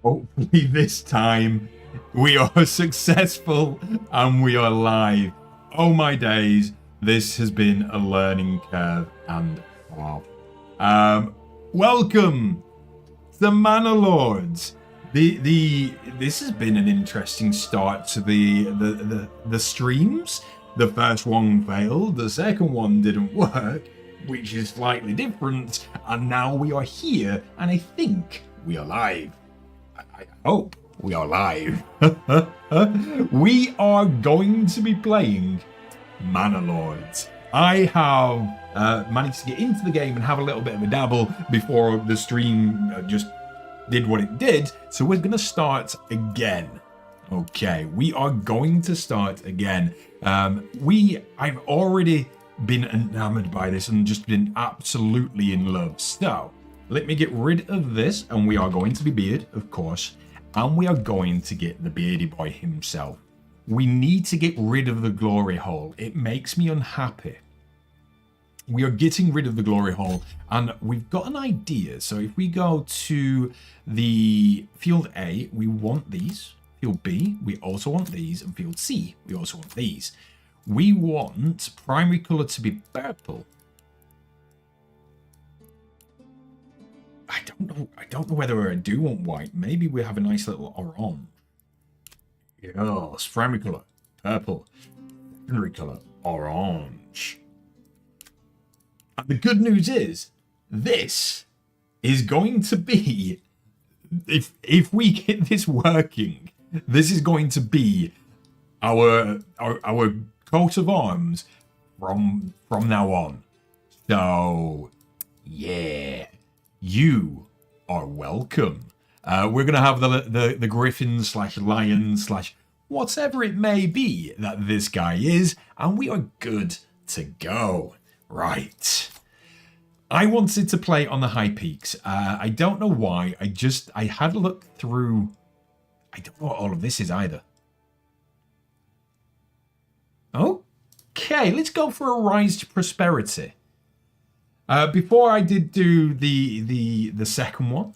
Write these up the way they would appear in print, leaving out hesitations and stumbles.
Hopefully this time we are successful and we are live. Oh my days, this has been a learning curve and wow. Welcome to Manor Lords. This has been an interesting start to the streams. The first one failed, the second one didn't work, which is slightly different, and now we are here, and I think we are live. I hope we are live. We are going to be playing Manor Lords. I have managed to get into the game and have a little bit of a dabble before the stream just did what it did, so we're going to start again. Okay, we are going to start again. I've already been enamored by this and just been absolutely in love. So let me get rid of this, and we are going to be Beard, of course, and we are going to get the Beardy Boy himself. We need to get rid of the glory hole. It makes me unhappy. We are getting rid of the glory hole, and we've got an idea. So if we go to the field A, we want these. Field B, we also want these, and field C, we also want these. We want primary color to be purple. I don't know whether I do want white. Maybe we have a nice little orange. Yes, primary color purple, secondary color orange. And the good news is, this is going to be, if we get this working, this is going to be our coat of arms from now on. So yeah, you are welcome. We're gonna have the griffin / lion / whatever it may be that this guy is, and we are good to go. Right. I wanted to play on the high peaks. I don't know why. I had a look through. I don't know what all of this is either. Okay, let's go for a rise to prosperity. Before I did do the second one,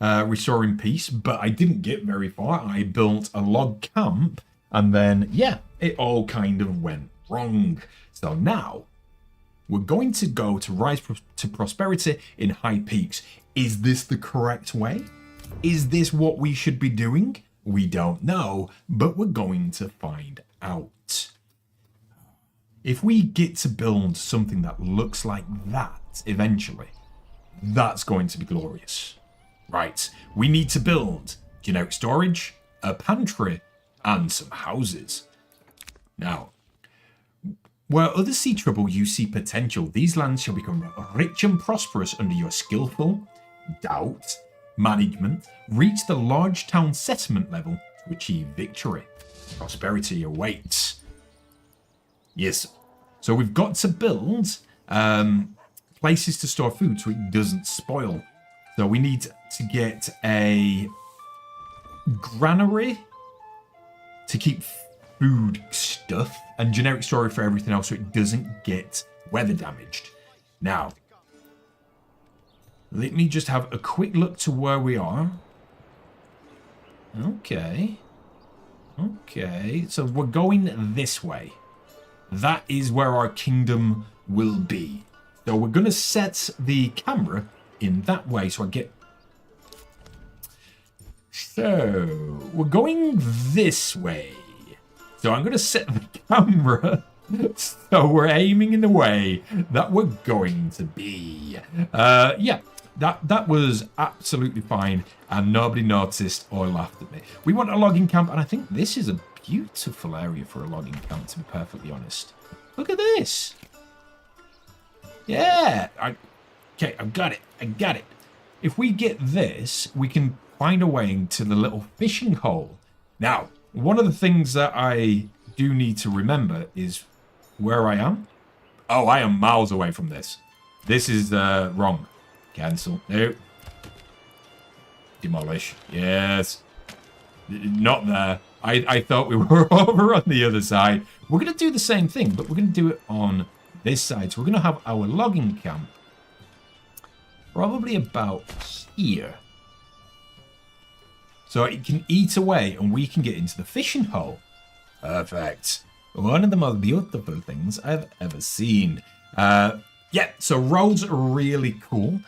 restoring peace, but I didn't get very far. I built a log camp, and then yeah, it all kind of went wrong. So now we're going to go to rise to prosperity in high peaks. Is this the correct way? Is this what we should be doing? We don't know, but we're going to find out. If we get to build something that looks like that eventually, that's going to be glorious. Right, we need to build generic storage, a pantry, and some houses. Now, where others see trouble, you see potential. These lands shall become rich and prosperous under your skillful doubt management. Reach the large town settlement level to achieve victory. Prosperity awaits. Yes, so we've got to build places to store food so it doesn't spoil. So we need to get a granary to keep food stuff and generic storage for everything else so it doesn't get weather damaged. Now, let me just have a quick look to where we are. Okay, so we're going this way. That is where our kingdom will be. So we're going to set the camera in that way so I get... So, we're going this way. So I'm going to set the camera so we're aiming in the way that we're going to be. Yeah, that was absolutely fine, and nobody noticed or laughed at me. We want a logging camp, and I think this is a beautiful area for a logging camp, to be perfectly honest. Look at this. Yeah. Okay, I've got it. I got it. If we get this, we can find a way into the little fishing hole. Now, one of the things that I do need to remember is where I am. Oh, I am miles away from this. This is wrong. Cancel. No. Demolish. Yes. Not there. I thought we were over on the other side. We're going to do the same thing, but we're going to do it on this side. So we're going to have our logging camp probably about here. So it can eat away and we can get into the fishing hole. Perfect. One of the most beautiful things I've ever seen. Yeah, so roads are really cool.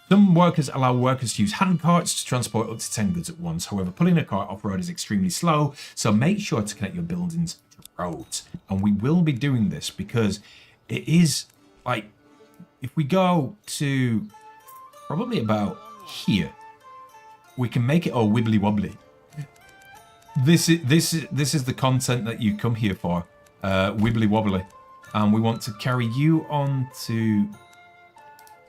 Some workers allow workers to use hand carts to transport up to 10 goods at once. However, pulling a cart off-road is extremely slow, so make sure to connect your buildings to roads. And we will be doing this because it is like, if we go to probably about here, we can make it all wibbly wobbly. This is the content that you come here for, wibbly wobbly, and we want to carry you on to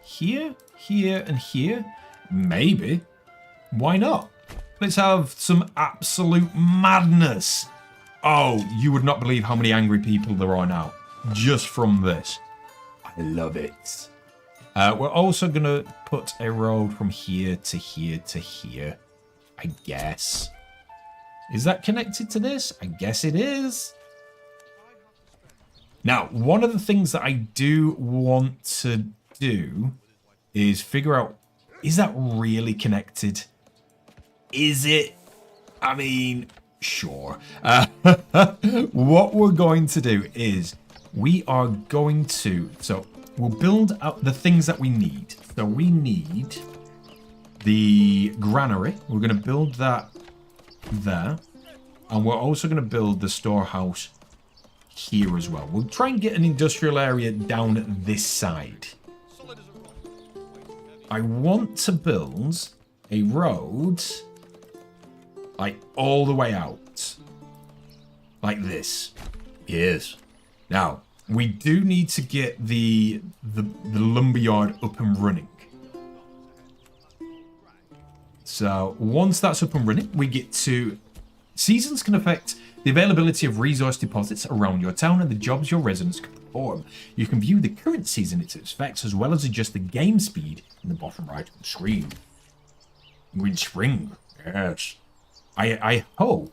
here, here, and here. Maybe. Why not? Let's have some absolute madness. Oh, you would not believe how many angry people there are now just from this. I love it. We're also going to put a road from here to here to here, I guess. Is that connected to this? I guess it is. Now, one of the things that I do want to do is figure out, is that really connected? Is it? I mean, sure. What we're going to do is we are going to, so we'll build up the things that we need. So we need the granary. We're going to build that there. And we're also going to build the storehouse here as well. We'll try and get an industrial area down this side. I want to build a road like all the way out. Like this. Yes. Now, we do need to get the lumberyard up and running. So once that's up and running, we get to... Seasons can affect the availability of resource deposits around your town and the jobs your residents can perform. You can view the current season, its effects, as well as adjust the game speed in the bottom right of the screen. We're in spring, yes. I hope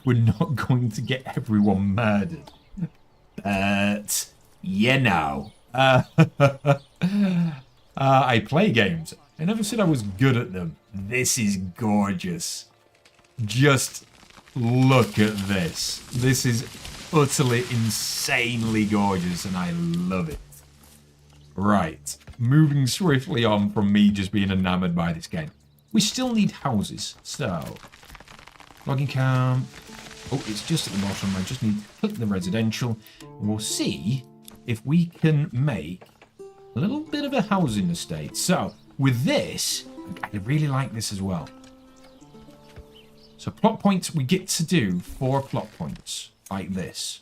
we're not going to get everyone murdered. But, you know. I play games. I never said I was good at them. This is gorgeous. Just look at this. This is utterly insanely gorgeous and I love it. Right. Moving swiftly on from me just being enamored by this game. We still need houses. So, logging camp. Oh, it's just at the bottom. I just need to click the residential. And we'll see if we can make a little bit of a housing estate. So, with this, I really like this as well. So plot points, we get to do 4 plot points like this.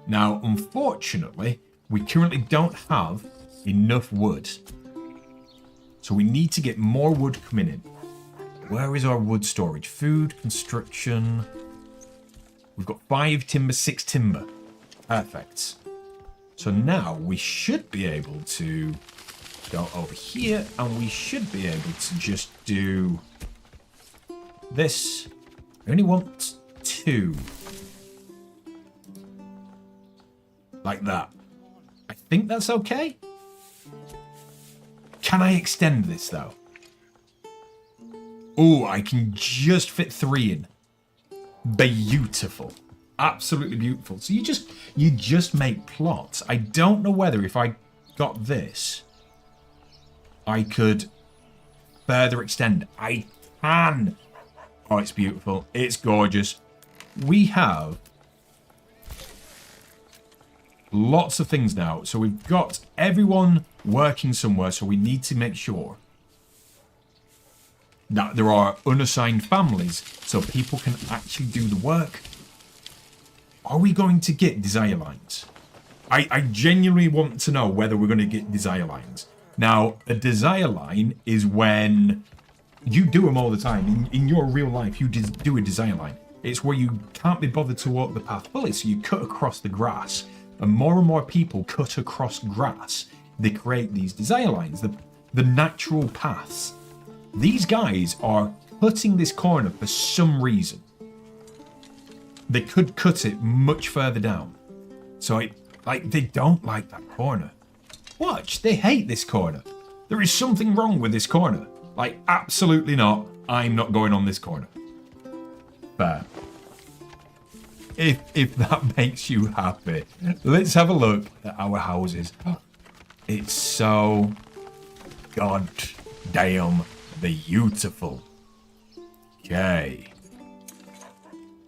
Now, unfortunately, we currently don't have enough wood. So we need to get more wood coming in. Where is our wood storage? Food, construction. We've got 5 timber, 6 timber. Perfect. So now we should be able to go over here and we should be able to just do this. I only want 2. Like that. I think that's okay. Can I extend this though? Oh, I can just fit 3 in. Beautiful. Absolutely beautiful. So you just make plots. I don't know whether if I got this, I could further extend. I can. Oh, it's beautiful. It's gorgeous. We have lots of things now. So we've got everyone working somewhere. So we need to make sure that there are unassigned families so people can actually do the work. Are we going to get desire lines? I genuinely want to know whether we're going to get desire lines. Now, a desire line is when you do them all the time. In your real life, you do a desire line. It's where you can't be bothered to walk the path fully, so you cut across the grass. And more people cut across grass. They create these desire lines, the natural paths. These guys are cutting this corner for some reason. They could cut it much further down. So they don't like that corner. Watch, they hate this corner. There is something wrong with this corner. Like, absolutely not. I'm not going on this corner. Fair. If that makes you happy. Let's have a look at our houses. It's so goddamn beautiful. Okay.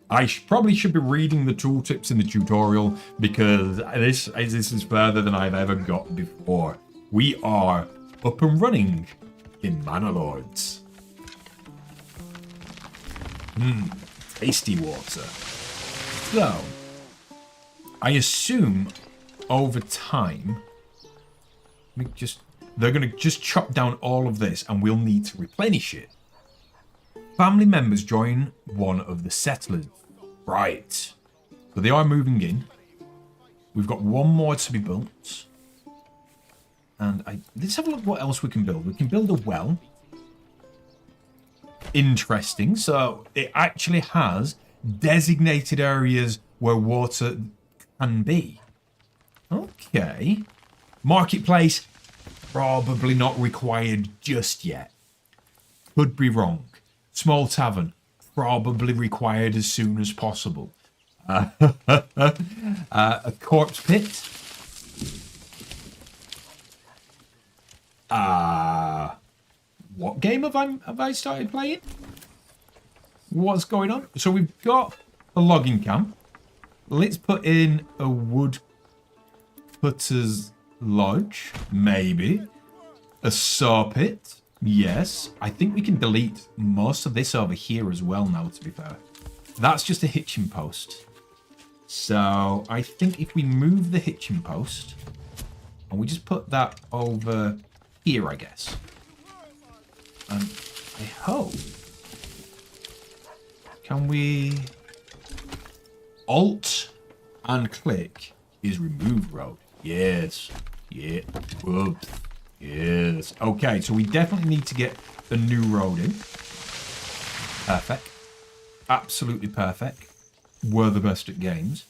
I probably should be reading the tooltips in the tutorial because this is further than I've ever got before. We are up and running in Manor Lords. Tasty water. So, I assume over time, they're going to just chop down all of this and we'll need to replenish it. Family members join one of the settlers. Right. So they are moving in. We've got one more to be built. And let's have a look what else we can build. We can build a well. Interesting. So it actually has designated areas where water can be. Okay. Marketplace, probably not required just yet. Could be wrong. Small tavern, probably required as soon as possible. A corpse pit. What game have I started playing? What's going on? So we've got a logging camp. Let's put in a woodcutter's lodge, maybe. A saw pit. Yes, I think we can delete most of this over here as well now, to be fair. That's just a hitching post. So I think if we move the hitching post and we just put that over here, I guess. And I hope. Can we... Alt and click is remove road. Yes. Yeah. Whoops. Yes. Okay, so we definitely need to get a new road in. Perfect. Absolutely perfect. We're the best at games.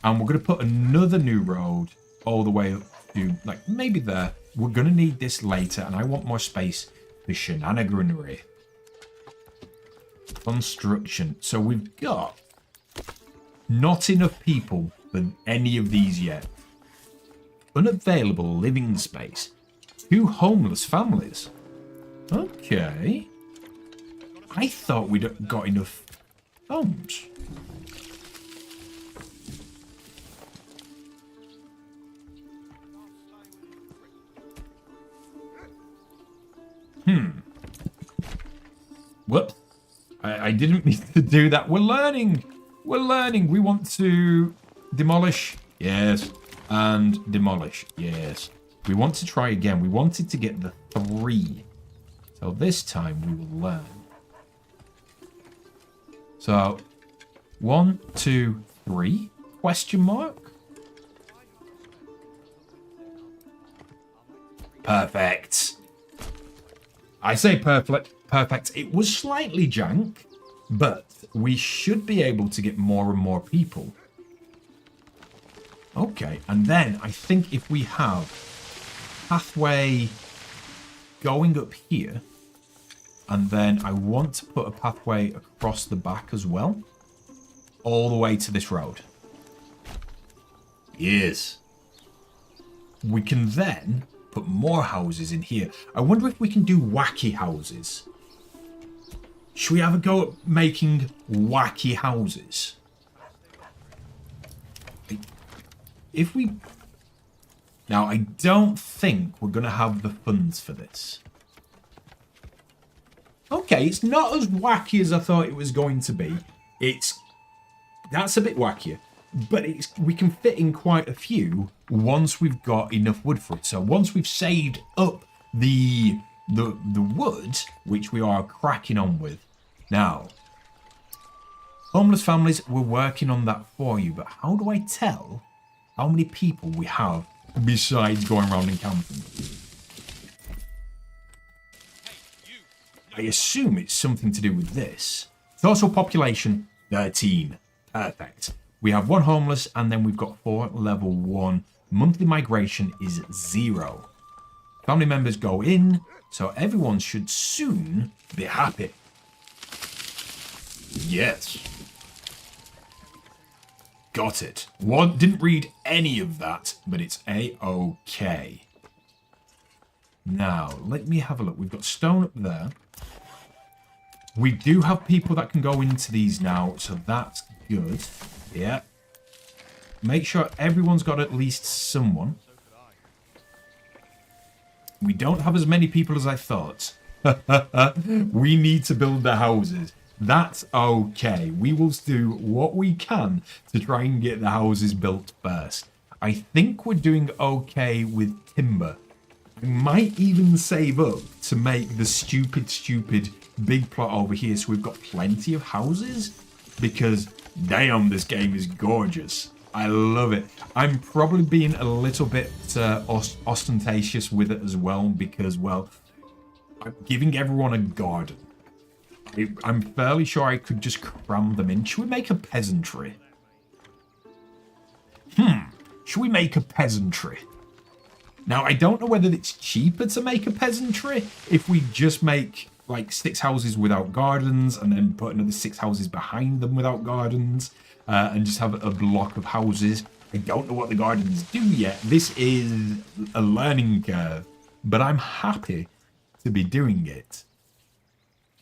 And we're going to put another new road all the way up to, like, maybe there. We're going to need this later, and I want more space for shenaniganery. Construction. So we've got not enough people for any of these yet. Unavailable living space. 2 homeless families. Okay. I thought we'd got enough homes. Whoops. I didn't mean to do that. We're learning. We're learning. We want to demolish. Yes. And demolish. Yes. We want to try again. We wanted to get the 3. So this time we will learn. So 1, 2, 3? Question mark? Perfect. I say perfect. Perfect. It was slightly jank, but we should be able to get more and more people. Okay, and then I think if we have pathway going up here, and then I want to put a pathway across the back as well, all the way to this road. Yes. We can then put more houses in here. I wonder if we can do wacky houses. Should we have a go at making wacky houses? If we... Now, I don't think we're going to have the funds for this. Okay, it's not as wacky as I thought it was going to be. That's a bit wackier. But we can fit in quite a few once we've got enough wood for it. So once we've saved up the wood, which we are cracking on with. Now, homeless families, we're working on that for you. But how do I tell how many people we have besides going around and counting? I assume it's something to do with this. Total population, 13. Perfect. We have 1 homeless, and then we've got 4 level 1. Monthly migration is 0. Family members go in, so everyone should soon be happy. Yes. Got it. Didn't read any of that, but it's A-OK. Now, let me have a look. We've got stone up there. We do have people that can go into these now, so that's good. Yeah. Make sure everyone's got at least someone. We don't have as many people as I thought. We need to build the houses. That's okay. We will do what we can to try and get the houses built first. I think we're doing okay with timber. We might even save up to make the stupid big plot over here so we've got plenty of houses. Because, damn, this game is gorgeous. I love it. I'm probably being a little bit ostentatious with it as well because, well, I'm giving everyone a garden. I'm fairly sure I could just cram them in. Should we make a peasantry? Should we make a peasantry? Now, I don't know whether it's cheaper to make a peasantry if we just make, like, 6 houses without gardens and then put another 6 houses behind them without gardens and just have a block of houses. I don't know what the gardens do yet. This is a learning curve, but I'm happy to be doing it.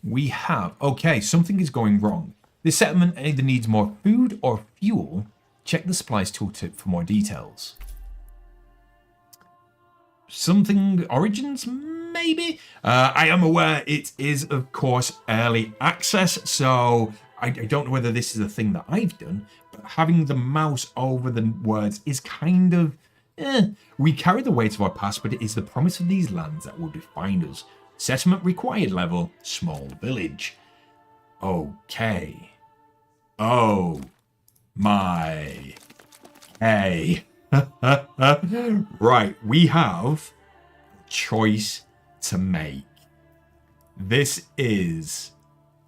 We have... Okay, something is going wrong. This settlement either needs more food or fuel. Check the supplies tooltip for more details. Something... Origins, maybe? I am aware it is, of course, early access, so I don't know whether this is a thing that I've done, but having the mouse over the words is kind of... We carry the weight of our past, but it is the promise of these lands that will define us. Settlement required level, small village. Okay. Oh my. Hey. Right, we have a choice to make. This is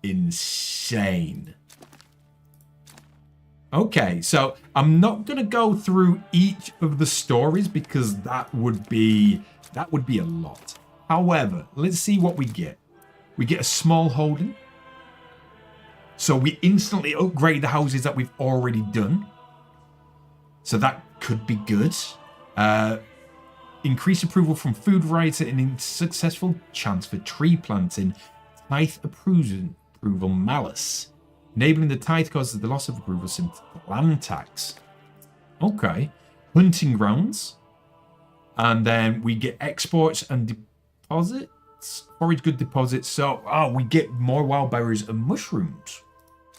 insane. Okay, so I'm not going to go through each of the stories because that would be a lot. However, let's see what we get. We get a small holding. So we instantly upgrade the houses that we've already done. So that could be good. Increase approval from food variety and successful chance for tree planting. Tithe approval malus. Enabling the tithe causes the loss of approval since land tax. Okay. Hunting grounds. And then we get exports and deposits. Forage good deposits. So, we get more wild berries and mushrooms.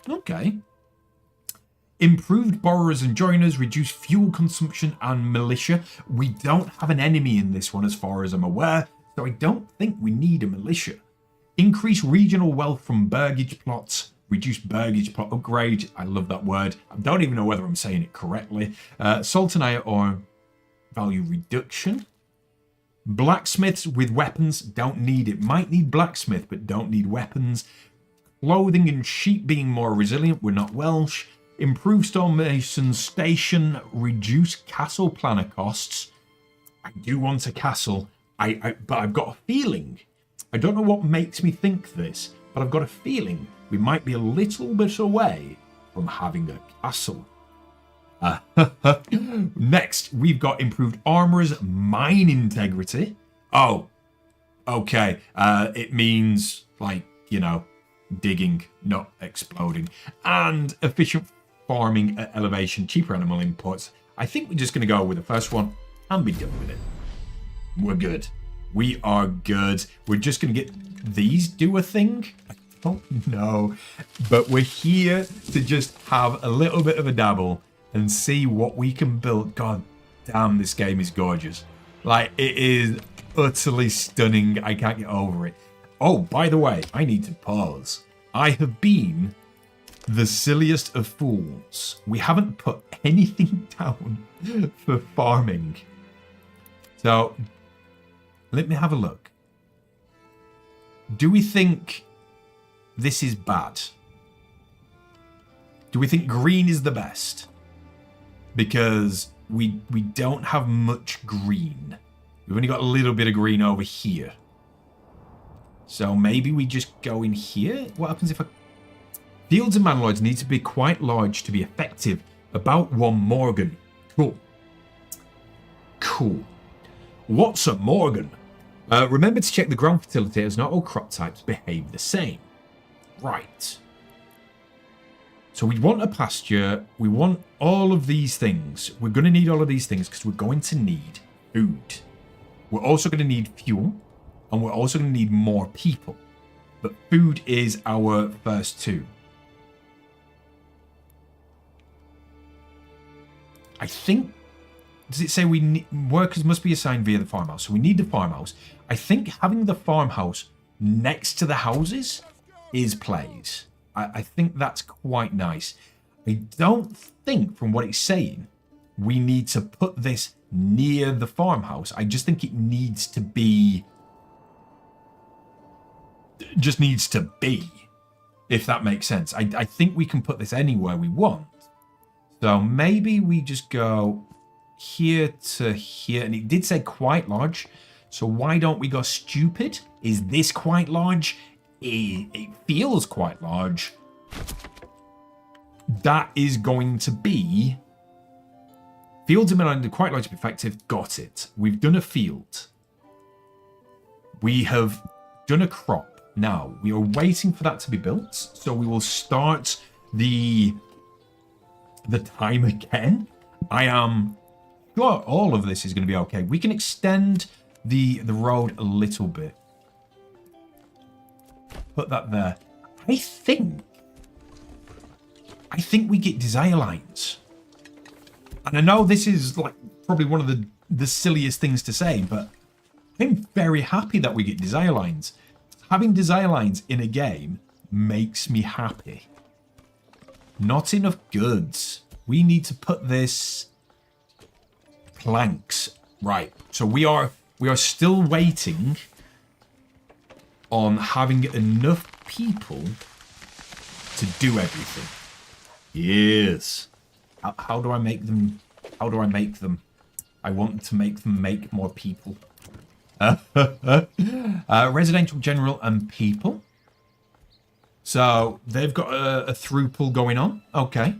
Okay. Improved borrowers and joiners, reduced fuel consumption and militia. We don't have an enemy in this one as far as I'm aware, so I don't think we need a militia. Increase regional wealth from burgage plots. Reduce burgage plot upgrade. I love that word. I don't even know whether I'm saying it correctly. Salt and iron or value reduction. Blacksmiths with weapons, don't need it. Might need blacksmith, but don't need weapons. Clothing and sheep being more resilient. We're not Welsh. Improve stonemason station. Reduce castle planner costs. I do want a castle. But I've got a feeling. I don't know what makes me think this, but I've got a feeling we might be a little bit away from having a castle. Next, we've got improved armorers, mine integrity. Oh, okay. It means, like, digging, not exploding. And efficient farming at elevation, cheaper animal inputs. I think we're just going to go with the first one and be done with it. We're good. We are good. We're just going to get these do a thing. I don't know. But we're here to just have a little bit of a dabble and see what we can build. God damn, this game is gorgeous. Like, it is utterly stunning. I can't get over it. Oh, by the way, I need to pause. I have been the silliest of fools. We haven't put anything down for farming. So, let me have a look. Do we think this is bad? Do we think green is the best? Because we don't have much green. We've only got a little bit of green over here. So maybe we just go in here? What happens if I... Fields and Manor Lords need to be quite large to be effective. About 1 Morgan. Cool. Cool. What's a Morgan? Remember to check the ground fertility as not all crop types behave the same. Right. So we want a pasture. We want all of these things. We're going to need all of these things because we're going to need food. We're also going to need fuel. And we're also going to need more people. But food is our first 2. I think... Does it say we need, workers must be assigned via the farmhouse? So we need the farmhouse. I think having the farmhouse next to the houses is plays. I think that's quite nice. I don't think, from what it's saying, we need to put this near the farmhouse. I just think it needs to be... Just needs to be, if that makes sense. I think we can put this anywhere we want. So maybe we just go... here to here, and it did say quite large, so why don't we go stupid? Is this quite large? It feels quite large. That is going to be fields and Milan quite large to be effective. Got it. We've done a field. We have done a crop. Now we are waiting for that to be built, so we will start the time again. I am sure all of this is going to be okay. We can extend the road a little bit. Put that there. I think we get desire lines. And I know this is like probably one of the silliest things to say, but I'm very happy that we get desire lines. Having desire lines in a game makes me happy. Not enough goods. We need to put this... planks. Right. So we are still waiting on having enough people to do everything. Yes. How do I make them? How do I make them? I want to make them make more people. Residential general and people. So they've got a throuple going on. Okay.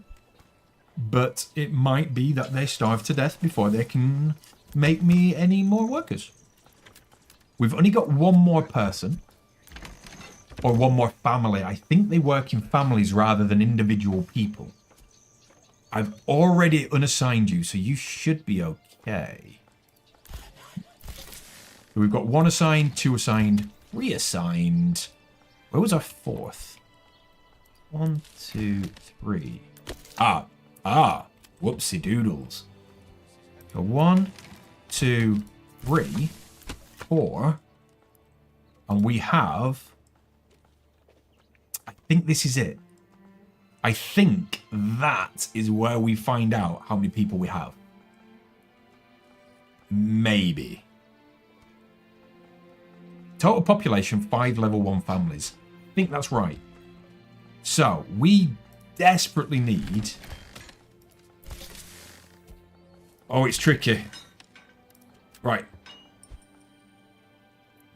But it might be that they starve to death before they can make me any more workers. We've only got one more person. Or one more family. I think they work in families rather than individual people. I've already unassigned you, so you should be okay. So we've got 1 assigned, 2 assigned, 3 assigned. Where was our 4th? 1, 2, 3. Whoopsie doodles. So 1, 2, 3, 4. And we have... I think this is it. I think that is where we find out how many people we have. Maybe. Total population, 5 level 1 families. I think that's right. So, we desperately need... Oh, it's tricky. Right.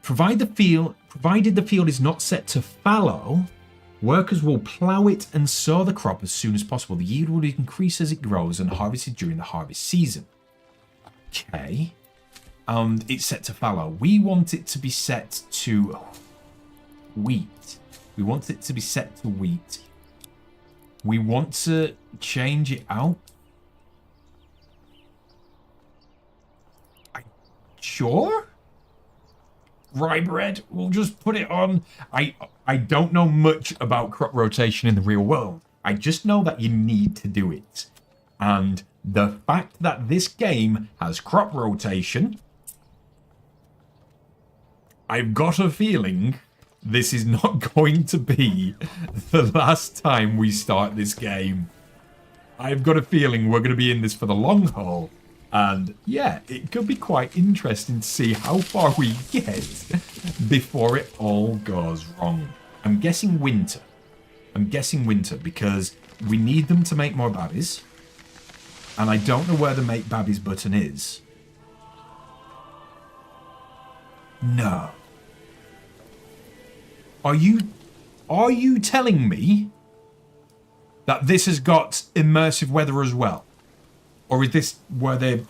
Provided the field is not set to fallow, workers will plough it and sow the crop as soon as possible. The yield will increase as it grows and harvested during the harvest season. Okay. And it's set to fallow. We want it to be set to wheat. We want it to be set to wheat. We want to change it out. Sure. Rye bread. We'll just put it on. I don't know much about crop rotation in the real world. I just know that you need to do it. And the fact that this game has crop rotation, I've got a feeling this is not going to be the last time we start this game. I've got a feeling we're going to be in this for the long haul. And yeah, it could be quite interesting to see how far we get before it all goes wrong. I'm guessing winter. Because we need them to make more babbies. And I don't know where the make babbies button is. No. Are you telling me that this has got immersive weather as well? Or is this where they...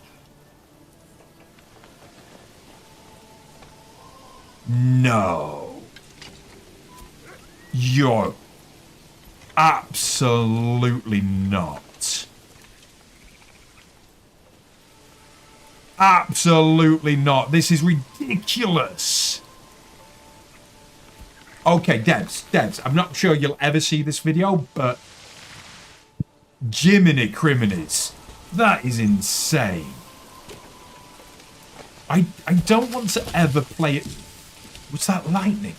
No. You're absolutely not. Absolutely not. This is ridiculous. Okay, Devs, I'm not sure you'll ever see this video, but Jiminy Criminies, that is insane. I don't want to ever play it. Was that lightning?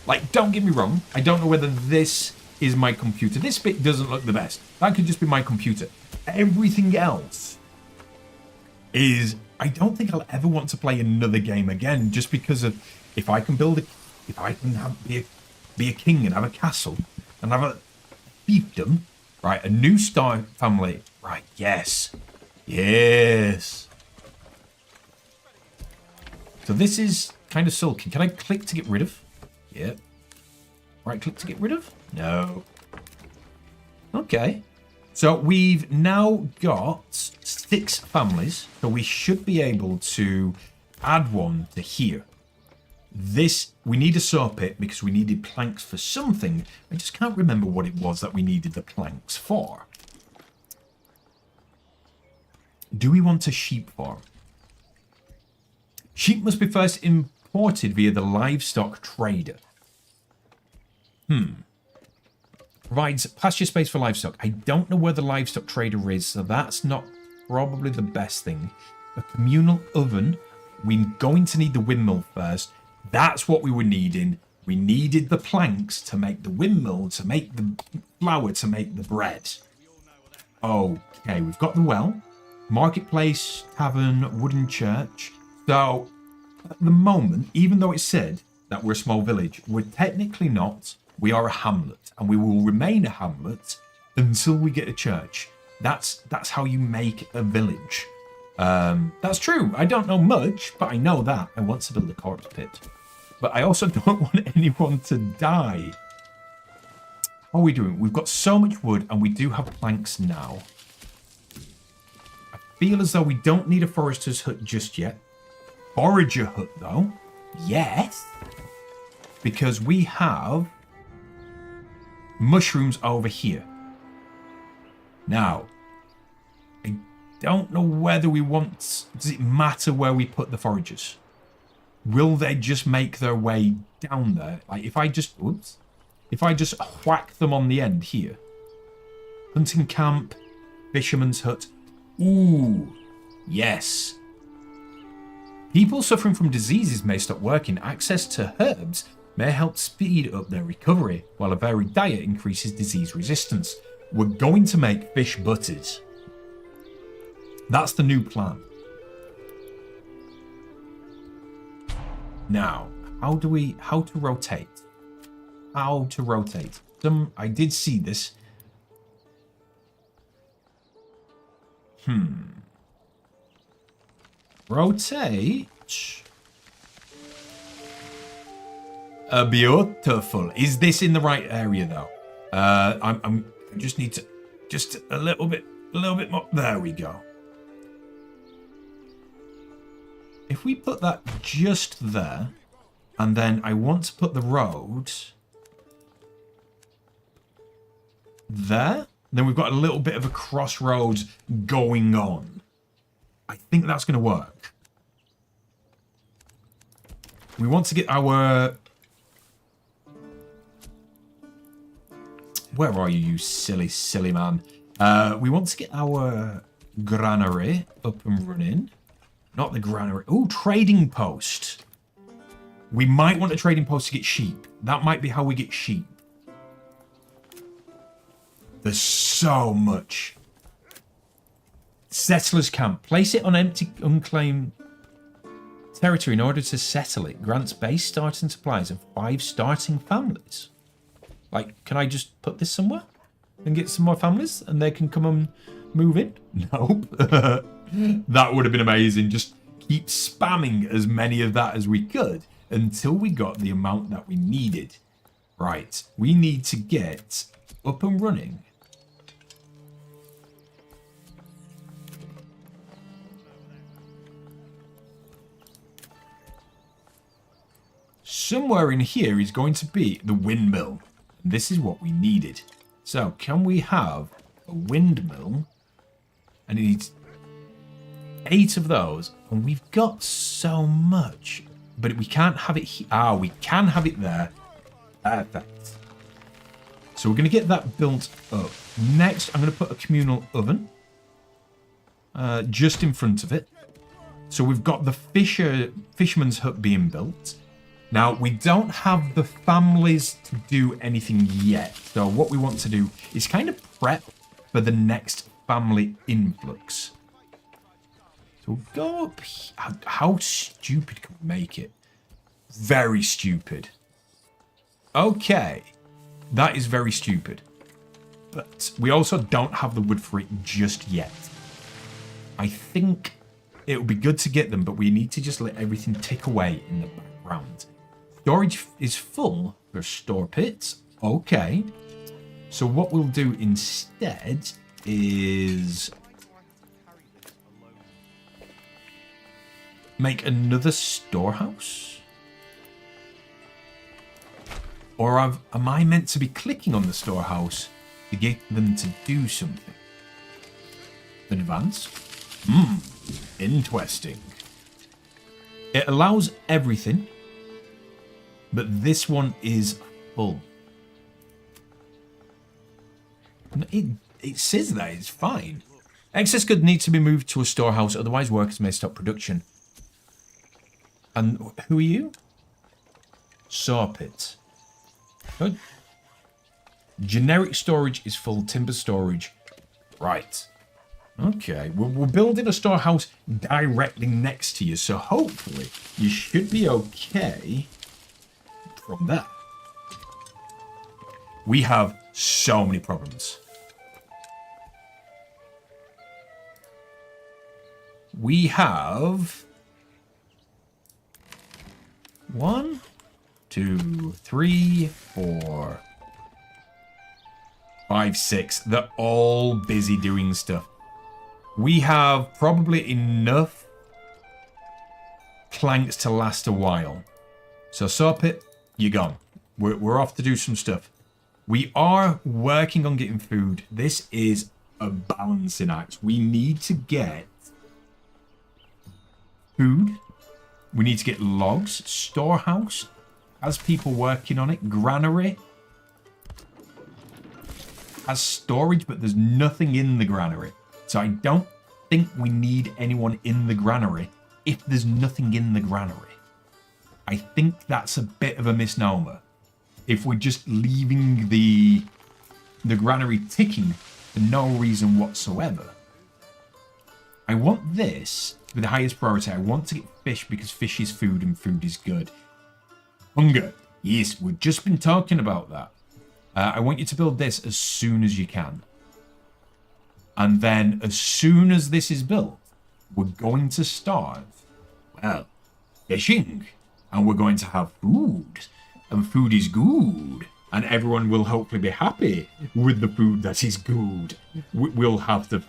Like, don't get me wrong, I don't know whether this is my computer. This bit doesn't look the best. That could just be my computer. Everything else is... I don't think I'll ever want to play another game again, just because of if I can build if I can be a king and have a castle and have a fiefdom, right? A new star family, right? Yes, yes. So this is kind of sulky. Can I click to get rid of? Yep. Right click to get rid of? No. Okay. So we've now got 6 families, so we should be able to add one to here. This, we need a saw pit because we needed planks for something. I just can't remember what it was that we needed the planks for. Do we want a sheep farm? Sheep must be first imported via the livestock trader. Provides pasture space for livestock. I don't know where the livestock trader is, so that's not probably the best thing. A communal oven. We're going to need the windmill first. That's what we were needing. We needed the planks to make the windmill, to make the flour, to make the bread. Okay, we've got the well. Marketplace, tavern, wooden church. So, at the moment, even though it said that we're a small village, we're technically not. We are a hamlet, and we will remain a hamlet until we get a church. That's how you make a village. That's true. I don't know much, but I know that. I want to build a corpse pit. But I also don't want anyone to die. How are we doing? We've got so much wood, and we do have planks now. I feel as though we don't need a forester's hut just yet. Forager hut, though. Yes. Because we have... mushrooms over here. Now, I don't know whether we want... Does it matter where we put the foragers? Will they just make their way down there? Like, if I just... Oops. If I just whack them on the end here. Hunting camp. Fisherman's hut. Ooh. Yes. People suffering from diseases may stop working. Access to herbs may help speed up their recovery, while a varied diet increases disease resistance. We're going to make fish butters. That's the new plan. Now, how to rotate? How to rotate? I did see this. Rotate. Beautiful. Is this in the right area though? I just need to, just a little bit more. There we go. If we put that just there, and then I want to put the road there, then we've got a little bit of a crossroads going on. I think that's going to work. We want to get our... Where are you, you silly, silly man? We want to get our granary up and running. Not the granary. Oh, trading post. We might want a trading post to get sheep. That might be how we get sheep. There's so much. Settlers camp. Place it on empty, unclaimed territory in order to settle it. Grants base starting supplies of 5 starting families. Like, can I just put this somewhere and get some more families and they can come and move in? Nope. That would have been amazing. Just keep spamming as many of that as we could until we got the amount that we needed. Right, we need to get up and running. Somewhere in here is going to be the windmill. And this is what we needed. So, can we have a windmill? And it needs 8 of those. And we've got so much. But we can't have it here. Ah, we can have it there. Perfect. So we're going to get that built up. Next, I'm going to put a communal oven. Just in front of it. So we've got the fisherman's hut being built. Now, we don't have the families to do anything yet. So what we want to do is kind of prep for the next family influx. So we'll go up here. How stupid can we make it? Very stupid. Okay. That is very stupid. But we also don't have the wood for it just yet. I think it would be good to get them, but we need to just let everything tick away in the background. Storage is full for store pits. Okay. So what we'll do instead is make another storehouse. Or am I meant to be clicking on the storehouse to get them to do something? Advance? Interesting. It allows everything. But this one is full. It says that it's fine. Excess goods need to be moved to a storehouse, otherwise workers may stop production. And who are you? Saw pit. Good. Generic storage is full. Timber storage. Right. Okay. We're building a storehouse directly next to you, so hopefully you should be okay. From that, we have so many problems. We have 1, 2, 3, 4, 5, 6. They're all busy doing stuff. We have probably enough planks to last a while. So saw pit, you're gone. We're off to do some stuff. We are working on getting food. This is a balancing act. We need to get food. We need to get logs. Storehouse has people working on it. Granary has storage, but there's nothing in the granary. So I don't think we need anyone in the granary if there's nothing in the granary. I think that's a bit of a misnomer. If we're just leaving the granary ticking for no reason whatsoever. I want this with the highest priority. I want to get fish because fish is food and food is good. Hunger. Yes, we've just been talking about that. I want you to build this as soon as you can. And then as soon as this is built, we're going to start, well, fishing. And we're going to have food. And food is good. And everyone will hopefully be happy with the food that is good. We'll have to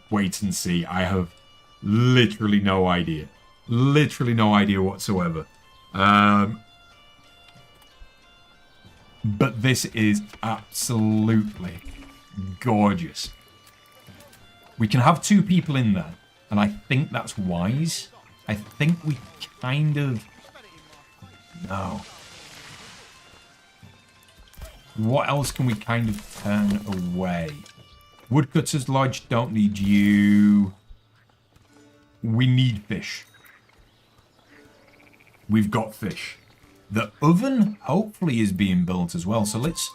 wait and see. I have literally no idea. Literally no idea whatsoever. But this is absolutely gorgeous. We can have 2 people in there. And I think that's wise. I think we kind of... No. What else can we kind of turn away? Woodcutter's Lodge, don't need you. We need fish. We've got fish. The oven hopefully is being built as well. So let's...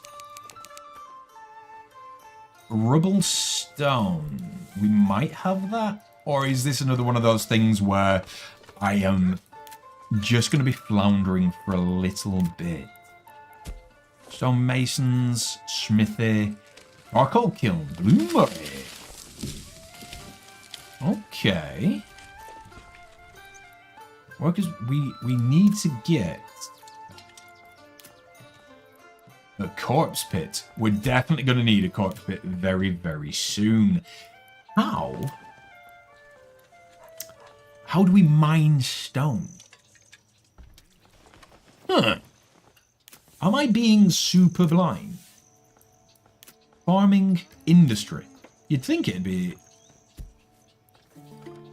Rubble stone. We might have that. Or is this another one of those things where I am just going to be floundering for a little bit? Stone masons, smithy, charcoal kiln, bloomery. Okay. Workers, we need to get a corpse pit. We're definitely going to need a corpse pit very, very soon. How? How do we mine stone? Huh. Am I being super blind? Farming industry. You'd think it'd be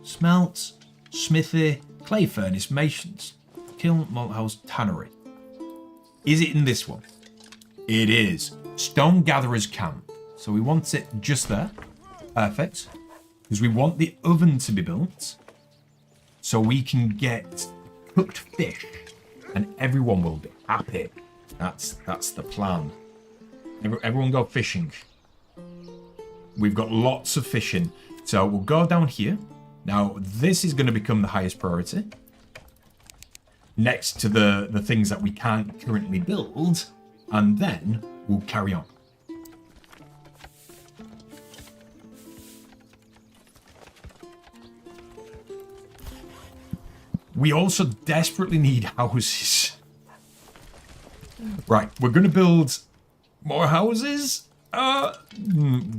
smelt, smithy, clay furnace, masons, kiln, malt house, tannery. Is it in this one? It is. Stone gatherer's camp. So we want it just there. Perfect. Because we want the oven to be built so we can get cooked fish and everyone will be happy. That's the plan. Everyone go fishing. We've got lots of fishing. So we'll go down here. Now, this is going to become the highest priority. Next to the things that we can't currently build. And then we'll carry on. We also desperately need houses. Right, we're going to build more houses.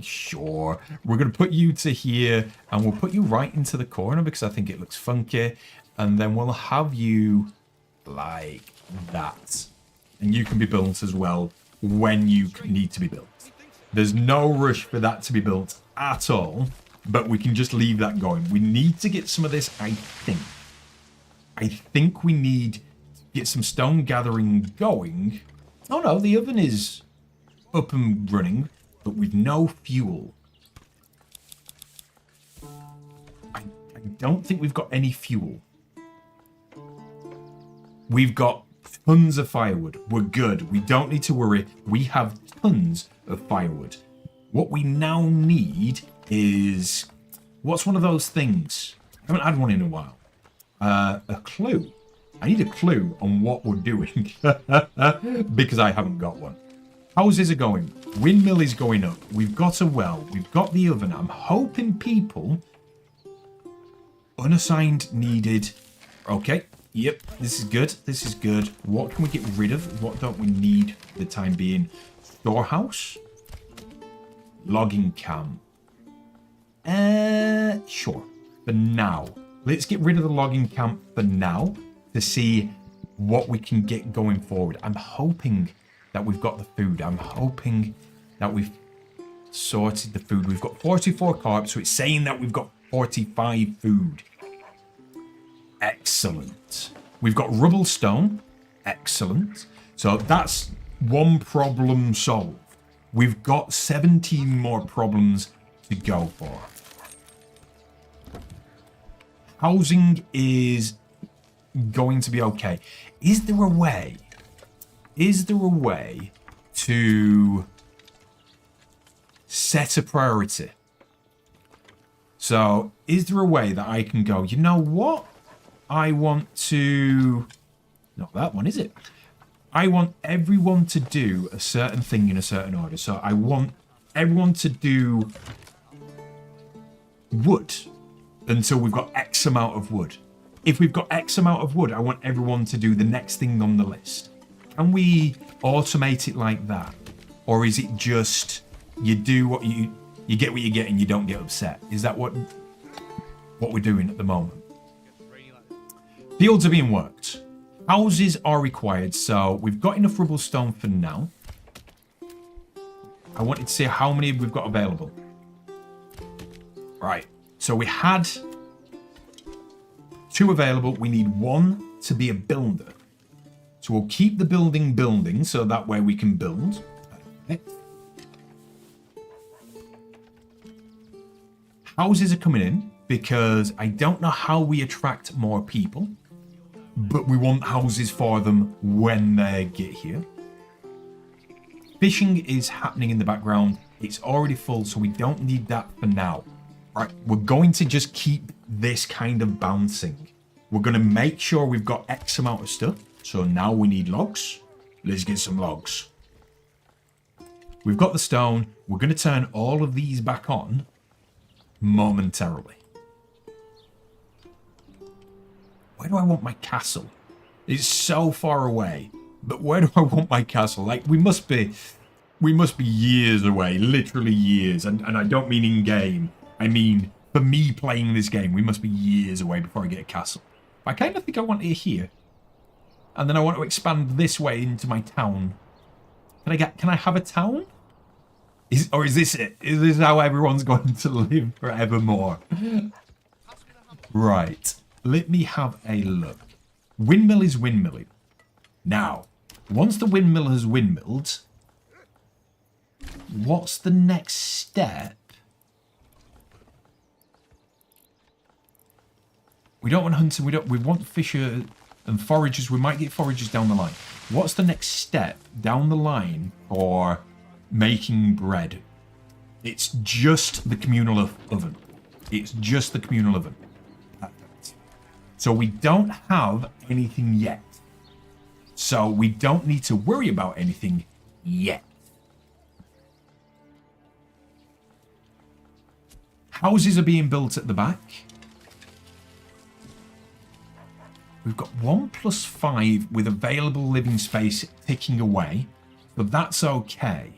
Sure. We're going to put you to here and we'll put you right into the corner because I think it looks funky. And then we'll have you like that. And you can be built as well when you need to be built. There's no rush for that to be built at all, but we can just leave that going. We need to get some of this, I think. I think we need to get some stone gathering going. Oh no, the oven is up and running, but with no fuel. I don't think we've got any fuel. We've got tons of firewood. We're good. We don't need to worry. We have tons of firewood. What we now need is... What's one of those things? I haven't had one in a while. A clue. I need a clue on what we're doing. Because I haven't got one. Houses are going. Windmill is going up. We've got a well. We've got the oven. I'm hoping people... Unassigned needed. Okay. Yep. This is good. This is good. What can we get rid of? What don't we need for the time being? Storehouse. Logging camp. Sure. For now. Let's get rid of the logging camp for now to see what we can get going forward. I'm hoping that we've got the food. I'm hoping that we've sorted the food. We've got 44 carbs, so it's saying that we've got 45 food. Excellent. We've got rubble stone. Excellent. So that's one problem solved. We've got 17 more problems to go for. Housing is going to be okay. Is there a way? Is there a way to set a priority? So, is there a way that I can go, you know what? I want to... Not that one, is it? I want everyone to do a certain thing in a certain order. So, I want everyone to do wood until we've got X amount of wood. If we've got X amount of wood, I want everyone to do the next thing on the list. Can we automate it like that? Or is it just you do what you get what you get and you don't get upset? Is that what we're doing at the moment? Fields are being worked. Houses are required, so we've got enough rubble stone for now. I wanted to see how many we've got available. Right. So we had 2 available. We need 1 to be a builder. So we'll keep the building so that way we can build. Okay. Houses are coming in because I don't know how we attract more people, but we want houses for them when they get here. Fishing is happening in the background. It's already full, so we don't need that for now. Right, we're going to just keep this kind of bouncing. We're going to make sure we've got X amount of stuff. So now we need logs. Let's get some logs. We've got the stone. We're going to turn all of these back on momentarily. Where do I want my castle? It's so far away. But where do I want my castle? Like, we must be years away. Literally years. And I don't mean in-game. I mean, for me playing this game, we must be years away before I get a castle. I kind of think I want it here. And then I want to expand this way into my town. Can I have a town? Or is this it? Is this how everyone's going to live forevermore? Right. Let me have a look. Windmill is windmilling. Now, once the windmill has windmilled, what's the next step? We don't want hunters. We want fisher and foragers. We might get foragers down the line. What's the next step down the line for making bread? It's just the communal oven. It's just the communal oven. Perfect. So we don't have anything yet. So we don't need to worry about anything yet. Houses are being built at the back. We've got 1+5 with available living space ticking away, but that's okay.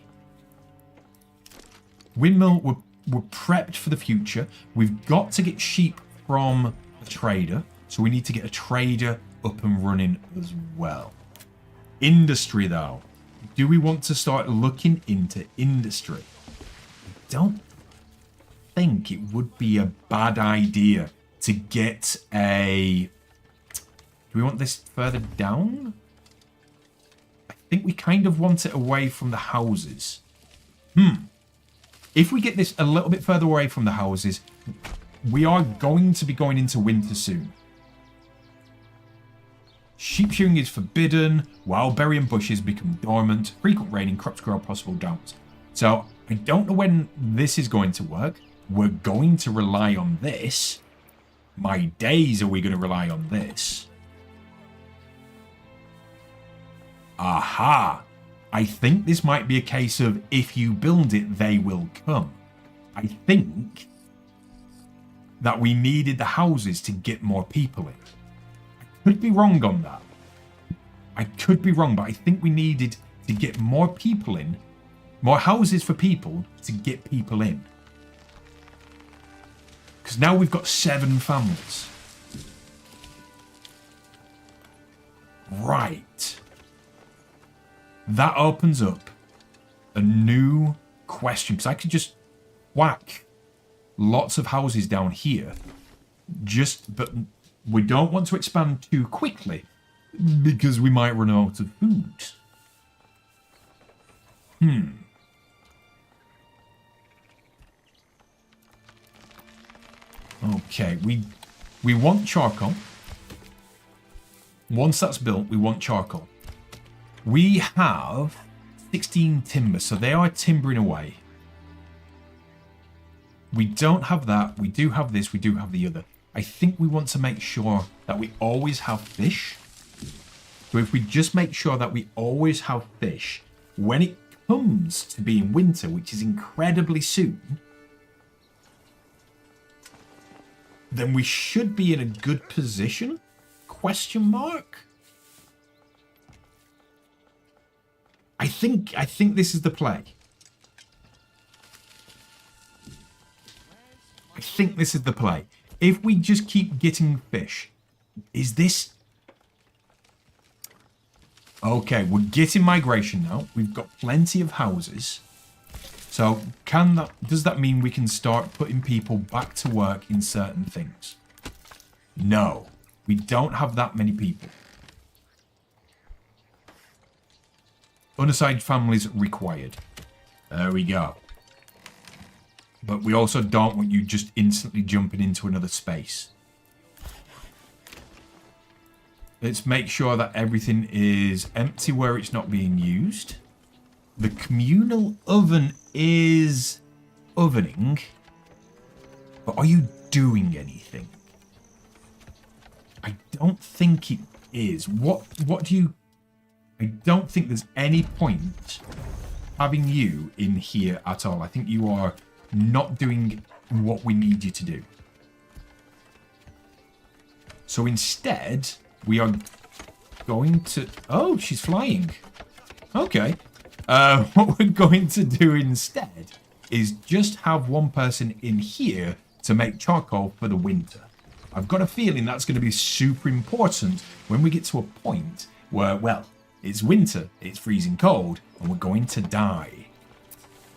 Windmill, we're prepped for the future. We've got to get sheep from a trader, so we need to get a trader up and running as well. Industry, though. Do we want to start looking into industry? I don't think it would be a bad idea to get a... Do we want this further down? I think we kind of want it away from the houses. If we get this a little bit further away from the houses, we are going to be going into winter soon. Sheep shearing is forbidden. Wild berry and bushes become dormant. Frequent raining, crops grow, possible droughts. So I don't know when this is going to work. We're going to rely on this. My days are we going to rely on this. Aha! I think this might be a case of if you build it, they will come. I think that we needed the houses to get more people in. I could be wrong on that. I could be wrong, but I think we needed to get more people in, more houses for people to get people in. Because now we've got 7 families. Right. That opens up a new question, because I could just whack lots of houses down here. But we don't want to expand too quickly, because we might run out of food. Okay, we want charcoal. Once that's built, we want charcoal. We have 16 timber, so they are timbering away. We don't have that. We do have this. We do have the other. I think we want to make sure that we always have fish. So if we just make sure that we always have fish, when it comes to being winter, which is incredibly soon, then we should be in a good position? Question mark? I think this is the play. I think this is the play. If we just keep getting fish, is this... Okay, we're getting migration now. We've got plenty of houses. So does that mean we can start putting people back to work in certain things? No, we don't have that many people. Unassigned families required. There we go. But we also don't want you just instantly jumping into another space. Let's make sure that everything is empty where it's not being used. The communal oven is ovening. But are you doing anything? I don't think it is. What do you... I don't think there's any point having you in here at all. I think you are not doing what we need you to do. So instead, we are going to... Oh, she's flying. Okay. What we're going to do instead is just have one person in here to make charcoal for the winter. I've got a feeling that's going to be super important when we get to a point where, well, it's winter, it's freezing cold, and we're going to die.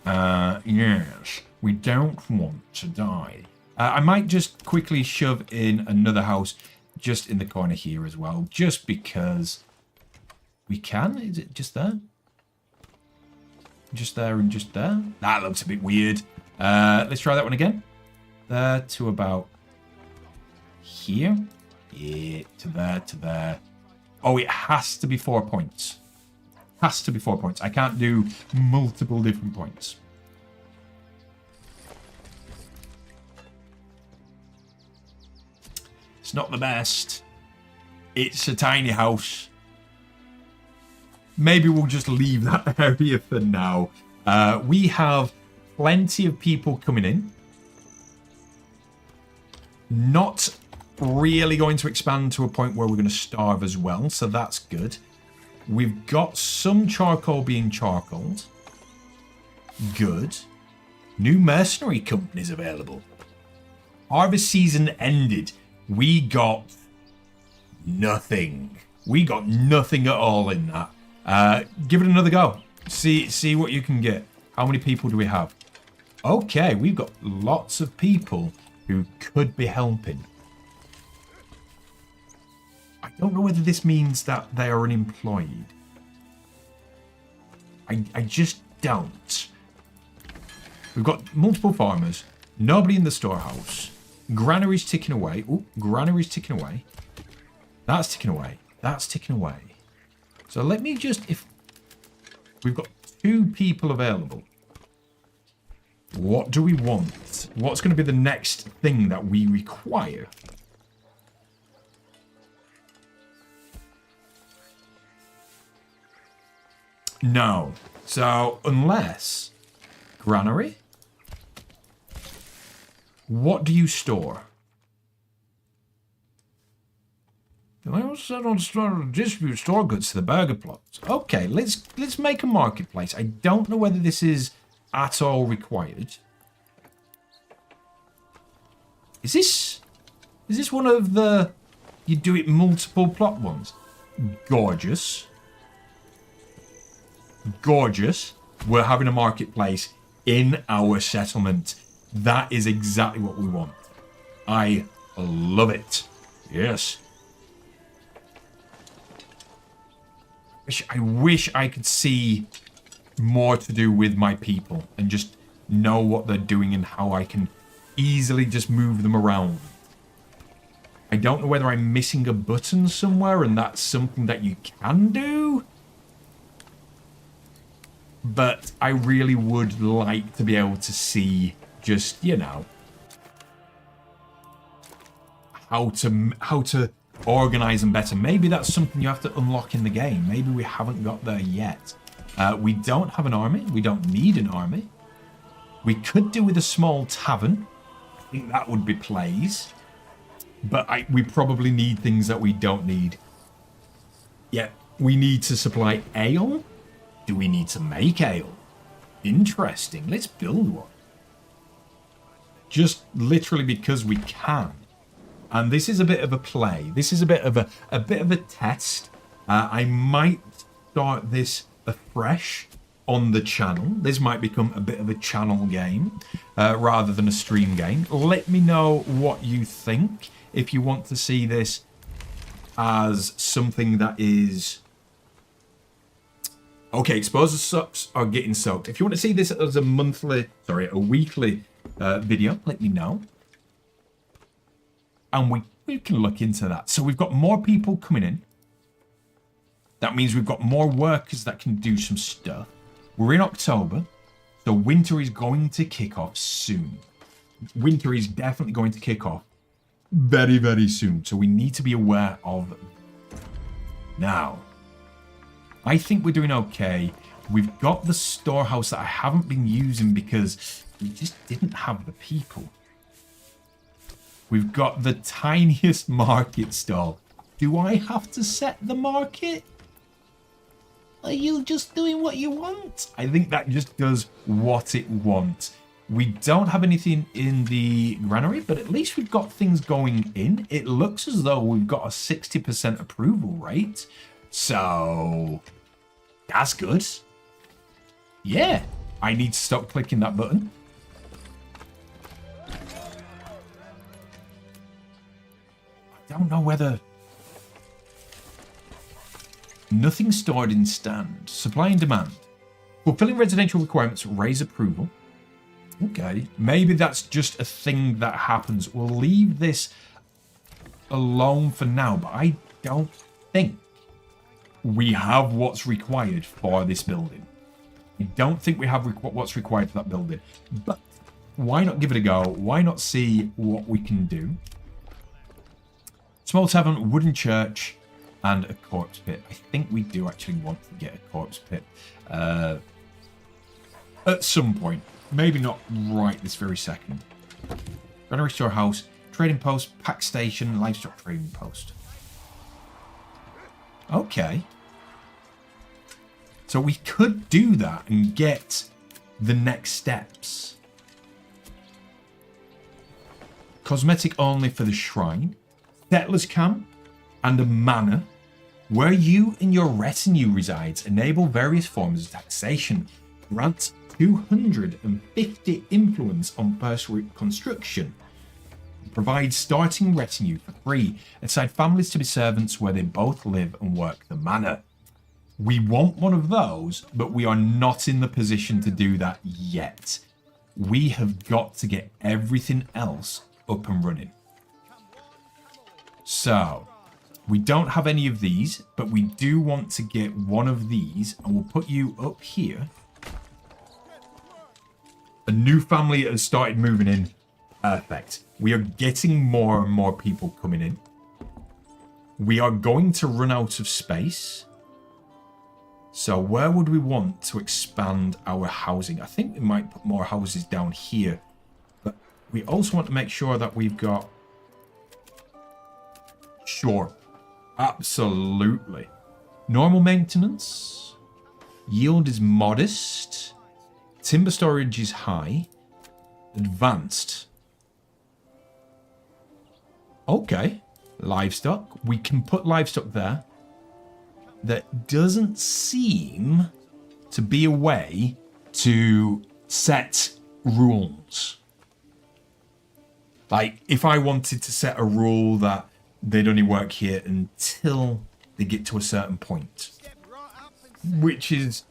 Yes, we don't want to die. I might just quickly shove in another house just in the corner here as well, just because we can. Is it just there? Just there and just there? That looks a bit weird. Let's try that one again. There to about here. Yeah, to there, to there. Oh, it has to be 4 points. Has to be 4 points. I can't do multiple different points. It's not the best. It's a tiny house. Maybe we'll just leave that area for now. We have plenty of people coming in. Not really going to expand to a point where we're going to starve as well, so that's good. We've got some charcoal being charcoaled. Good. New mercenary companies available. Harvest season ended. We got nothing. We got nothing at all in that. Give it another go. See what you can get. How many people do we have? Okay, we've got lots of people who could be helping. I don't know whether this means that they are unemployed. I just don't. We've got multiple farmers. Nobody in the storehouse. Granary's ticking away. Oh, granary's ticking away. That's ticking away. That's ticking away. So let me just... If we've got 2 people available. What do we want? What's going to be the next thing that we require? No. So, unless... Granary? What do you store? Distribute store goods to the burger plots. Okay, let's make a marketplace. I don't know whether this is at all required. Is this one of the you do it multiple plot ones? Gorgeous. Gorgeous. We're having a marketplace in our settlement. That is exactly what we want. I love it. Yes. I wish I could see more to do with my people and just know what they're doing and how I can easily just move them around. I don't know whether I'm missing a button somewhere and that's something that you can do. But I really would like to be able to see just, you know, how to organize them better. Maybe that's something you have to unlock in the game. Maybe we haven't got there yet. We don't have an army. We don't need an army. We could do with a small tavern. I think that would be plays. But we probably need things that we don't need. Yeah, we need to supply ale. Do we need to make ale? Interesting. Let's build one. Just literally because we can. And this is a bit of a play. This is a bit of a test. I might start this afresh on the channel. This might become a bit of a channel game rather than a stream game. Let me know what you think. If you want to see this as something that is... Okay, exposure subs are getting soaked. If you want to see this as a weekly video, let me know. And we can look into that. So we've got more people coming in. That means we've got more workers that can do some stuff. We're in October, so winter is going to kick off soon. Winter is definitely going to kick off very, very soon. So we need to be aware of them. Now, I think we're doing okay. We've got the storehouse that I haven't been using because we just didn't have the people. We've got the tiniest market stall. Do I have to set the market? Are you just doing what you want? I think that just does what it wants. We don't have anything in the granary, but at least we've got things going in. It looks as though we've got a 60% approval rate. So that's good. Yeah, I need to stop clicking that button. I don't know whether... Nothing stored in stand. Supply and demand. Fulfilling residential requirements, raise approval. Okay. Maybe that's just a thing that happens. We'll leave this alone for now, but I don't think we have what's required for this building. I don't think we have what's required for that building. But why not give it a go? Why not see what we can do? Small tavern, wooden church, and a corpse pit. I think we do actually want to get a corpse pit at some point. Maybe not right this very second. Granary storehouse, trading post, pack station, livestock trading post. Okay. So we could do that and get the next steps. Cosmetic only for the shrine. Settlers camp and a manor where you and your retinue resides. Enable various forms of taxation. Grant 250 influence on first construction. Provide starting retinue for free. Assign families to be servants where they both live and work the manor. We want one of those, but we are not in the position to do that yet. We have got to get everything else up and running. So, we don't have any of these, but we do want to get one of these, and we'll put you up here. A new family has started moving in. Perfect. We are getting more and more people coming in. We are going to run out of space. So where would we want to expand our housing? I think we might put more houses down here. But we also want to make sure that we've got... Sure. Absolutely. Normal maintenance. Yield is modest. Timber storage is high. Advanced. Okay. Livestock. We can put livestock there. That doesn't seem to be a way to set rules. Like, if I wanted to set a rule that they'd only work here until they get to a certain point. Which is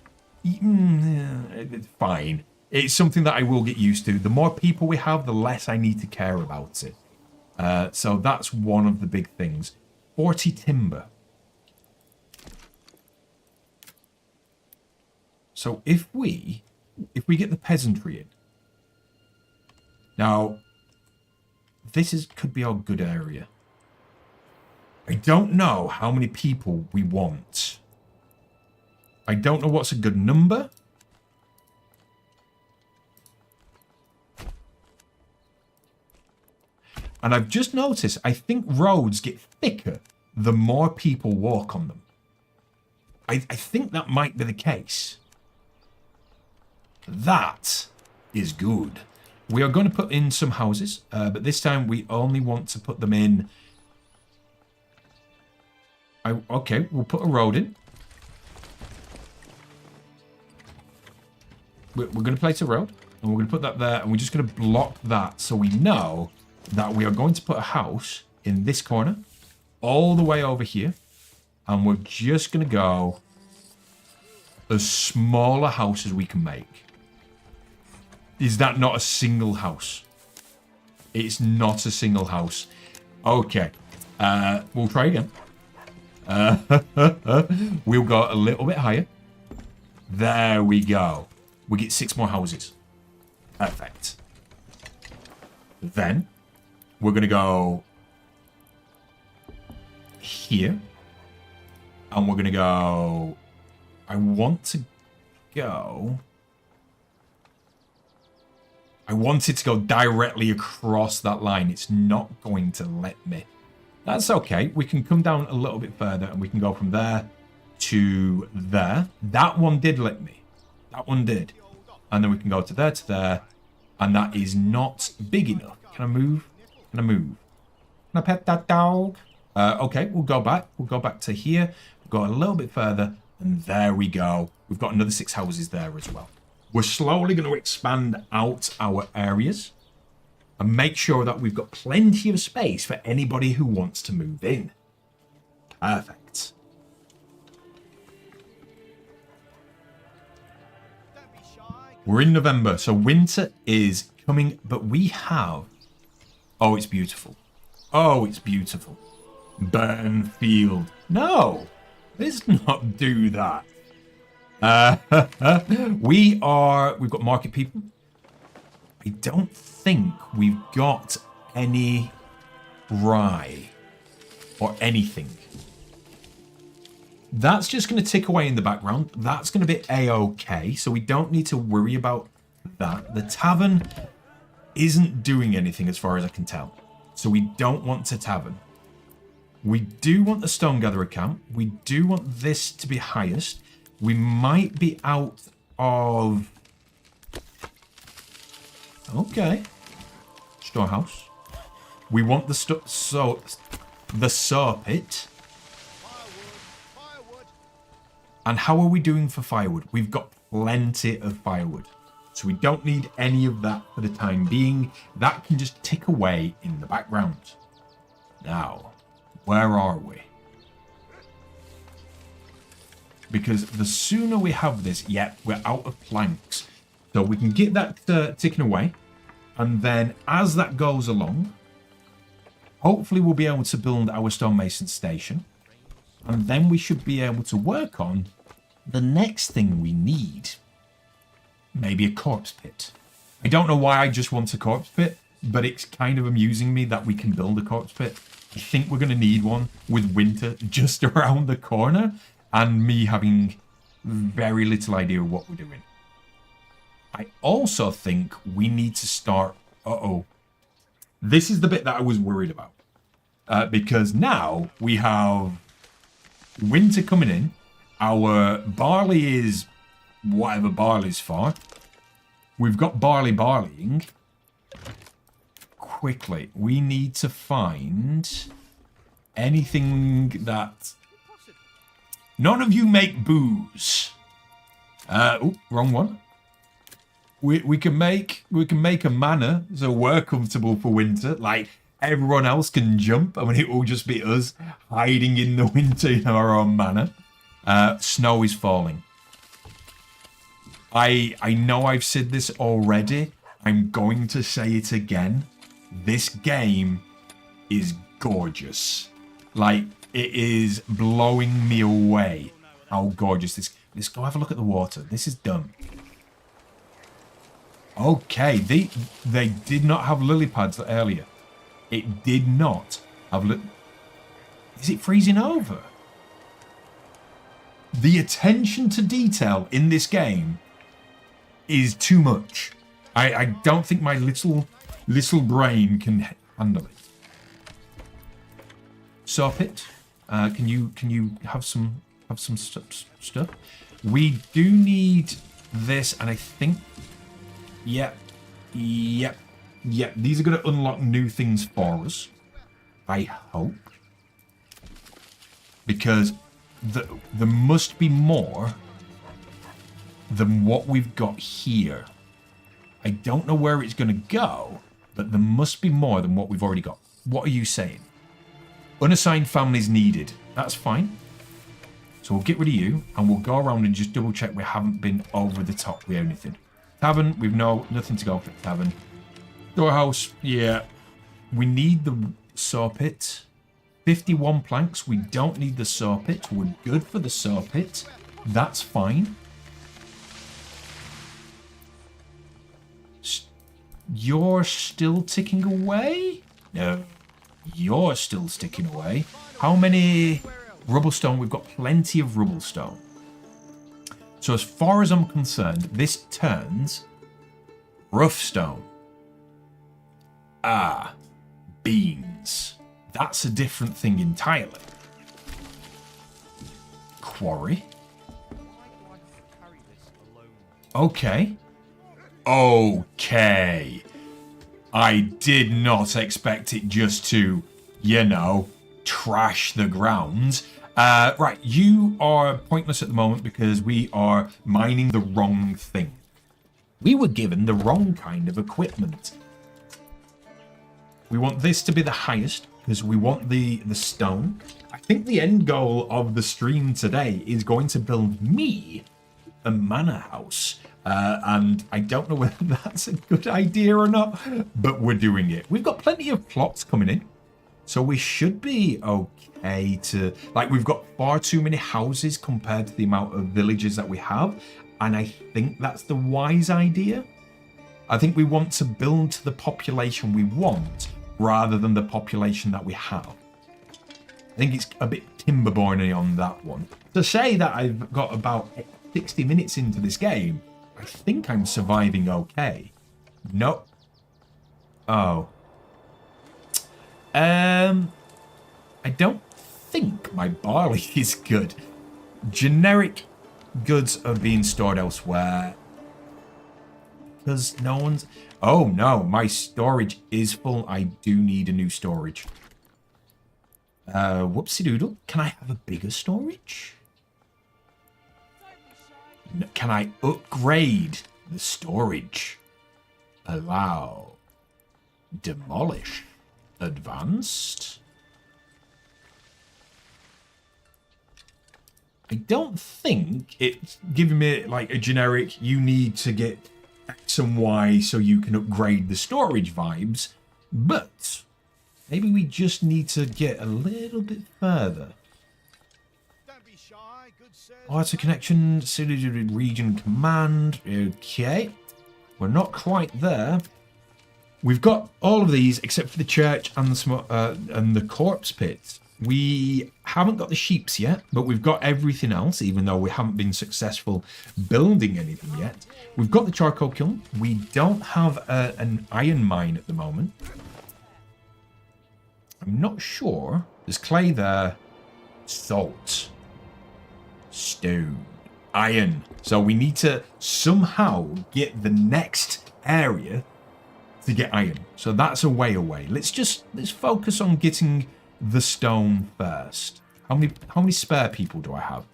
fine. It's something that I will get used to. The more people we have, the less I need to care about it. So that's one of the big things. 40 timber. So if we get the peasantry in. Now, this could be our good area. I don't know how many people we want. I don't know what's a good number. And I've just noticed, I think roads get thicker the more people walk on them. I think that might be the case. That is good. We are going to put in some houses, but this time we only want to put them in... Okay, we'll put a road in. We're going to place a road, and we're going to put that there, and we're just going to block that so we know that we are going to put a house in this corner, all the way over here, and we're just going to go as small a house as we can make. Is that not a single house? It's not a single house. Okay, we'll try again. We'll go a little bit higher. There we go. We get 6 more houses. Perfect. Then we're going to go here. And we're going to go... I want to go... I wanted to go directly across that line. It's not going to let me. That's okay. We can come down a little bit further and we can go from there to there. That one did let me. That one did. And then we can go to there. And that is not big enough. Can I move? Can I move? Can I pet that dog? Okay, we'll go back. We'll go back to here. We'll go a little bit further. And there we go. We've got another 6 houses there as well. We're slowly going to expand out our areas. And make sure that we've got plenty of space for anybody who wants to move in. Perfect. We're in November, so winter is coming, but we have... Oh, it's beautiful. Oh, it's beautiful. Burn field. No, let's not do that. We've got market people. I don't think we've got any rye or anything. That's just going to tick away in the background. That's going to be a-okay, so we don't need to worry about that. The tavern isn't doing anything as far as I can tell, so we don't want a tavern. We do want the stone gatherer camp. We do want this to be highest. We might be out of... Okay. Storehouse. We want the saw pit. And how are we doing for firewood? We've got plenty of firewood. So we don't need any of that for the time being. That can just tick away in the background. Now, where are we? Because the sooner we have this, we're out of planks. So we can get that ticking away. And then as that goes along, hopefully we'll be able to build our stonemason station. And then we should be able to work on the next thing we need. Maybe a corpse pit. I don't know why I just want a corpse pit, but it's kind of amusing me that we can build a corpse pit. I think we're going to need one with winter just around the corner and me having very little idea of what we're doing. I also think we need to start... This is the bit that I was worried about. Because now we have winter coming in. Our barley is whatever barley's for. We've got barleying. Quickly, we need to find anything that... None of you make booze. Wrong one. We can make a manor so we're comfortable for winter. Like everyone else can jump. I mean, it will just be us hiding in the winter in our own manor. Snow is falling. I know I've said this already. I'm going to say it again. This game is gorgeous. Like, it is blowing me away how gorgeous this... Let's go have a look at the water. This is done. Okay, they did not have lily pads earlier. It did not have... Is it freezing over? The attention to detail in this game is too much. I don't think my little brain can handle it. Saw pit. Can you have some stuff? We do need this, and I think... Yep. These are going to unlock new things for us. I hope. Because there must be more than what we've got here. I don't know where it's going to go, but there must be more than what we've already got. What are you saying? Unassigned families needed. That's fine. So we'll get rid of you, and we'll go around and just double check we haven't been over the top with anything. Tavern, we've nothing to go for the tavern. Storehouse, yeah. We need the saw pit. 51 planks. We don't need the saw pit. We're good for the saw pit. That's fine. You're still ticking away? No. You're still sticking away. How many rubblestone? We've got plenty of rubblestone. So as far as I'm concerned, this turns rough stone. Ah, beans. That's a different thing entirely. Quarry. Okay. Okay. I did not expect it just to, you know, trash the ground. Right, you are pointless at the moment because we are mining the wrong thing. We were given the wrong kind of equipment. We want this to be the highest because we want the stone. I think the end goal of the stream today is going to build me a manor house. And I don't know whether that's a good idea or not, but we're doing it. We've got plenty of plots coming in, so we should be okay to... Like, we've got far too many houses compared to the amount of villages that we have, and I think that's the wise idea. I think we want to build to the population we want, rather than the population that we have. I think it's a bit Timberborn-y on that one. To say that I've got about 60 minutes into this game, I think I'm surviving okay. No. Oh. I don't think my barley is good. Generic goods are being stored elsewhere. Because no one's... Oh, no. My storage is full. I do need a new storage. Whoopsie doodle. Can I have a bigger storage? Can I upgrade the storage? Allow. Demolish. Advanced. I don't think it's giving me like a generic, you need to get X and Y so you can upgrade the storage vibes, but maybe we just need to get a little bit further. Auto connection, region command. Okay, we're not quite there. We've got all of these except for the church and the corpse pits. We haven't got the sheeps yet, but we've got everything else, even though we haven't been successful building anything yet. We've got the charcoal kiln. We don't have an iron mine at the moment. I'm not sure. There's clay there. Salt. Stone. Iron. So we need to somehow get the next area to get iron. So that's a way away. Let's focus on getting the stone first. How many spare people do I have?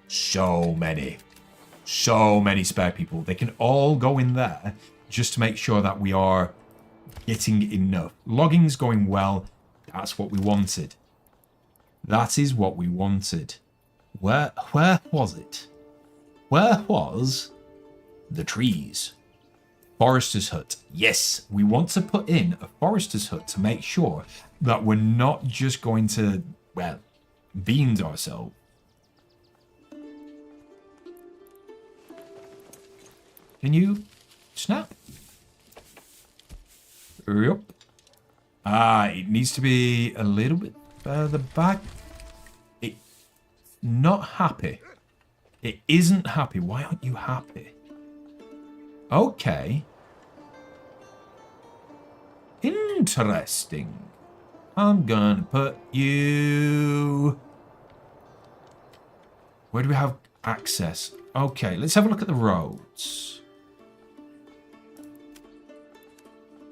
So many. So many spare people. They can all go in there just to make sure that we are getting enough. Logging's going well. That's what we wanted. That is what we wanted. Where was it? Where was the trees? Forester's hut. Yes, we want to put in a forester's hut to make sure that we're not just going to, well, beans ourselves. Can you snap? Yep. Ah, it needs to be a little bit further back. It's not happy. It isn't happy. Why aren't you happy? Okay. Interesting. I'm gonna put you... Where do we have access? Okay, let's have a look at the roads.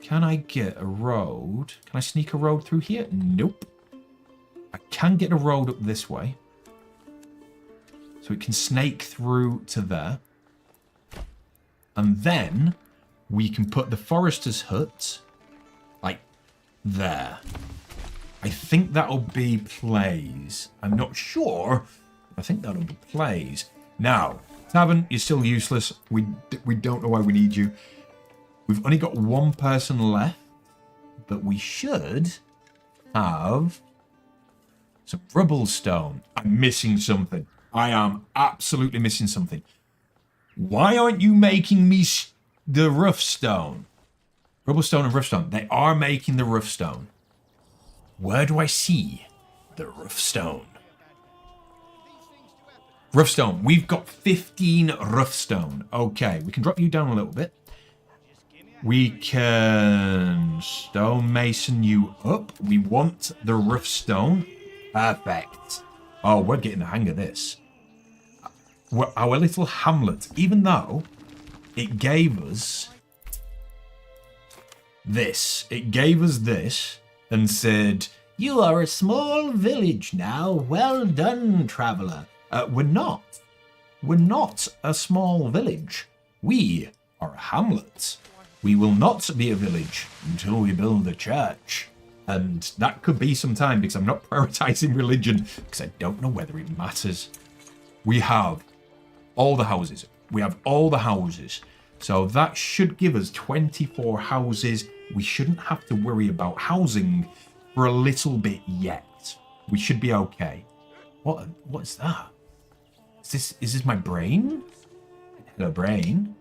Can I get a road? Can I sneak a road through here? Nope. I can get a road up this way. So it can snake through to there. And then we can put the forester's hut like there. I think that'll be plays. I'm not sure. I think that'll be plays. Now, Tavern, you're still useless. We don't know why we need you. We've only got one person left, but we should have some rubblestone. I'm missing something. I am absolutely missing something. Why aren't you making me the rough stone? Rubblestone and rough stone. They are making the rough stone. Where do I see the rough stone? Rough stone. We've got 15 rough stone. Okay, we can drop you down a little bit. We can stonemason you up. We want the rough stone. Perfect. Oh, we're getting the hang of this. Our little hamlet, even though it gave us this. It gave us this and said, "You are a small village now. Well done, traveller." We're not. We're not a small village. We are a hamlet. We will not be a village until we build a church. And that could be some time because I'm not prioritizing religion because I don't know whether it matters. We have all the houses. We have all the houses. So that should give us 24 houses. We shouldn't have to worry about housing for a little bit yet. We should be okay. What's that? Is this my brain? Hello, brain.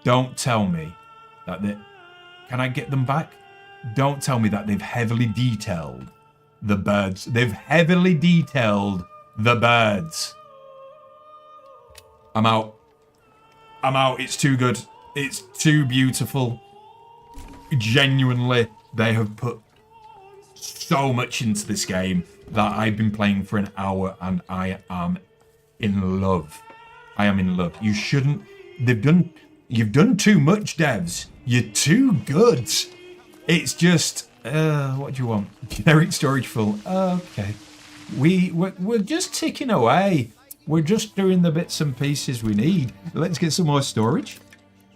Don't tell me that can I get them back? Don't tell me that they've heavily detailed the birds. They've heavily detailed the birds. I'm out. I'm out. It's too good. It's too beautiful. Genuinely, they have put so much into this game that I've been playing for an hour and I am in love. I am in love. You shouldn't. You've done too much, devs. You're too good. It's just, what do you want? Generic storage full. Okay. We're just ticking away. We're just doing the bits and pieces we need. Let's get some more storage.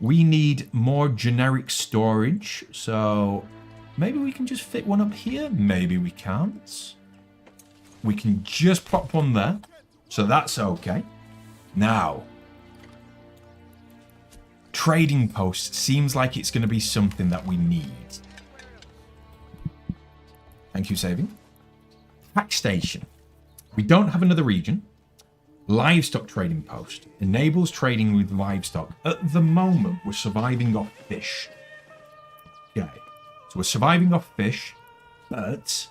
We need more generic storage. So maybe we can just fit one up here. Maybe we can't. We can just pop one there. So that's okay. Now, trading post seems like it's going to be something that we need. Thank you, saving. Tax station. We don't have another region. Livestock trading post. Enables trading with livestock. At the moment, we're surviving off fish. Okay. So we're surviving off fish, but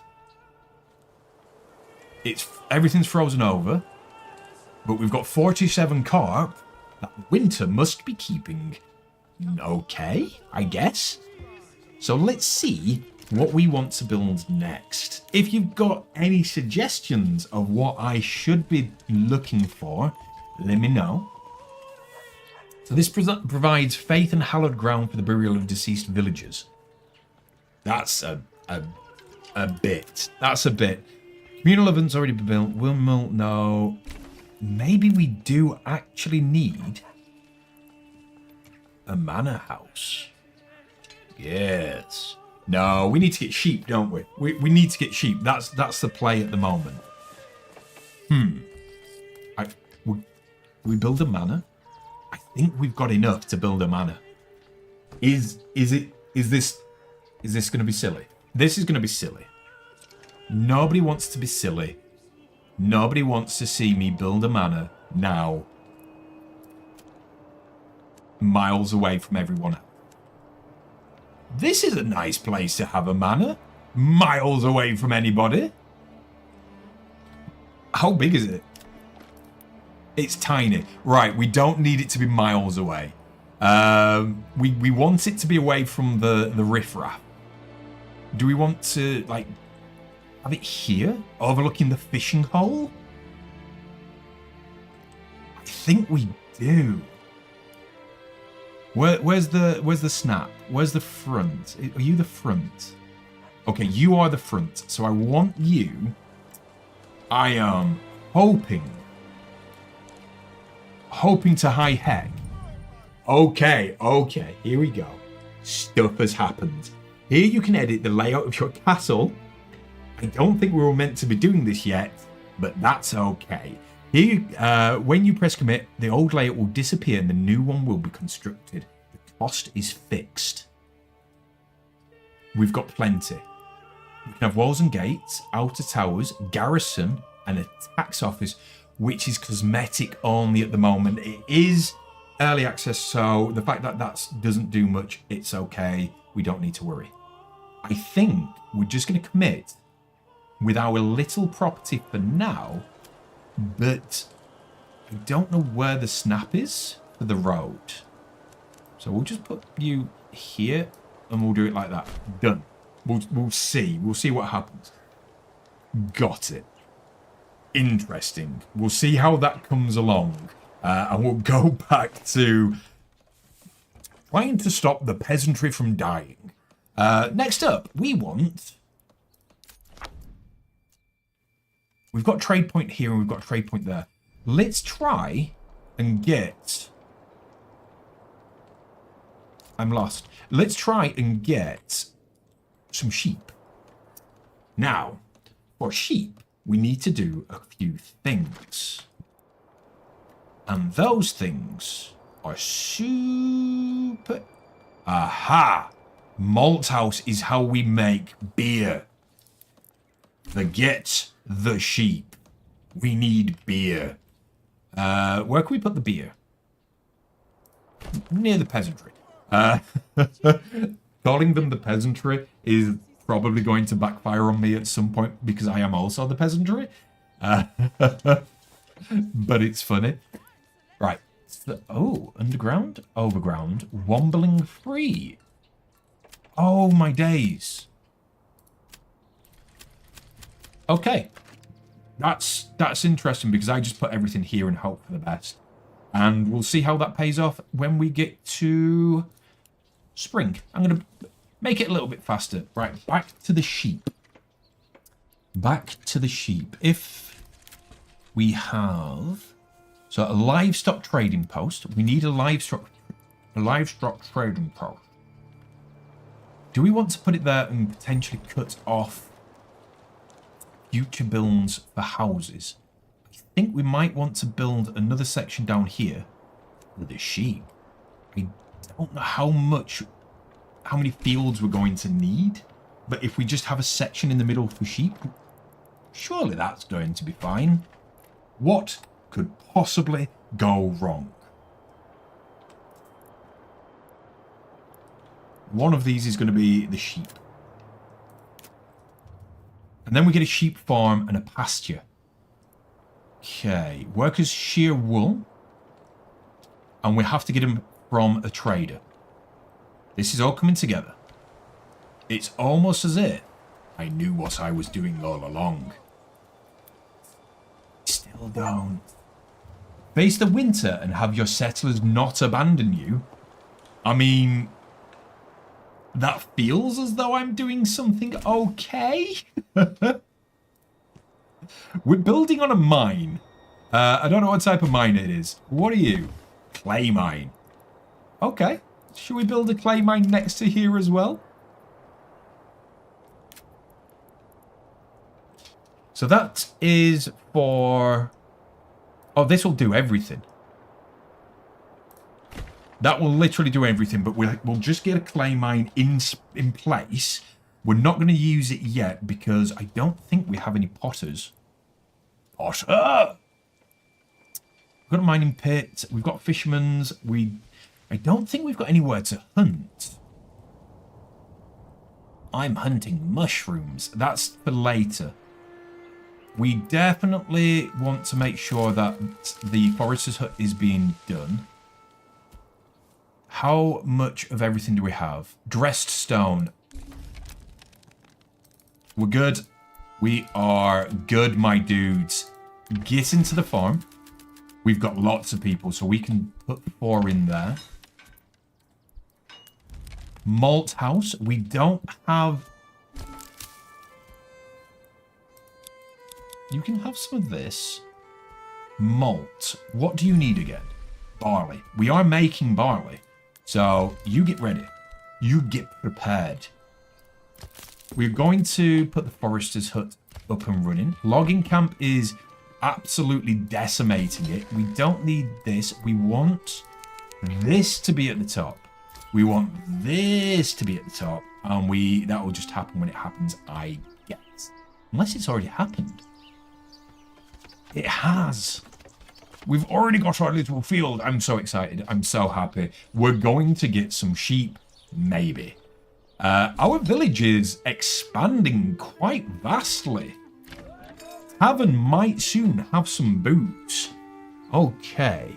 everything's frozen over. But we've got 47 carp that winter must be keeping okay, I guess. So let's see what we want to build next. If you've got any suggestions of what I should be looking for, let me know. So this provides faith and hallowed ground for the burial of deceased villagers. That's a bit. That's a bit. Communal ovens already been built. Windmill, no. Maybe we do actually need a manor house. Yes. No, we need to get sheep, don't we? We need to get sheep. That's the play at the moment. We build a manor. I think we've got enough to build a manor. Is this going to be silly? This is going to be silly. Nobody wants to be silly. Nobody wants to see me build a manor now, miles away from everyone else. This is a nice place to have a manor, miles away from anybody. How big is it? It's tiny. Right, we don't need it to be miles away. We want it to be away from the riffraff. Do we want to, like, have it here, overlooking the fishing hole? I think we do. Where's the snap? Where's the front? Are you the front? Okay, you are the front. So I want you. I am hoping to high heck. Okay, here we go. Stuff has happened. Here you can edit the layout of your castle. I don't think we were meant to be doing this yet, but that's okay. Here, when you press commit, the old layout will disappear and the new one will be constructed. The cost is fixed. We've got plenty. We can have walls and gates, outer towers, garrison, and a tax office, which is cosmetic only at the moment. It is early access, so the fact that that doesn't do much, it's okay. We don't need to worry. I think we're just going to commit with our little property for now, but I don't know where the snap is for the road. So we'll just put you here and we'll do it like that. Done. We'll see. We'll see what happens. Got it. Interesting. We'll see how that comes along. And we'll go back to trying to stop the peasantry from dying. Next up, we want... We've got trade point here and we've got trade point there. Let's try and get... I'm lost. Let's try and get some sheep. Now, for sheep, we need to do a few things. And those things are super... Aha! Malt house is how we make beer. Forget the sheep. We need beer. Where can we put the beer? Near the peasantry. Calling them the peasantry is probably going to backfire on me at some point because I am also the peasantry. But it's funny. Right. So, oh, underground, overground, wombling free. Oh, my days. Okay. That's interesting because I just put everything here and hope for the best. And we'll see how that pays off when we get to spring. I'm going to make it a little bit faster. Right, back to the sheep. Back to the sheep. If we have... So a livestock trading post. We need a livestock trading post. Do we want to put it there and potentially cut off future builds for houses? I think we might want to build another section down here for the sheep. I don't know how many fields we're going to need, but if we just have a section in the middle for sheep, surely that's going to be fine. What could possibly go wrong? One of these is going to be the sheep. And then we get a sheep farm and a pasture. Okay, workers shear wool. And we have to get them from a trader. This is all coming together. It's almost as if I knew what I was doing all along. Still don't. Face the winter and have your settlers not abandon you. I mean, that feels as though I'm doing something okay. We're building on a mine. I don't know what type of mine it is. What are you? Clay mine. Okay. Should we build a clay mine next to here as well? So that is for... Oh, this will do everything. That will literally do everything, but we'll just get a clay mine in place. We're not going to use it yet because I don't think we have any potters. Potter! We've got a mining pit. We've got fishermen's. I don't think we've got anywhere to hunt. I'm hunting mushrooms. That's for later. We definitely want to make sure that the forester's hut is being done. How much of everything do we have? Dressed stone. We're good. We are good, my dudes. Get into the farm. We've got lots of people, so we can put 4 in there. Malt house. We don't have... You can have some of this. Malt. What do you need again? Barley. We are making barley. So, you get ready. You get prepared. We're going to put the forester's hut up and running. Logging camp is absolutely decimating it. We don't need this. We want this to be at the top. We want this to be at the top. And that will just happen when it happens, I guess. Unless it's already happened. It has. We've already got our little field. I'm so excited. I'm so happy. We're going to get some sheep. Maybe. Our village is expanding quite vastly. Tavern might soon have some boots. Okay.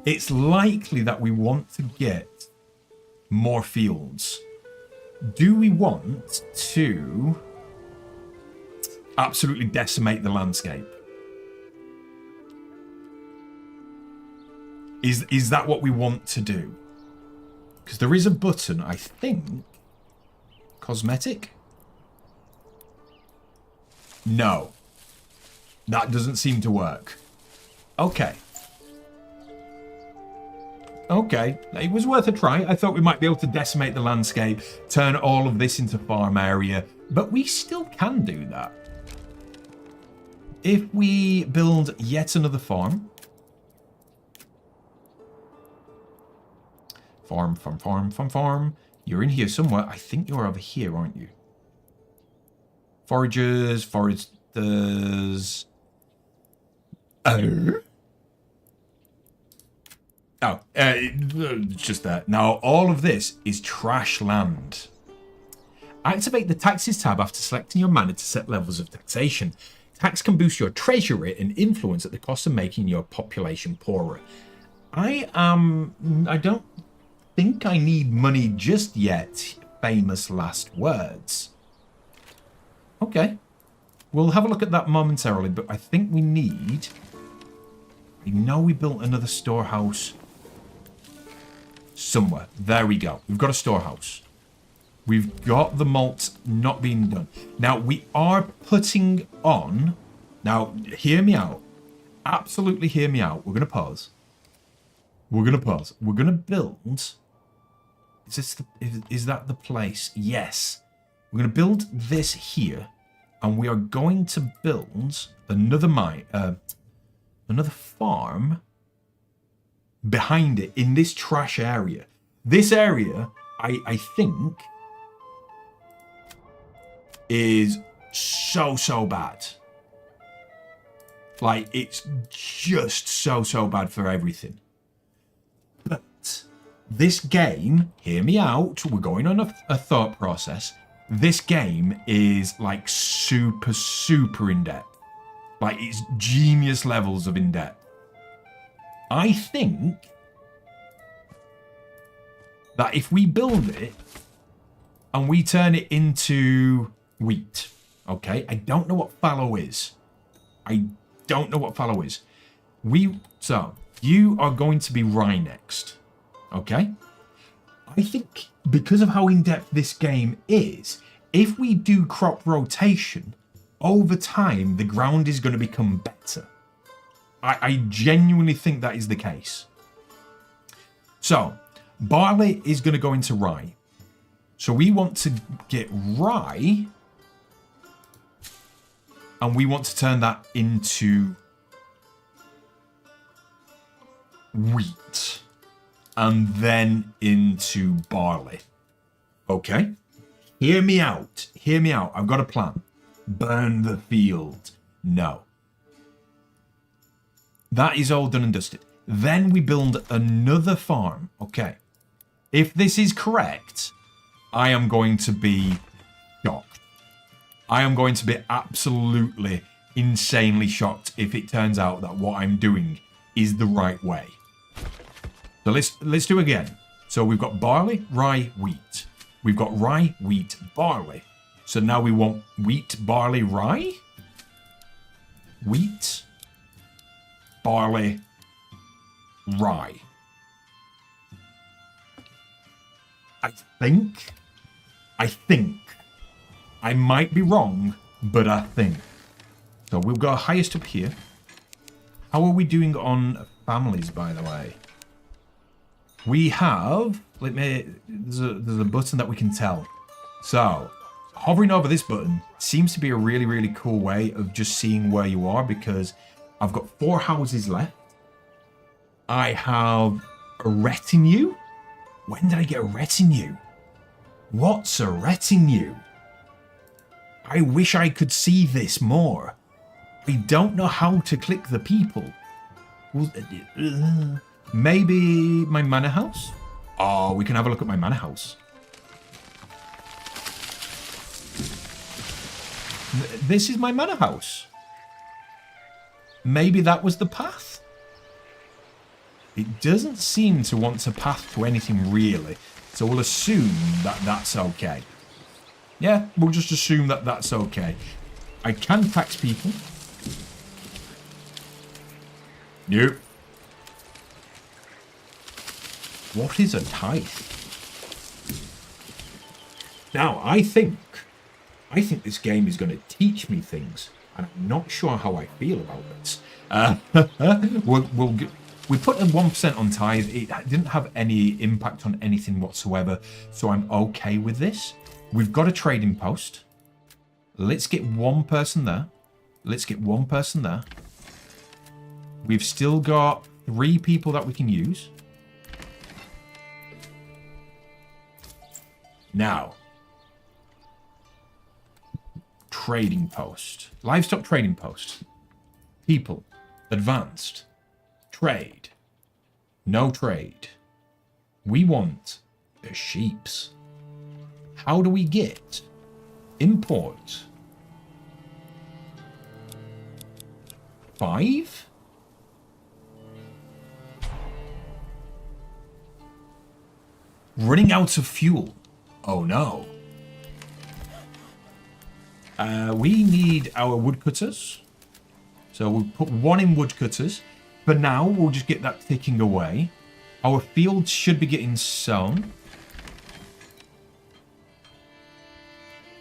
it's likely that we want to get more fields. Do we want to absolutely decimate the landscape? Is that what we want to do? Because there is a button, I think. Cosmetic? No. That doesn't seem to work. Okay. Okay, it was worth a try. I thought we might be able to decimate the landscape, turn all of this into farm area, but we still can do that. If we build yet another farm. Farm. You're in here somewhere. I think you're over here, aren't you? Foragers, foresters. Just that. Now, all of this is trash land. Activate the taxes tab after selecting your manor to set levels of taxation. Tax can boost your treasury and influence at the cost of making your population poorer. I don't think I need money just yet. Famous last words. Okay. We'll have a look at that momentarily, but I think we need... I know we built another storehouse somewhere. There we go. We've got a storehouse. We've got the malt not being done. Now, we are putting on... Now, hear me out. Absolutely hear me out. We're going to pause. We're going to pause. We're going to build... Is that the place? Yes. We're going to build this here. And we are going to build another another farm behind it in this trash area. This area, I think, is so bad. Like, it's just so bad for everything. But this game, hear me out, we're going on a thought process. This game is like super in-depth. Like, it's genius levels of in-depth. I think that if we build it and we turn it into wheat, okay? I don't know what fallow is. So, you are going to be rye next, okay? I think because of how in-depth this game is, if we do crop rotation, over time, the ground is going to become better. I genuinely think that is the case. So, barley is going to go into rye. So we want to get rye, and we want to turn that into wheat, and then into barley. Okay? Hear me out. Hear me out. I've got a plan. Burn the field. No. That is all done and dusted. Then we build another farm. Okay. If this is correct, I am going to be shocked. I am going to be absolutely insanely shocked if it turns out that what I'm doing is the right way. So let's do it again. So we've got barley, rye, wheat. We've got rye, wheat, barley. So now we want wheat, barley, rye. Wheat, barley, rye. I think. I might be wrong, but I think. So we'll go highest up here. How are we doing on families, by the way? We have... There's a button that we can tell. So, hovering over this button seems to be a really cool way of just seeing where you are, because I've got 4 houses left. I have a retinue. When did I get a retinue? What's a retinue? I wish I could see this more. I don't know how to click the people. Maybe my manor house? Oh, we can have a look at my manor house. This is my manor house. Maybe that was the path? it doesn't seem to want to path to anything really. So we'll assume that that's okay. Yeah, we'll just assume that that's okay. I can tax people. Nope. What is a tithe? Now, I think this game is going to teach me things, and I'm not sure how I feel about this. We put a 1% on tithe. It didn't have any impact on anything whatsoever, so I'm okay with this. We've got a trading post. Let's get one person there. Let's get one person there. We've still got 3 people that we can use. Now, trading post. Livestock trading post. People. Advanced. Trade. No trade. We want the sheeps. How do we get? Import. 5? Running out of fuel. Oh no. We need our woodcutters. So we'll put 1 in woodcutters. For now, we'll just get that ticking away. Our fields should be getting sown.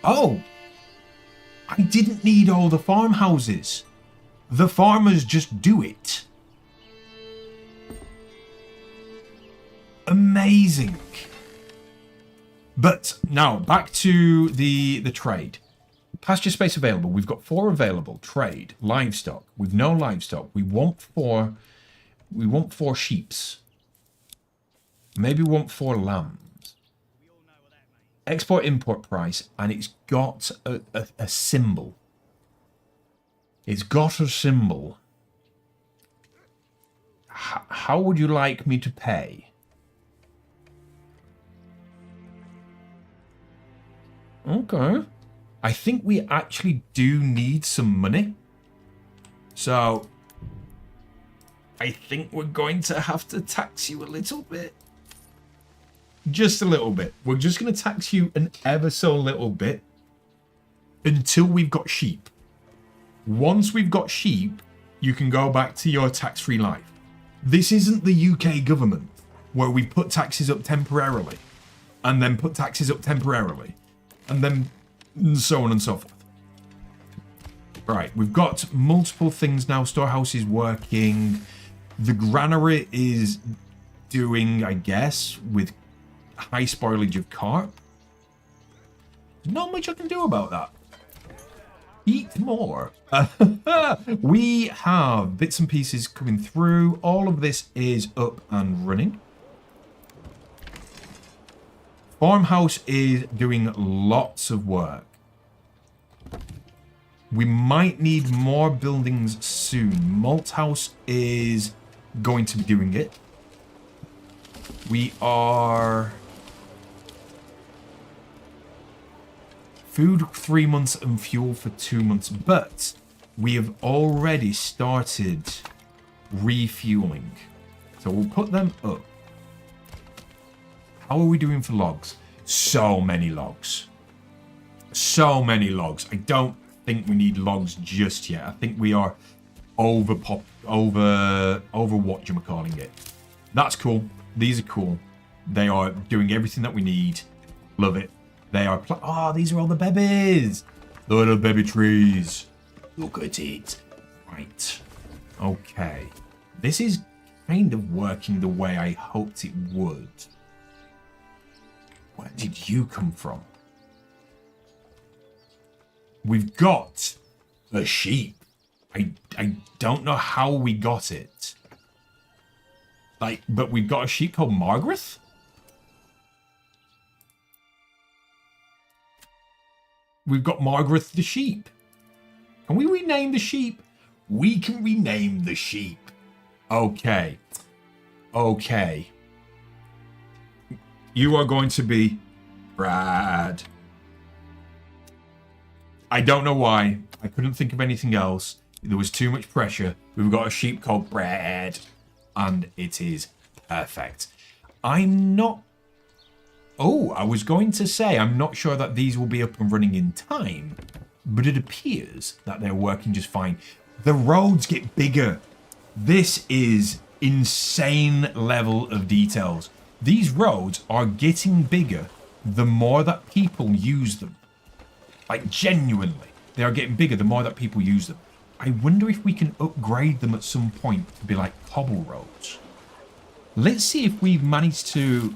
Oh! I didn't need all the farmhouses. The farmers just do it. Amazing. But now, back to the trade. Pasture space available. We've got 4 available. Trade. Livestock. We've no livestock. We want 4 sheeps. Maybe we want 4 lambs. Export import price, and it's got a symbol. It's got a symbol. How would you like me to pay? Okay. I think we actually do need some money. So, I think we're going to have to tax you a little bit. Just a little bit. We're just going to tax you an ever so little bit until we've got sheep. Once we've got sheep, you can go back to your tax-free life. This isn't the UK government where we put taxes up temporarily and then put taxes up temporarily and then so on and so forth. Right, we've got multiple things now. Storehouse is working. The granary is doing, I guess, with high spoilage of carp. Not much I can do about that. Eat more. We have bits and pieces coming through. All of this is up and running. Farmhouse is doing lots of work. We might need more buildings soon. Malt House is going to be doing it. We are... Food 3 months and fuel for 2 months. But we have already started refueling. So we'll put them up. How are we doing for logs? So many logs. So many logs. I don't think we need logs just yet. I think we are over what you're calling it. That's cool. These are cool. They are doing everything that we need. Love it. They are... Oh, these are all the babies. The little baby trees. Look at it. Right. Okay. This is kind of working the way I hoped it would. Where did you come from? We've got a sheep. I don't know how we got it. But we've got a sheep called Margaret? We've got Margaret the sheep. Can we rename the sheep? We can rename the sheep. Okay. Okay. You are going to be Brad. I don't know why. I couldn't think of anything else. There was too much pressure. We've got a sheep called Brad. and it is perfect. I'm not... Oh, I was going to say, I'm not sure that these will be up and running in time, but it appears that they're working just fine. The roads get bigger. This is insane level of details. These roads are getting bigger the more that people use them. Like, genuinely, they are getting bigger the more that people use them. I wonder if we can upgrade them at some point to be like cobble roads. Let's see if we've managed to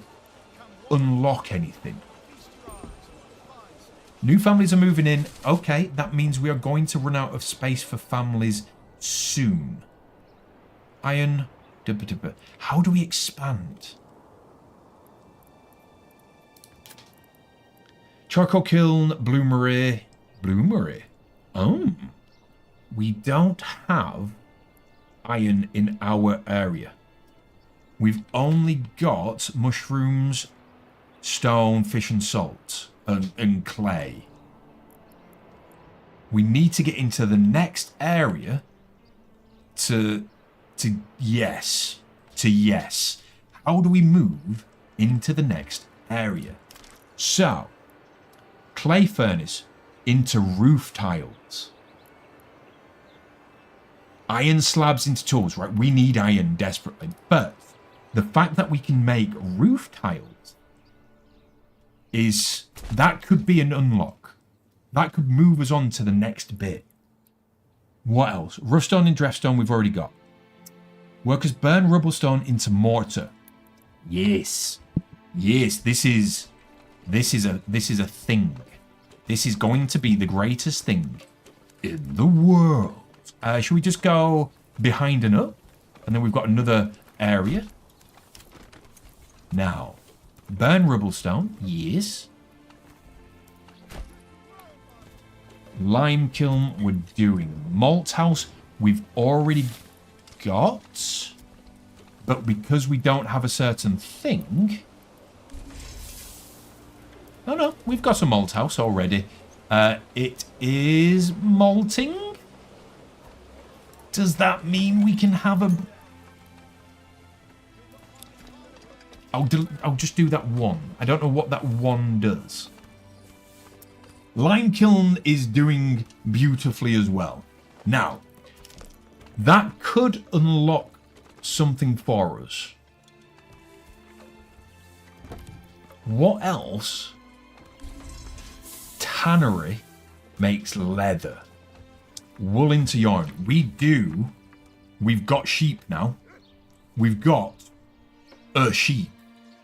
unlock anything. New families are moving in. Okay, that means we are going to run out of space for families soon. Iron. How do we expand? Charcoal kiln, bloomery. Bloomery? Oh. We don't have iron in our area. We've only got mushrooms, stone, fish and salt, and clay. We need to get into the next area to yes. How do we move into the next area? So, clay furnace into roof tiles. Iron slabs into tools, right? We need iron desperately. But the fact that we can make roof tiles that could be an unlock. That could move us on to the next bit. What else? Rough-stone and dressstone we've already got. Workers burn rubblestone into mortar. Yes. This is a thing. This is going to be the greatest thing in the world. Should we just go behind and up? And then we've got another area. Now, burn rubblestone. Yes. Lime kiln we're doing. Malt house we've already got. But because we don't have a certain thing... Oh no, we've got a malt house already. It is malting. Does that mean we can have a... I'll just do that one. I don't know what that one does. Lime kiln is doing beautifully as well. Now, that could unlock something for us. What else? Tannery makes leather. Wool into yarn. We've got sheep now. We've got a sheep.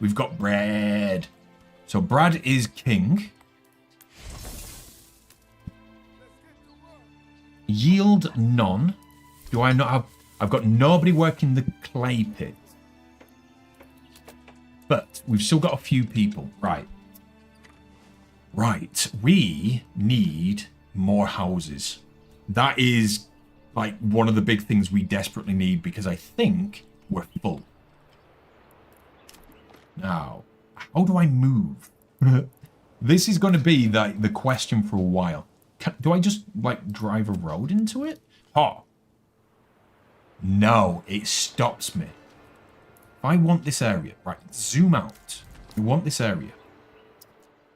We've got bread. So Brad is king. Yield none. Do I not have... I've got nobody working the clay pit. But we've still got a few people. Right. We need more houses. That is like one of the big things we desperately need because I think we're full. Now, how do I move? This is going to be the question for a while. Do I just like drive a road into it? Oh. No, it stops me. If I want this area, right, zoom out. I want this area.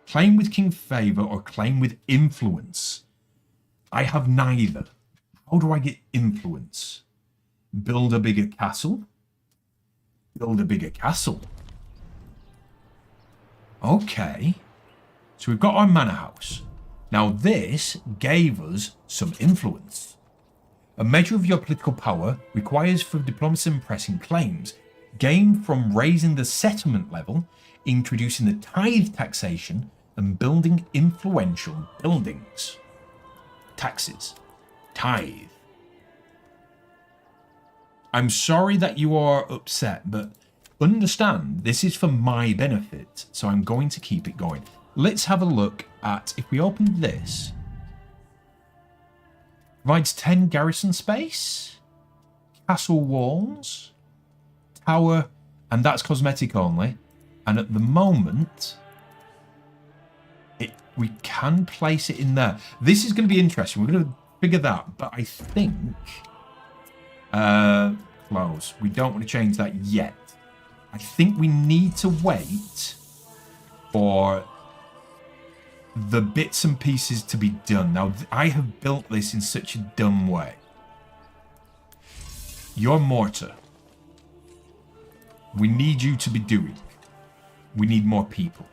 Claim with king favor or claim with influence. I have neither. How do I get influence? Build a bigger castle? Build a bigger castle. Okay. So we've got our manor house. Now this gave us some influence. A measure of your political power requires for diplomacy and pressing claims. Gained from raising the settlement level, introducing the tithe taxation, and building influential buildings. Taxes. Tithe. I'm sorry that you are upset, but understand this is for my benefit, so I'm going to keep it going. Let's have a look at, if we open this, provides 10 garrison space, castle walls, tower, and that's cosmetic only. And at the moment, we can place it in there. This is going to be interesting. We're going to figure that, but I think flows. We don't want to change that yet. I think we need to wait for the bits and pieces to be done. Now, I have built this in such a dumb way. Your mortar. We need you to be doing. We need more people.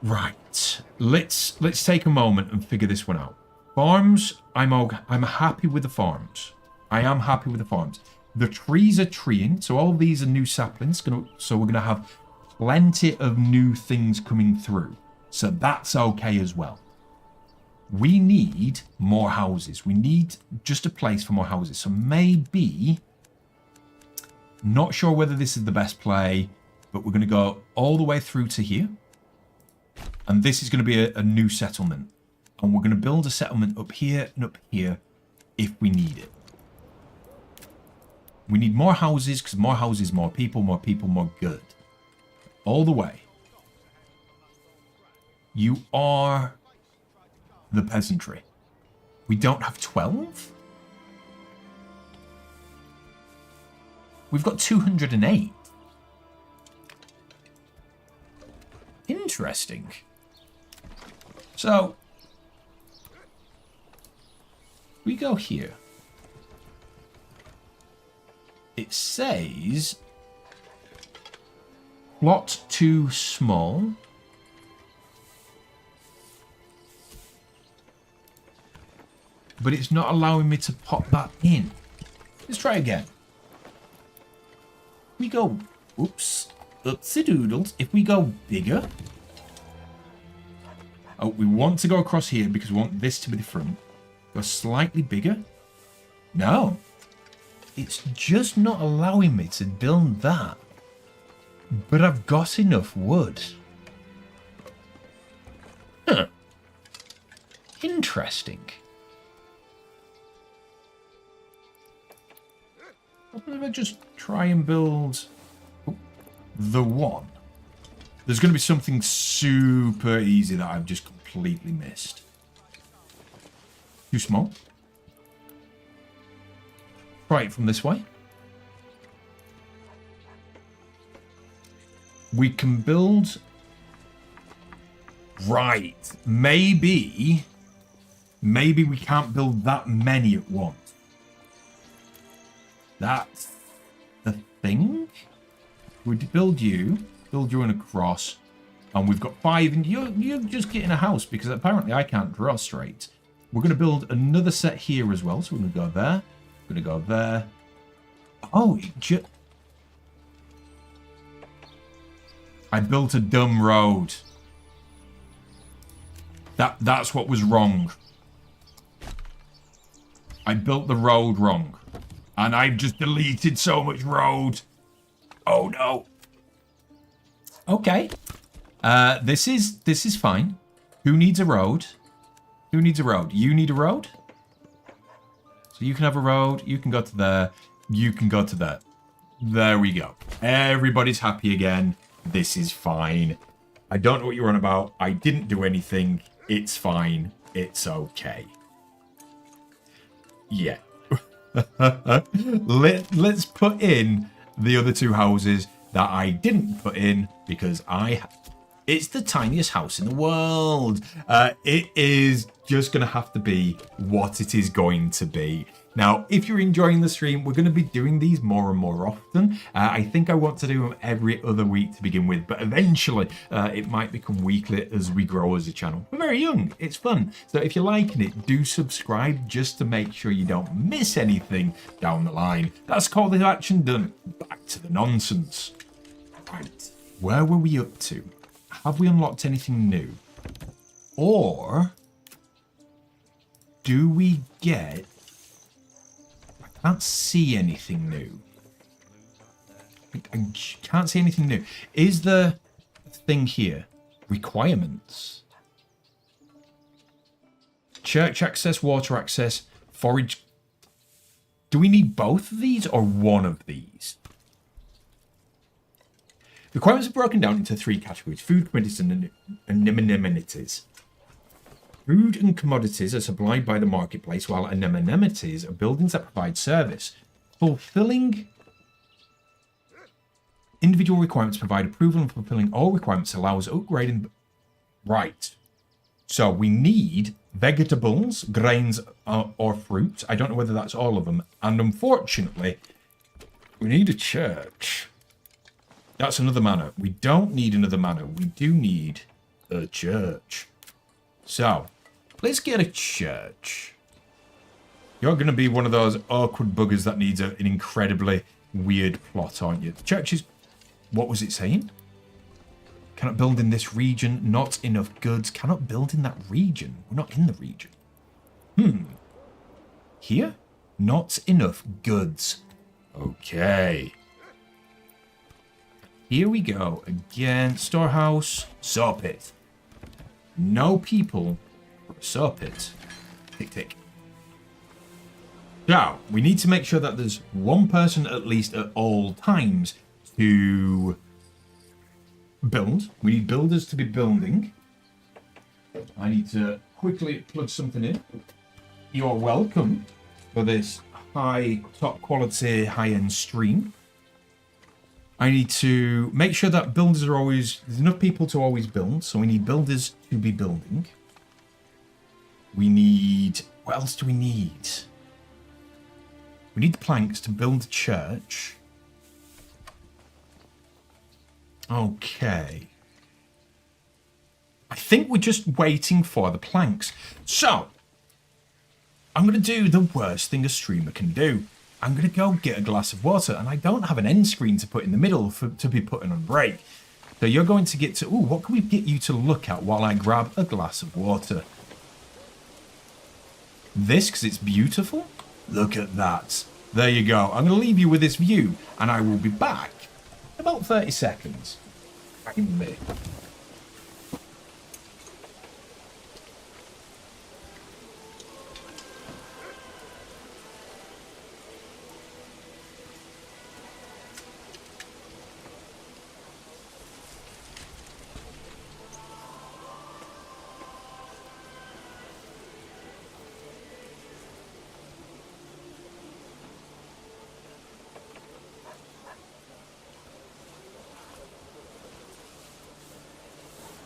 Right. Let's take a moment and figure this one out. Farms, I'm happy with the farms. I am happy with the farms. The trees are treeing, so all these are new saplings. So we're going to have plenty of new things coming through. So that's okay as well. We need more houses. We need just a place for more houses. So maybe, not sure whether this is the best play, but we're going to go all the way through to here. And this is going to be a new settlement. And we're going to build a settlement up here and up here if we need it. We need more houses, because more houses, more people, more good. All the way. You are the peasantry. We don't have 12? We've got 208. Interesting. So, we go here. It says plot too small. But it's not allowing me to pop that in. Let's try again. We go, oops, oopsie doodles. If we go bigger. Oh, we want to go across here because we want this to be the front. Go slightly bigger. No. It's just not allowing me to build that. But I've got enough wood. Huh. Interesting. What if I just try and build the one? There's going to be something super easy that I've just completely missed. Too small. Try it from this way. We can build... Right. Maybe we can't build that many at once. That's the thing. We build you and across, and we've got 5, and you're just getting a house because apparently I can't draw straight. We're going to build another set here as well, so we're going to go there. We're going to go there. Oh, I built a dumb road. That's what was wrong. I built the road wrong. And I've just deleted so much road. Oh no. Okay. This is fine. Who needs a road? Who needs a road? You need a road? So you can have a road. You can go to there. You can go to there. There we go. Everybody's happy again. This is fine. I don't know what you're on about. I didn't do anything. It's fine. It's okay. Yeah. Let's put in the other 2 houses that I didn't put in because it's the tiniest house in the world. It is just going to have to be what it is going to be. Now, if you're enjoying the stream, we're going to be doing these more and more often. I think I want to do them every other week to begin with, but eventually it might become weekly as we grow as a channel. We're very young. It's fun. So if you're liking it, do subscribe just to make sure you don't miss anything down the line. That's call to action done. Back to the nonsense. Right. Where were we up to? Have we unlocked anything new? Or do we get... I can't see anything new. I can't see anything new. Is the thing here? Requirements. Church access, water access, forage. Do we need both of these or one of these? Requirements are broken down into 3 categories. Food, commodities, and amenities. Food and commodities are supplied by the marketplace, while amenities are buildings that provide service. Fulfilling individual requirements provide approval, and fulfilling all requirements allows upgrading. Right. So we need vegetables, grains, or fruit. I don't know whether that's all of them. And unfortunately, we need a church. That's another manor. We don't need another manor. We do need a church. So, let's get a church. You're going to be one of those awkward buggers that needs an incredibly weird plot, aren't you? The church is... What was it saying? Cannot build in this region. Not enough goods. Cannot build in that region. We're not in the region. Here? Not enough goods. Okay. Here we go. Again, storehouse, saw pit. No people for a saw pit. Tick, tick. Now, we need to make sure that there's one person at least at all times to build. We need builders to be building. I need to quickly plug something in. You're welcome for this high, top quality, high-end stream. I need to make sure that builders are always... There's enough people to always build, so we need builders to be building. We need... What else do we need? We need the planks to build the church. Okay. I think we're just waiting for the planks. So, I'm going to do the worst thing a streamer can do. I'm going to go get a glass of water, and I don't have an end screen to put in the middle to be putting on break. So you're going to get to... Ooh, what can we get you to look at while I grab a glass of water? This, because it's beautiful? Look at that. There you go. I'm going to leave you with this view, and I will be back in about 30 seconds. Back in a minute.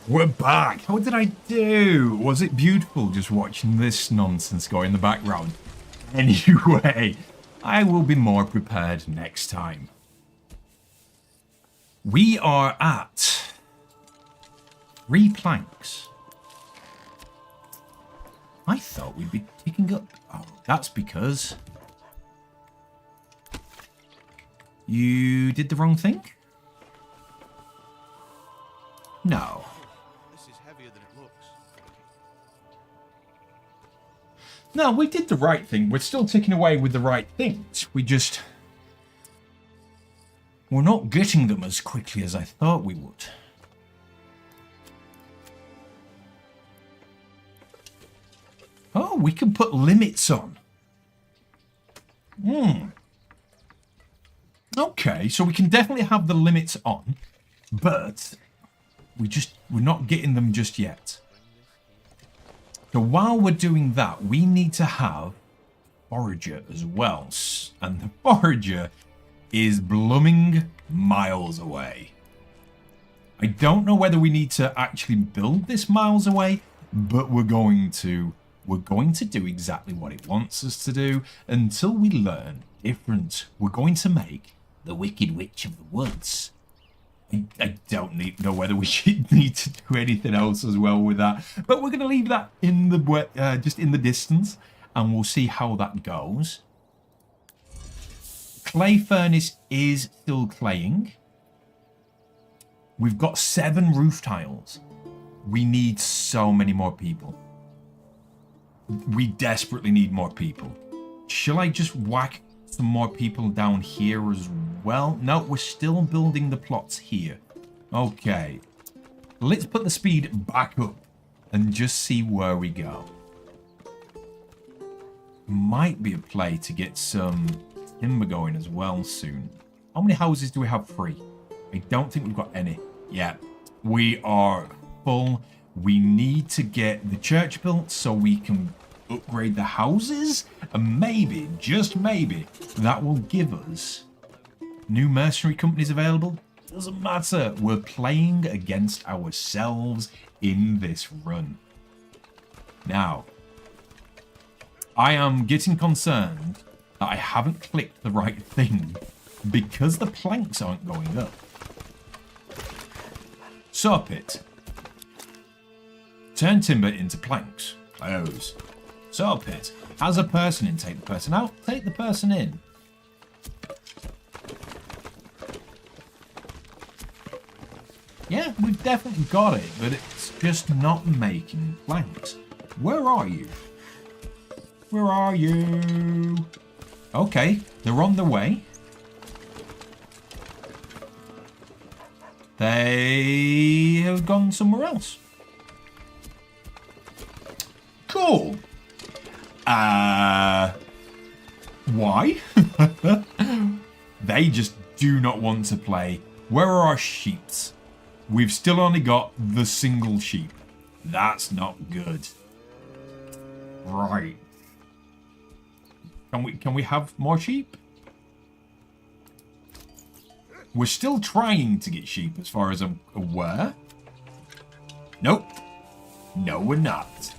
We're back. What did I do? Was it beautiful just watching this nonsense go in the background? Anyway, I will be more prepared next time. We are at 3 planks. I thought we'd be picking up... Oh, that's because... You did the wrong thing? No. No, we did the right thing. We're still ticking away with the right things. We're not getting them as quickly as I thought we would. Oh, we can put limits on. Okay, so we can definitely have the limits on, but we're not getting them just yet. So while we're doing that, we need to have forager as well. And the forager is blooming miles away. I don't know whether we need to actually build this miles away, but we're going to do exactly what it wants us to do until we learn different. We're going to make the Wicked Witch of the Woods. I don't know whether we should need to do anything else as well with that, but we're going to leave that in the just in the distance, and we'll see how that goes. Clay furnace is still claying. We've got 7 roof tiles. We need so many more people. We desperately need more people. Shall I just whack some more people down here as well? No, we're still building the plots here. Okay. Let's put the speed back up and just see where we go. Might be a play to get some timber going as well soon. How many houses do we have free? I don't think we've got any. Yeah, we are full. We need to get the church built so we can upgrade the houses, And maybe, just maybe, that will give us new mercenary companies available. Doesn't matter. We're playing against ourselves in this run. Now, I am getting concerned that I haven't clicked the right thing because the planks aren't going up. Saw pit. Turn timber into planks. Close. Saw pit. Has a person in, take the person out, take the person in. Yeah, we've definitely got it, but it's just not making planks. Where are you? Where are you? Okay, they're on the way. They have gone somewhere else. Cool. Why? They just do not want to play. Where are our sheeps? We've still only got the single sheep. That's not good. Right. Can we have more sheep? We're still trying to get sheep as far as I'm aware. Nope. No, we're not.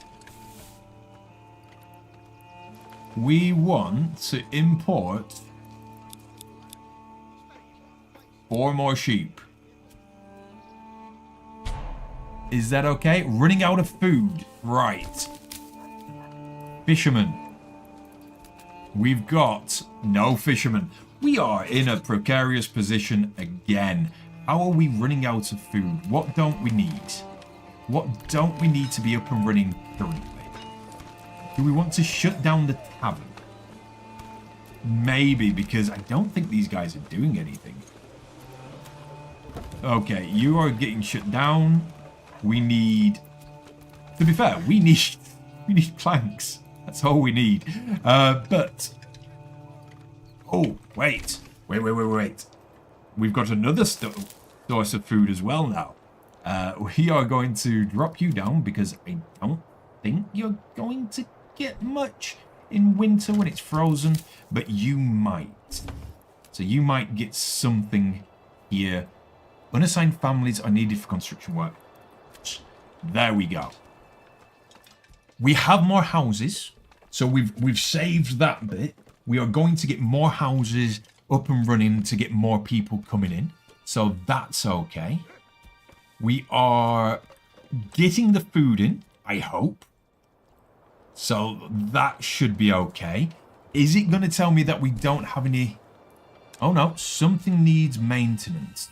We want to import 4 more sheep. Is that okay? Running out of food. Right. Fishermen. We've got no fishermen. We are in a precarious position again. How are we running out of food? What don't we need? What don't we need to be up and running currently? Do we want to shut down the tavern? Maybe, because I don't think these guys are doing anything. Okay, you are getting shut down. We need... To be fair, we need planks. That's all we need. But... Oh, wait. Wait. We've got another source of food as well now. We are going to drop you down because I don't think you're going to get much in winter when it's frozen, but you might. So you might get something here. Unassigned families are needed for construction work. There we go. We have more houses, so we've saved that bit. We are going to get more houses up and running to get more people coming in, so that's okay. We are getting the food in, I hope. So that should be okay. Is it going to tell me that we don't have any... Oh no, something needs maintenance.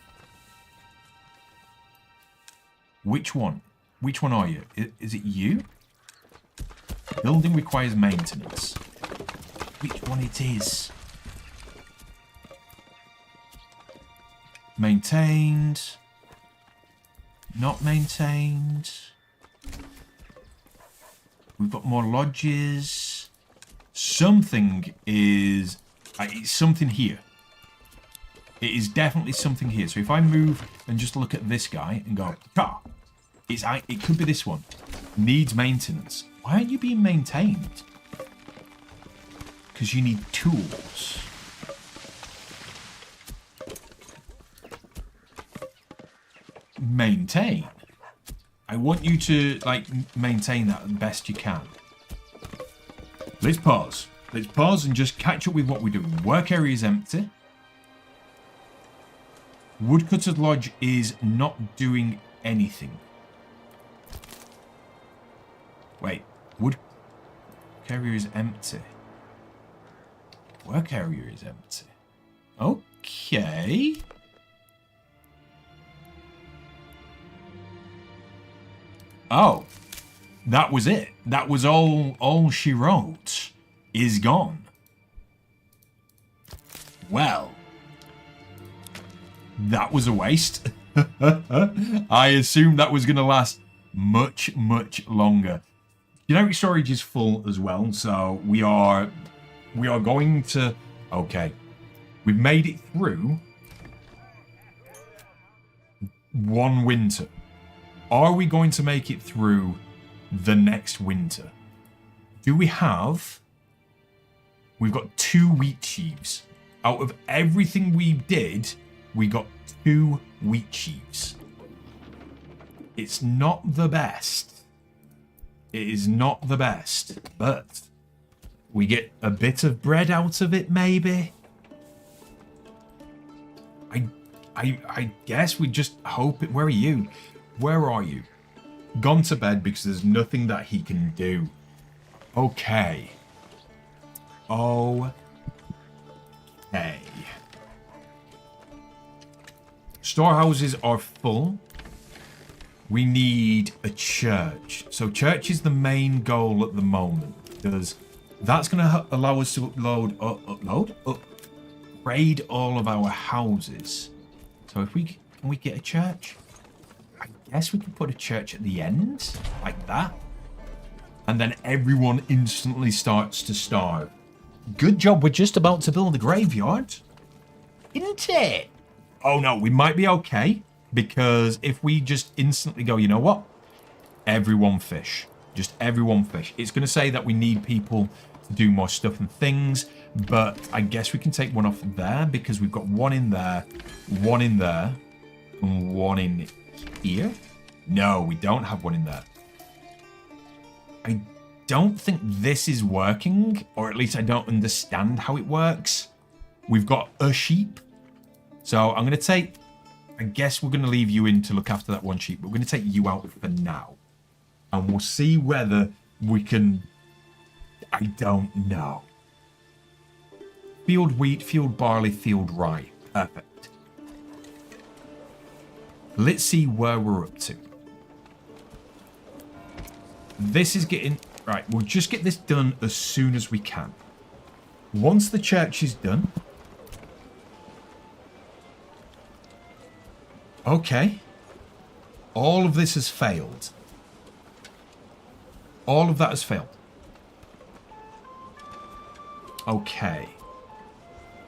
Which one? Which one are you? Is it you? Building requires maintenance. Which one it is? Maintained. Not maintained. We've got more lodges. Something is... it's something here. It is definitely something here. So if I move and just look at this guy and go... Ah, it could be this one. Needs maintenance. Why aren't you being maintained? Because you need tools. Maintain. I want you to, like, maintain that as best you can. Let's pause. Let's pause and just catch up with what we're doing. Work area is empty. Woodcutter's Lodge is not doing anything. Wait. Work area is empty. Work area is empty. Okay. Oh, that was it. That was all she wrote is gone. Well, that was a waste. I assumed that was going to last much, much longer. Generic storage is full as well, so we are going to... Okay, we've made it through one winter. Are we going to make it through the next winter? Do we have We've got 2 wheat sheaves. Out of everything we did, we got 2 wheat sheaves. It's not the best. It is not the best, but we get a bit of bread out of it, maybe. I guess we just hope it. Where are you? Where are you? Gone to bed because there's nothing that he can do. Okay. Okay. Storehouses are full. We need a church. So church is the main goal at the moment because that's going to allow us to upgrade all of our houses. So if can we get a church? I guess we can put a church at the end like that. And then everyone instantly starts to starve. Good job, we're just about to build a graveyard. Isn't it? Oh no, we might be okay. Because if we just instantly go, you know what? Everyone fish. Just everyone fish. It's going to say that we need people to do more stuff and things. But I guess we can take one off there because we've got one in there, and one in here. No, we don't have one in there. I don't think this is working, or at least I don't understand how it works. We've got a sheep. So I'm going to take... I guess we're going to leave you in to look after that one sheep. But we're going to take you out for now. And we'll see whether we can... I don't know. Field wheat, field barley, field rye. Perfect. Let's see where we're up to. This is getting... Right, we'll just get this done as soon as we can. Once the church is done... Okay. All of this has failed. All of that has failed. Okay.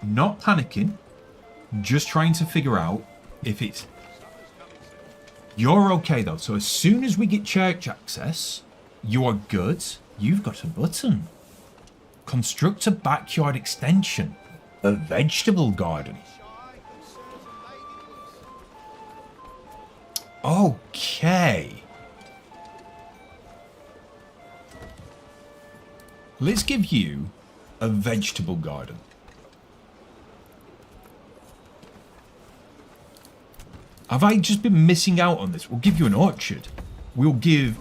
Not panicking. Just trying to figure out if it's... You're okay, though. So as soon as we get church access, you are good. You've got a button. Construct a backyard extension. A vegetable garden. Okay. Let's give you a vegetable garden. Have I just been missing out on this? We'll give you an orchard. We'll give...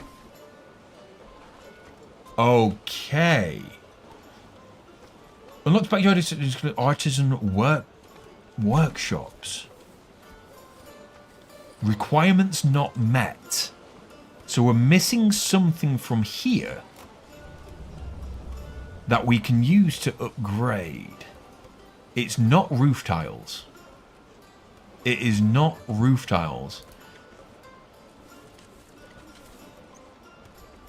Okay. Unlocked backyard artisan workshops. Requirements not met. So we're missing something from here that we can use to upgrade. It's not roof tiles. It is not roof tiles.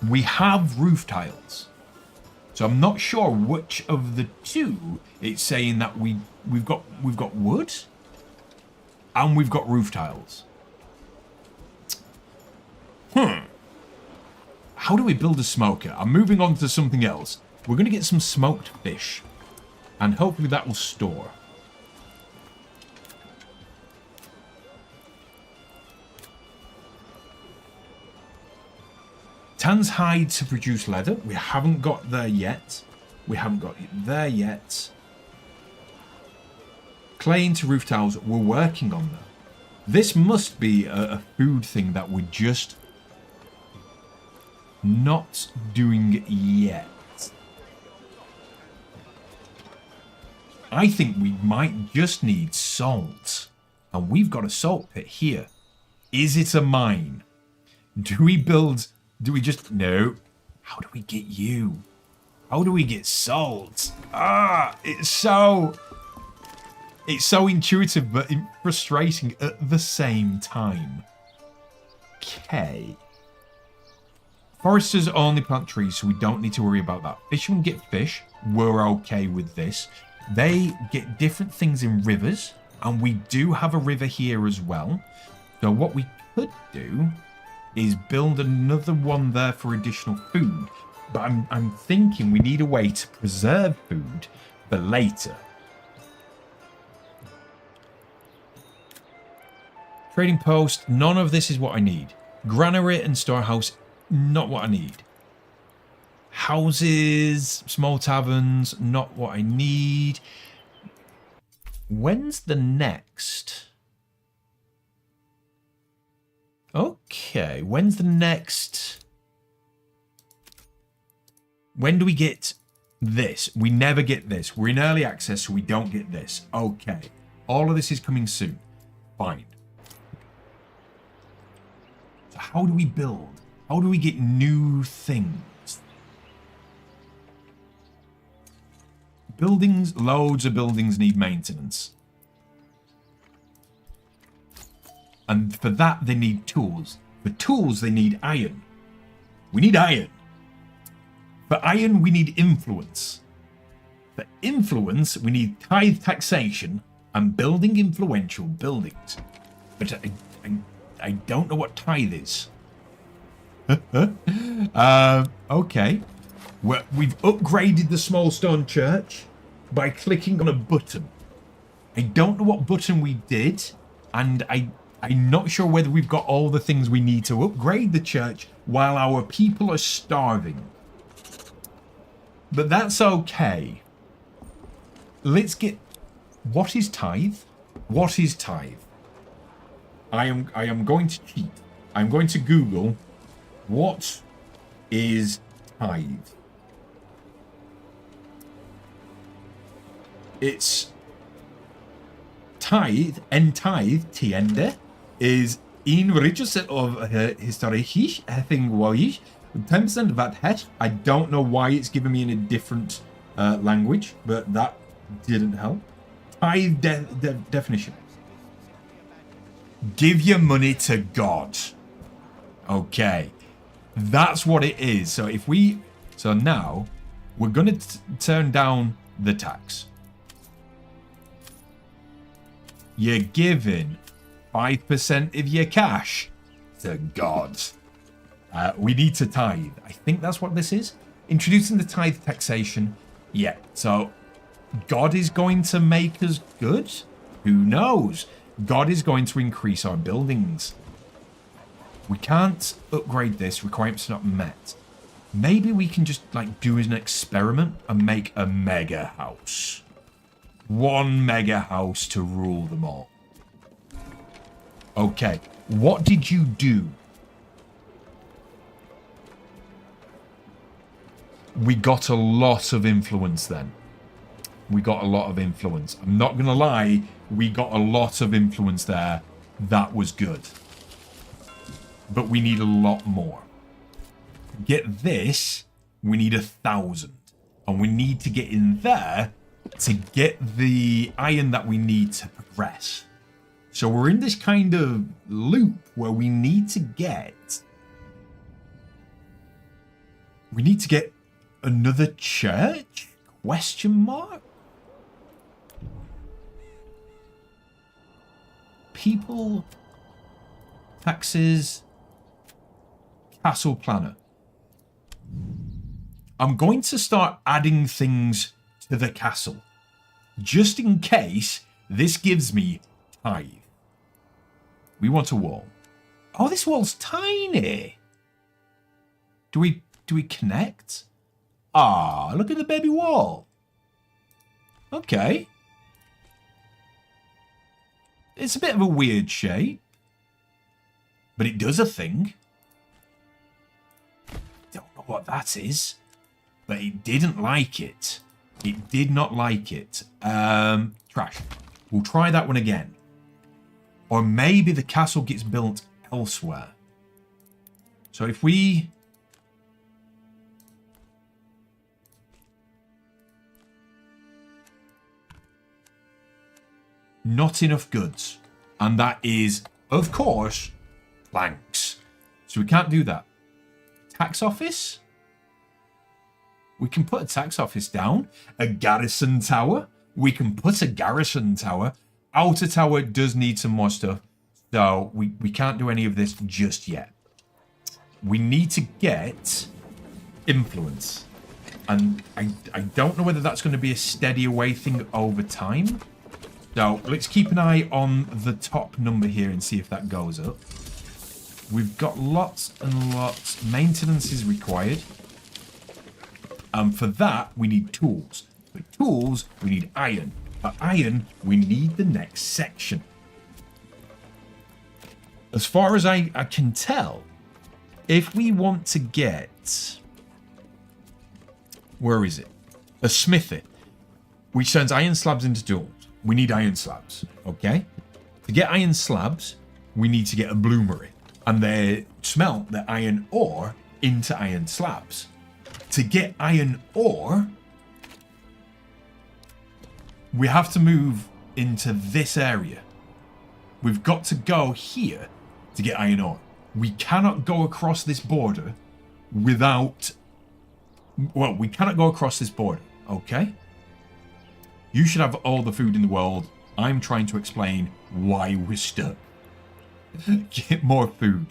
We have roof tiles. So I'm not sure which of the two it's saying that we've got wood and we've got roof tiles. How do we build a smoker? I'm moving on to something else. We're going to get some smoked fish. And hopefully that will store. Tan's hide to produce leather. We haven't got there yet. We haven't got it there yet. Clay into roof tiles. We're working on that. This must be a food thing that we're just not doing yet. I think we might just need salt. And we've got a salt pit here. Is it a mine? Do we build... Do we just... No. How do we get you? How do we get salt? It's so intuitive but frustrating at the same time. Okay. Foresters only plant trees, so we don't need to worry about that. Fishermen get fish. We're okay with this. They get different things in rivers, and we do have a river here as well. So what we could do is build another one there for additional food. But I'm thinking we need a way to preserve food for later. Trading post, none of this is what I need. Granary and storehouse, not what I need. Houses, small taverns, not what I need. When's the next? Okay, when's the next? When do we get this? We never get this. We're in early access, so we don't get this. Okay, all of this is coming soon. Fine. So how do we build? How do we get new things? Buildings, loads of buildings need maintenance. And for that, they need tools. For tools, they need iron. We need iron. For iron, we need influence. For influence, we need tithe taxation and building influential buildings. But I don't know what tithe is. Okay. We've upgraded the small stone church by clicking on a button. I don't know what button we did, and I'm not sure whether we've got all the things we need to upgrade the church while our people are starving. But that's okay. Let's get... What is tithe? What is tithe? I am going to cheat. I'm going to Google what is tithe. It's tithe, en tithe, tiende, is in register of historisch, thingwise, 10% that het. I don't know why it's giving me in a different language, but that didn't help. Tithe definition. Give your money to God. Okay. That's what it is. So if we... So now, we're going to turn down the tax. You're giving 5% of your cash to God. We need to tithe. I think that's what this is. Introducing the tithe taxation. Yeah, so God is going to make us good? Who knows? God is going to increase our buildings. We can't upgrade this. Requirements not met. Maybe we can just like do an experiment and make a mega house. One mega house to rule them all. Okay, what did you do? We got a lot of influence then. We got a lot of influence. I'm not going to lie, we got a lot of influence there. That was good. But we need a lot more. Get this, we need 1,000. And we need to get in there to get the iron that we need to progress. So we're in this kind of loop where we need to get... We need to get another church? Question mark? People... Taxes... Castle planner. I'm going to start adding things to the castle, just in case this gives me tithe. We want a wall. Oh, this wall's tiny. Do we connect? Ah, look at the baby wall. Okay. It's a bit of a weird shape, but it does a thing. Don't know what that is, but it didn't like it. It did not like it. Trash. We'll try that one again. Or maybe the castle gets built elsewhere. So if we... Not enough goods. And that is, of course, planks. So we can't do that. Tax office? We can put a tax office down. A garrison tower? We can put a garrison tower. Outer tower does need some more stuff. So we can't do any of this just yet. We need to get influence. And I don't know whether that's going to be a steady away thing over time. So let's keep an eye on the top number here and see if that goes up. We've got lots and lots. Maintenance is required. And for that, we need tools. For tools, we need iron. For iron, we need the next section. As far as I can tell, if we want to get... Where is it? A smithy, which turns iron slabs into tools. We need iron slabs, okay? To get iron slabs, we need to get a bloomery. And they smelt the iron ore into iron slabs. To get iron ore, we have to move into this area. We've got to go here to get iron ore. We cannot go across this border without... Well, we cannot go across this border, okay? You should have all the food in the world. I'm trying to explain why we're stuck. Get more food.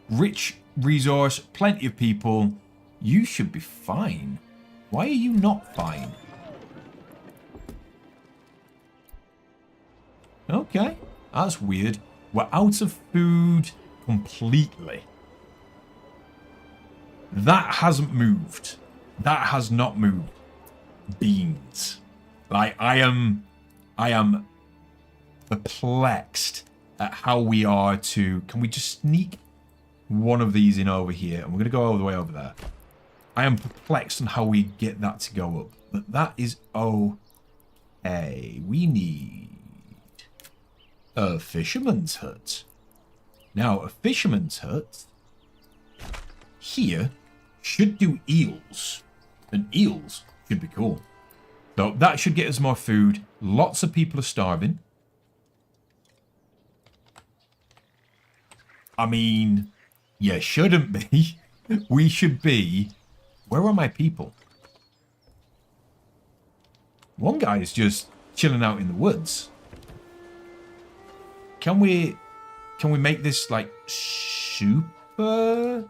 Rich resource, plenty of people. You should be fine. Why are you not fine? Okay, that's weird. We're out of food completely. That hasn't moved. That has not moved. Beans. Like, I am perplexed at how we are to... Can we just sneak one of these in over here? And we're going to go all the way over there. I am perplexed on how we get that to go up. But that is okay. We need a fisherman's hut. Now, a fisherman's hut here should do eels. And eels should be cool. So that should get us more food. Lots of people are starving. I mean, you shouldn't be. We should be... Where are my people? One guy is just chilling out in the woods. Can we make this like super...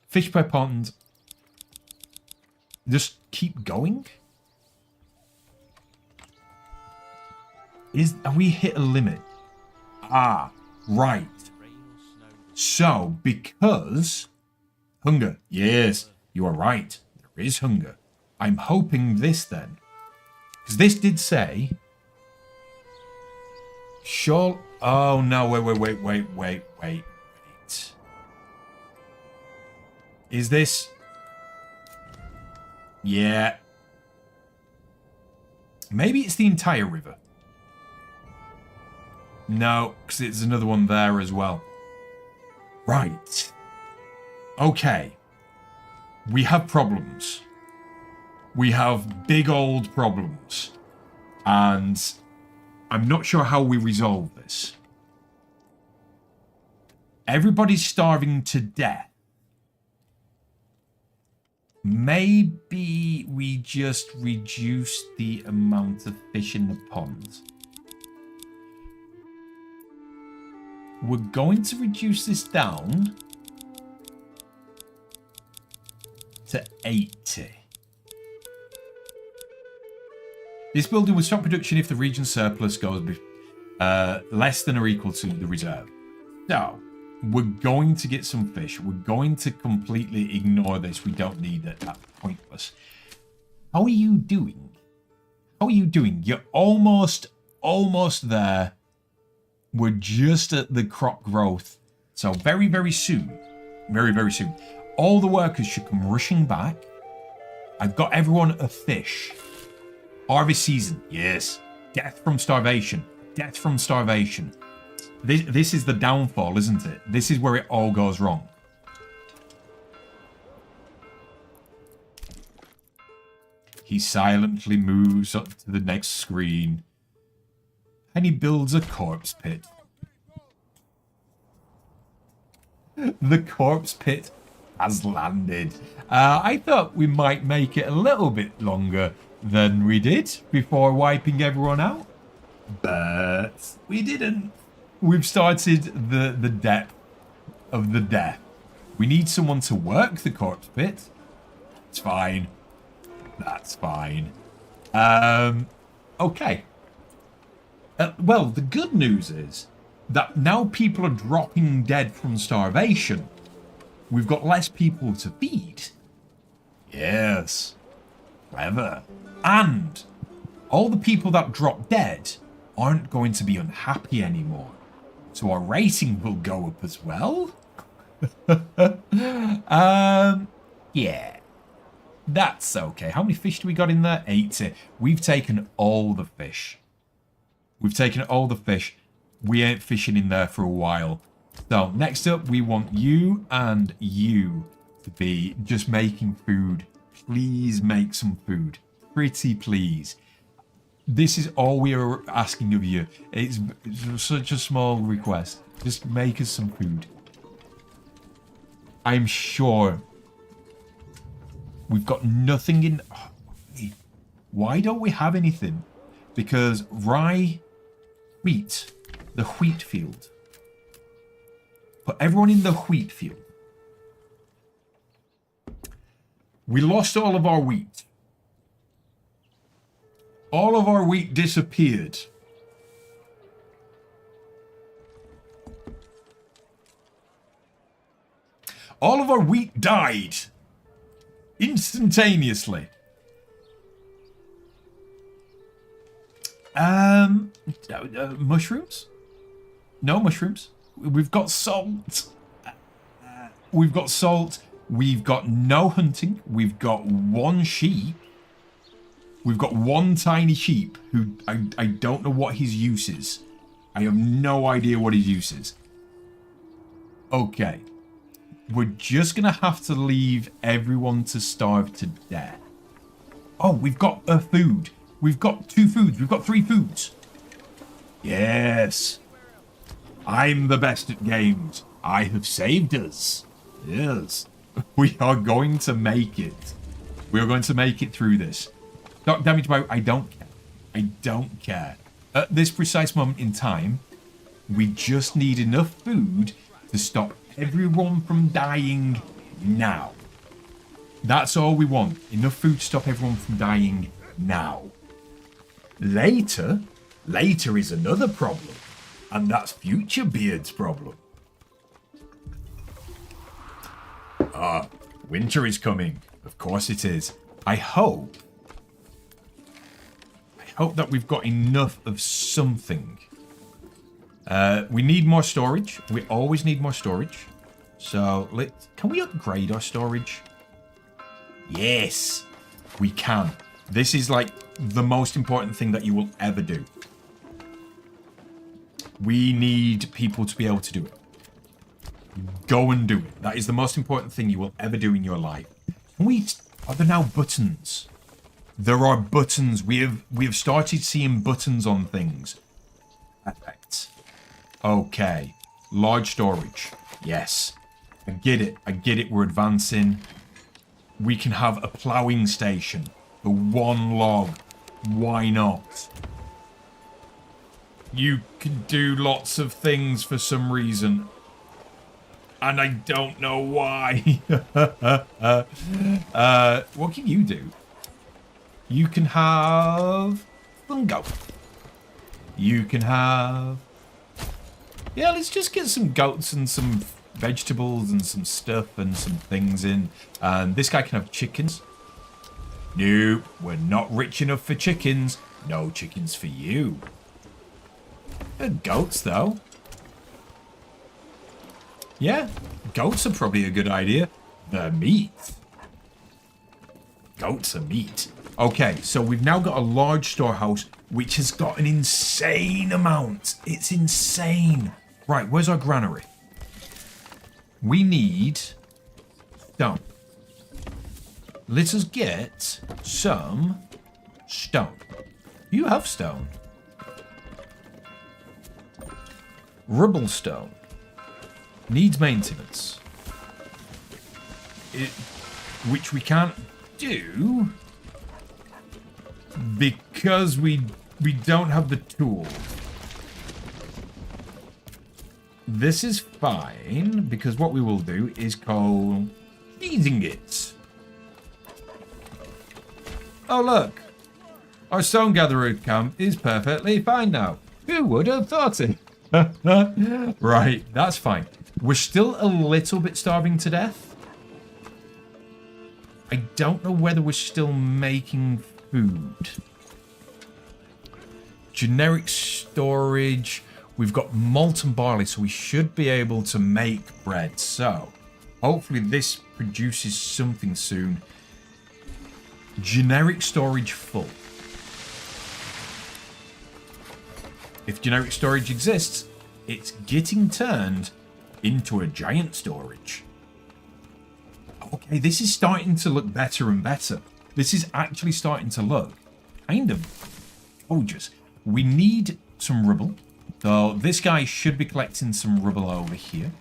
Fish per pond. Just keep going? Have we hit a limit? Ah, right. So, because... Hunger. Yes, you are right. There is hunger. I'm hoping this then. Because this did say... Sure... Oh, no, wait. Is this... Yeah. Maybe it's the entire river. No, because it's another one there as well. Right. Okay. We have problems. We have big old problems. And I'm not sure how we resolve this. Everybody's starving to death. Maybe we just reduce the amount of fish in the ponds. We're going to reduce this down to 80. This building will stop production if the region's surplus goes less than or equal to the reserve. So, we're going to get some fish. We're going to completely ignore this. We don't need it. That's pointless. How are you doing? How are you doing? You're almost there. We're just at the crop growth. So very, very soon. Very, very soon. All the workers should come rushing back. I've got everyone a fish. Harvest season. Yes. Death from starvation. Death from starvation. This is the downfall, isn't it? This is where it all goes wrong. He silently moves up to the next screen. And he builds a corpse pit. The corpse pit has landed. I thought we might make it a little bit longer than we did before wiping everyone out. But we didn't. We've started the depth of the death. We need someone to work the corpse pit. It's fine. That's fine. Okay. Well, the good news is that now people are dropping dead from starvation. We've got less people to feed. Yes. Clever. And all the people that drop dead aren't going to be unhappy anymore. So our rating will go up as well. Yeah. That's okay. How many fish do we got in there? 80. We've taken all the fish. We've taken all the fish. We ain't fishing in there for a while. So next up, we want you and you to be just making food. Please make some food. Pretty please. This is all we are asking of you. It's such a small request. Just make us some food. I'm sure we've got nothing in... Why don't we have anything? Because rye, wheat, the wheat field. Put everyone in the wheat field. We lost all of our wheat. All of our wheat disappeared. All of our wheat died. Instantaneously. Mushrooms? No mushrooms. We've got salt. We've got salt. We've got no hunting. We've got one sheep. We've got one tiny sheep who I don't know what his use is. I have no idea what his use is. Okay. We're just going to have to leave everyone to starve to death. Oh, we've got food. We've got 2 foods. We've got 3 foods. Yes. I'm the best at games. I have saved us. Yes. We are going to make it. We are going to make it through this. Dark damage by... I don't care. I don't care. At this precise moment in time, we just need enough food to stop everyone from dying now. That's all we want. Enough food to stop everyone from dying now. Later is another problem. And that's Future Beard's problem. Winter is coming. Of course it is. I hope that we've got enough of something. We need more storage. We always need more storage. So, can we upgrade our storage? Yes, we can. This is like the most important thing that you will ever do. We need people to be able to do it. Go and do it. That is the most important thing you will ever do in your life. Are there now buttons? There are buttons. We have started seeing buttons on things. Perfect. Okay. Large storage. Yes. I get it. I get it. We're advancing. We can have a ploughing station. The 1 log. Why not? You can do lots of things for some reason. And I don't know why. What can you do? You can have some goat. You can have... Yeah, let's just get some goats and some vegetables and some stuff and some things in. And this guy can have chickens. Nope, we're not rich enough for chickens. No chickens for you. Goats, though. Yeah, goats are probably a good idea. The meat. Goats are meat. Okay, so we've now got a large storehouse, which has got an insane amount. It's insane. Right, where's our granary? We need stone. Let us get some stone. You have stone. Rubble stone. Needs maintenance. Which we can't do because we don't have the tools. this is fine, because what we will do is call cheesing it. Oh, look. Our stone gatherer camp is perfectly fine now. Who would have thought it? Right, that's fine. We're still a little bit starving to death. I don't know whether we're still making food. Generic storage. We've got molten barley, so we should be able to make bread. So, hopefully this produces something soon. Generic storage full. If generic storage exists, it's getting turned into a giant storage. Okay, this is starting to look better and better. This is actually starting to look kind of gorgeous. We need some rubble. So this guy should be collecting some rubble over here.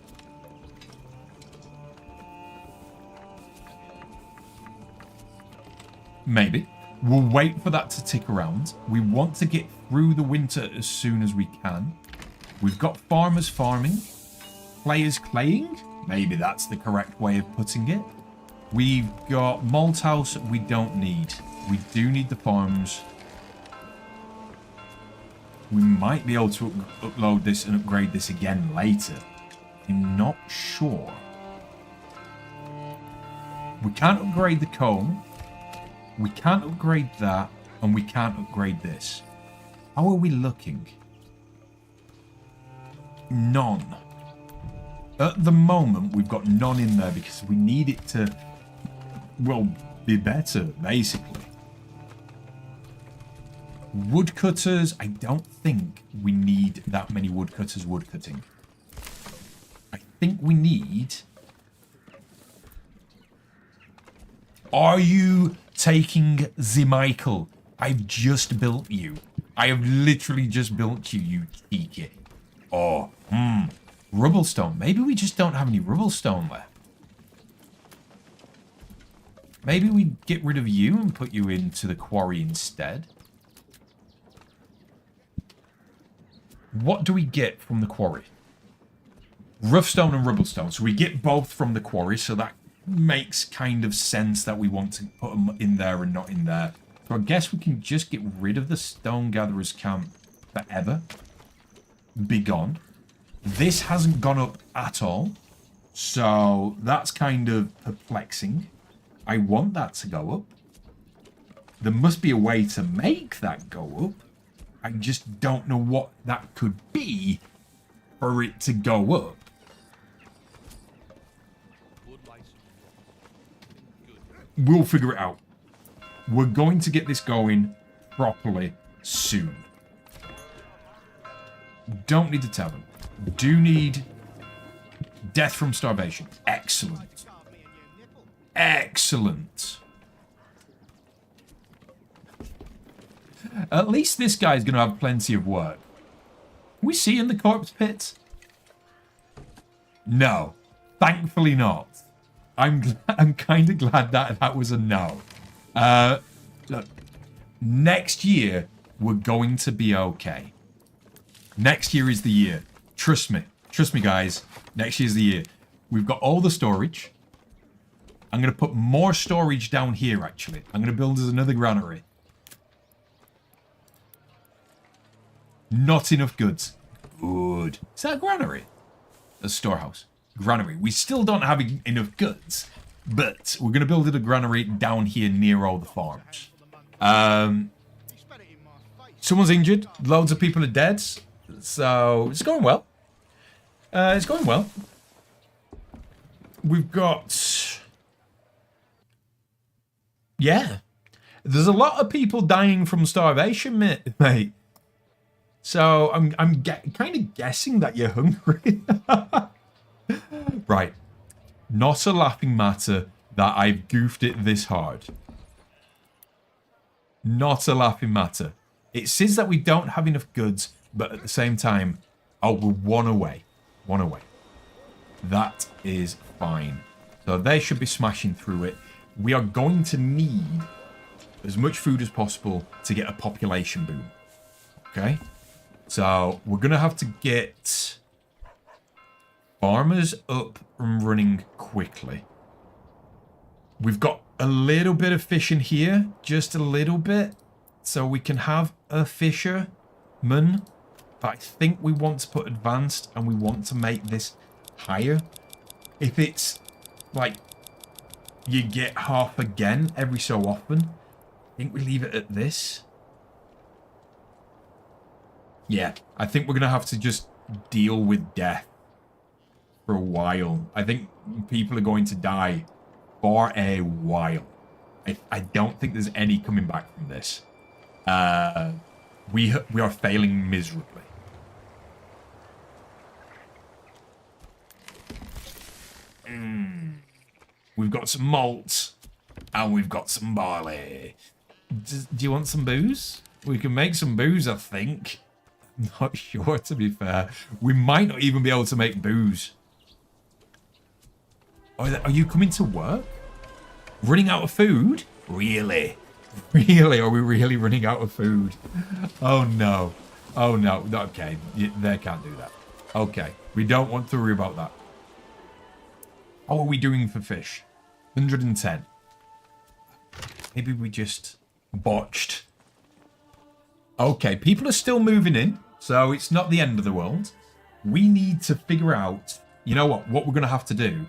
Maybe. We'll wait for that to tick around. We want to get through the winter as soon as we can. We've got farmers farming. Players claying. Maybe that's the correct way of putting it. We've got malt house we don't need. We do need the farms. We might be able to upload this and upgrade this again later. I'm not sure. We can't upgrade the comb. We can't upgrade that. And we can't upgrade this. How are we looking? None. At the moment, we've got none in there because we need it to, well, be better, basically. Woodcutters, I don't think we need that many woodcutters woodcutting. I think we need... Are you taking the Michael? I've just built you. I have literally just built you, you cheeky. Oh, Rubblestone. Maybe we just don't have any rubblestone left. Maybe we get rid of you and put you into the quarry instead. What do we get from the quarry? Rough stone and rubblestone. So we get both from the quarry, so that makes kind of sense that we want to put them in there and not in there. So I guess we can just get rid of the stone gatherer's camp forever. Be gone. This hasn't gone up at all. So that's kind of perplexing. I want that to go up. There must be a way to make that go up. I just don't know what that could be for it to go up. We'll figure it out. We're going to get this going properly soon. Don't need the tavern. Do need death from starvation. Excellent. Excellent. At least this guy's going to have plenty of work. Can we see in the corpse pit? No. Thankfully not. I'm kind of glad that was a no. Look, next year, we're going to be okay. Next year is the year. Trust me. Trust me, guys. Next year's the year. We've got all the storage. I'm going to put more storage down here, actually. I'm going to build us another granary. Not enough goods. Good. Is that a granary? A storehouse. Granary. We still don't have enough goods, but we're going to build a granary down here near all the farms. Someone's injured. Loads of people are dead. So it's going well. It's going well. We've got... Yeah. There's a lot of people dying from starvation, mate. So I'm kind of guessing that you're hungry. Right. Not a laughing matter that I've goofed it this hard. Not a laughing matter. It says that we don't have enough goods, but at the same time, oh, we're one away. One away. That is fine. So they should be smashing through it. We are going to need as much food as possible to get a population boom. Okay? So we're going to have to get Farmers up and running quickly. We've got a little bit of fishing here, just a little bit, so we can have a fisherman. But I think we want to put advanced and we want to make this higher. If it's like you get half again every so often, I think we leave it at this. Yeah, I think we're going to have to just deal with death for a while. I think people are going to die for a while. I don't think there's any coming back from this. We are failing miserably. We've got some malt and we've got some barley. Do you want some booze? We can make some booze, I think. I'm not sure, to be fair. We might not even be able to make booze. Are you coming to work? Running out of food? Really? Really? Are we really running out of food? Oh, no. Oh, no. Okay. They can't do that. Okay. We don't want to worry about that. How are we doing for fish? 110. Maybe we just botched. Okay. People are still moving in, so it's not the end of the world. We need to figure out, you know what we're going to have to do.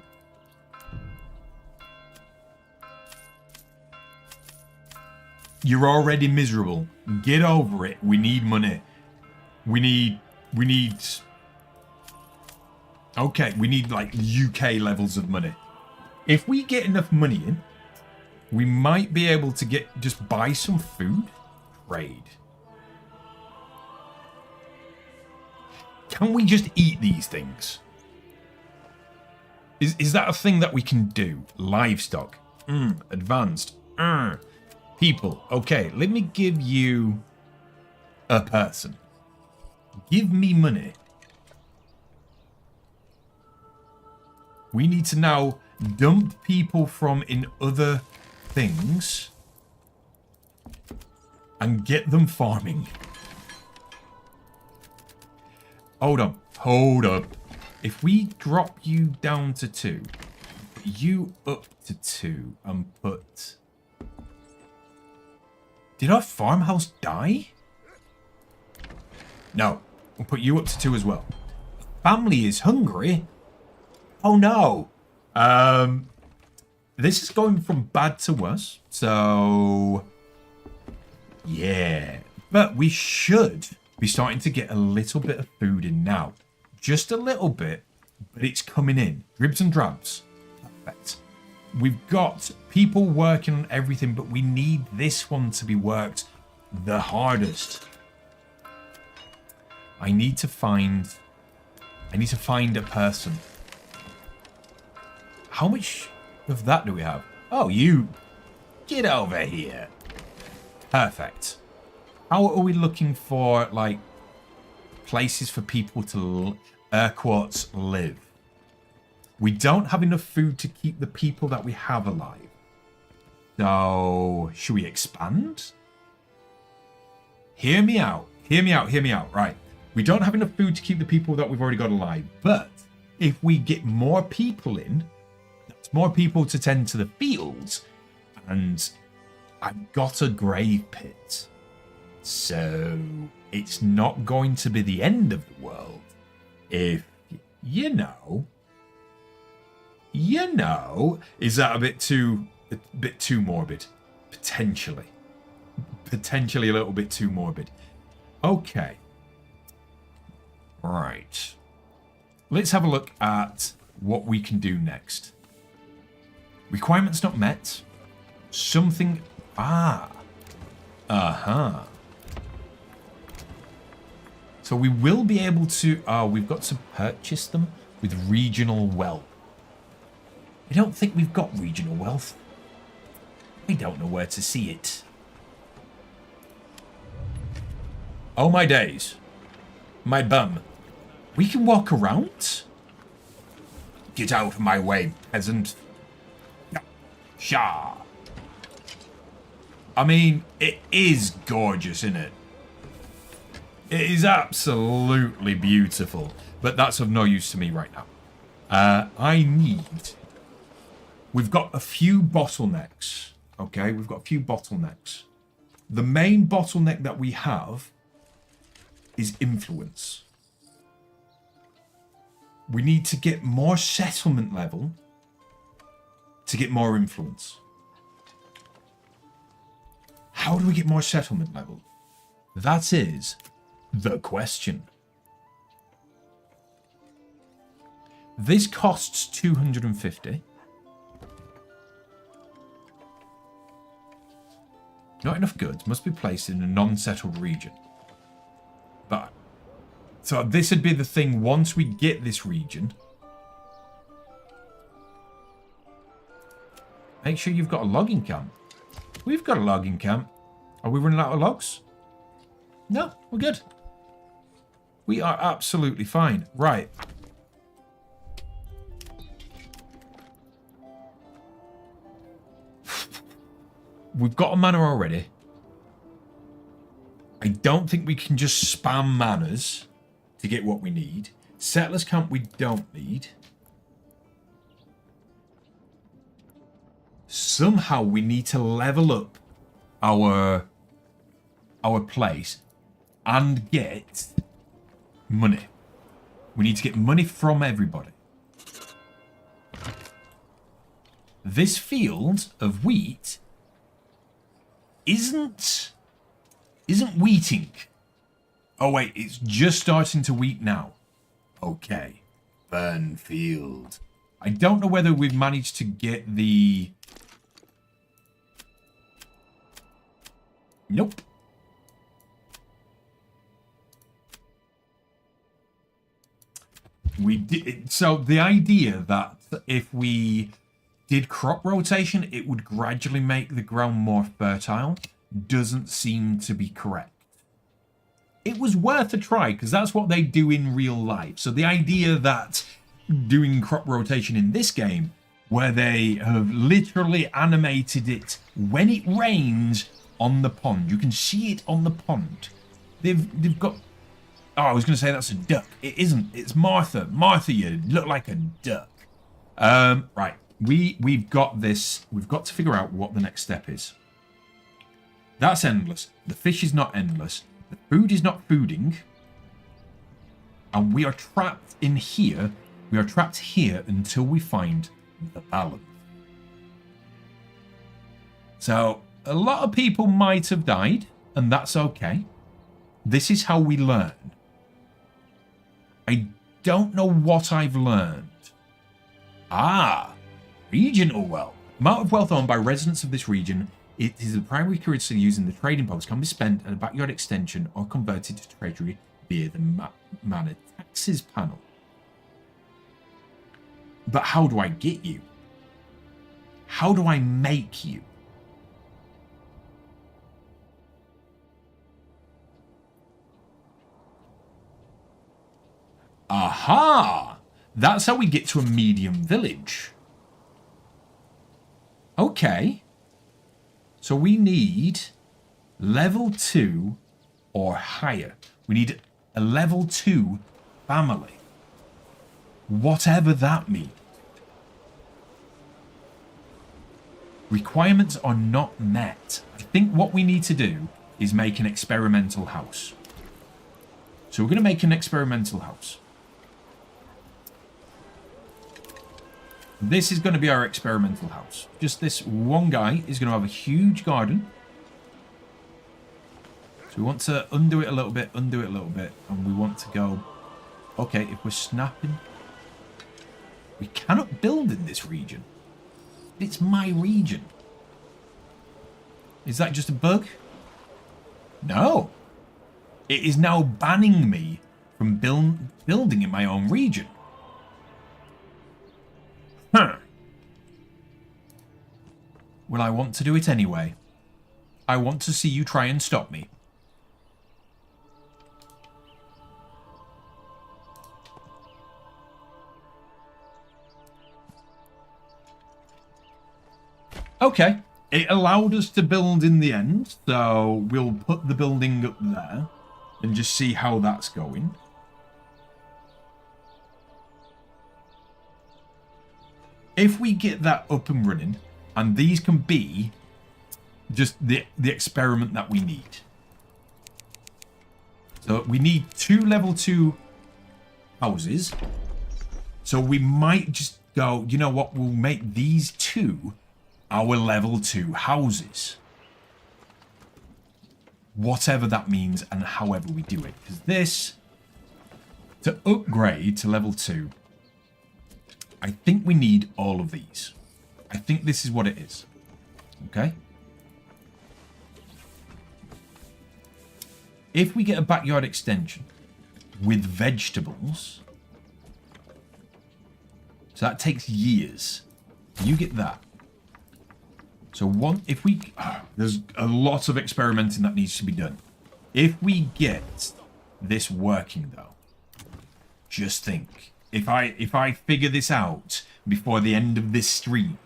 You're already miserable. Get over it. We need money. We need... Okay, we need like UK levels of money. If we get enough money in, we might be able to just buy some food. Trade. Can we just eat these things? Is that a thing that we can do? Livestock. Advanced. People. Okay, let me give you a person. Give me money. We need to now dump people from in other things and get them farming. Hold up. Hold up. If we drop you down to 2, put you up to 2 and put... Did our farmhouse die? No. We'll put you up to 2 as well. Family is hungry. Oh no. This is going from bad to worse. So... yeah. But we should be starting to get a little bit of food in now. Just a little bit. But it's coming in. Dribs and drabs. Perfect. We've got people working on everything, but we need this one to be worked the hardest. I need to find a person. How much of that do we have? Oh, you get over here. Perfect. How are we looking for, like, places for people to air quotes live? We don't have enough food to keep the people that we have alive. So, should we expand? Hear me out. Hear me out. Hear me out. Right. We don't have enough food to keep the people that we've already got alive. But if we get more people in, that's more people to tend to the fields. And I've got a grave pit. So, it's not going to be the end of the world. If, you know, is that a bit too morbid? Potentially a little bit too morbid. Okay. Right. Let's have a look at what we can do next. Requirements not met. Something... So we will be able to... we've got to purchase them with regional wealth. I don't think we've got regional wealth. I don't know where to see it. Oh my days. My bum. We can walk around? Get out of my way, peasant. Shah. I mean, it is gorgeous, isn't it? It is absolutely beautiful. But that's of no use to me right now. I need... We've got a few bottlenecks. Okay, we've got a few bottlenecks. The main bottleneck that we have is influence. We need to get more settlement level to get more influence. How do we get more settlement level? That is the question. This costs 250. Not enough goods must be placed in a non-settled region. But, so this would be the thing once we get this region. Make sure you've got a logging camp. We've got a logging camp. Are we running out of logs? No, we're good. We are absolutely fine. Right. We've got a manor already. I don't think we can just spam manors to get what we need. Settlers camp we don't need. Somehow we need to level up our place and get money. We need to get money from everybody. This field of wheat isn't wheating. Oh wait, it's just starting to wheat now. Okay. Burn field. I don't know whether we've managed to get the... Nope. We did. So the idea that if we did crop rotation, it would gradually make the ground more fertile doesn't seem to be correct. It was worth a try because that's what they do in real life. So the idea that doing crop rotation in this game, where they have literally animated it when it rains on the pond, you can see it on the pond. They've got... Oh, I was going to say that's a duck. It isn't. It's Martha. Martha, you look like a duck. Right. We've got this. We've got to figure out what the next step is. That's endless. The fish is not endless. The food is not fooding. And we are trapped in here. We are trapped here until we find the balance. So, a lot of people might have died, and that's okay. This is how we learn. I don't know what I've learned. Ah, regional wealth. Amount of wealth owned by residents of this region. It is the primary currency used in the trading post. Can be spent at a backyard extension or converted to treasury via the manor taxes panel. But how do I get you? How do I make you? Aha! That's how we get to a medium village. Okay. So we need level 2 or higher. We need a level 2 family. Whatever that means. Requirements are not met. I think what we need to do is make an experimental house. So we're going to make an experimental house. This is going to be our experimental house. Just this one guy is going to have a huge garden. So we want to undo it a little bit, and we want to go... Okay, if we're snapping... We cannot build in this region. It's my region. Is that just a bug? No. It is now banning me from building in my own region. Huh. Well, I want to do it anyway. I want to see you try and stop me. Okay. It allowed us to build in the end, so we'll put the building up there and just see how that's going. if we get that up and running, and these can be just the experiment that we need. So we need 2 level 2 houses. So we might just go, you know what, we'll make these 2 our level 2 houses. Whatever that means and however we do it. Because this, to upgrade to level 2, I think we need all of these. I think this is what it is. Okay? If we get a backyard extension with vegetables, so that takes years. You get that. So if we, there's a lot of experimenting that needs to be done. If we get this working though, just think, if I figure this out before the end of this stream,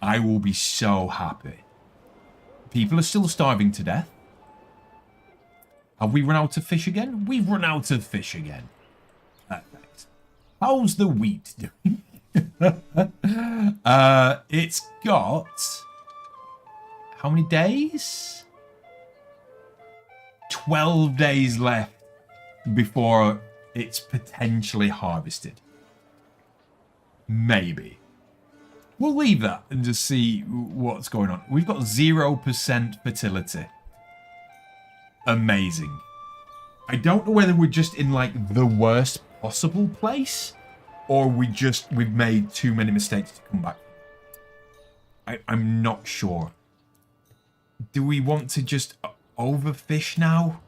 I will be so happy. People are still starving to death. Have we run out of fish again? We've run out of fish again. Perfect. How's the wheat doing? It's got... how many days? 12 days left before it's potentially harvested. Maybe. We'll leave that and just see what's going on. We've got 0% fertility. Amazing. I don't know whether we're just in like the worst possible place or we've made too many mistakes to come back. I'm not sure. Do we want to just overfish now?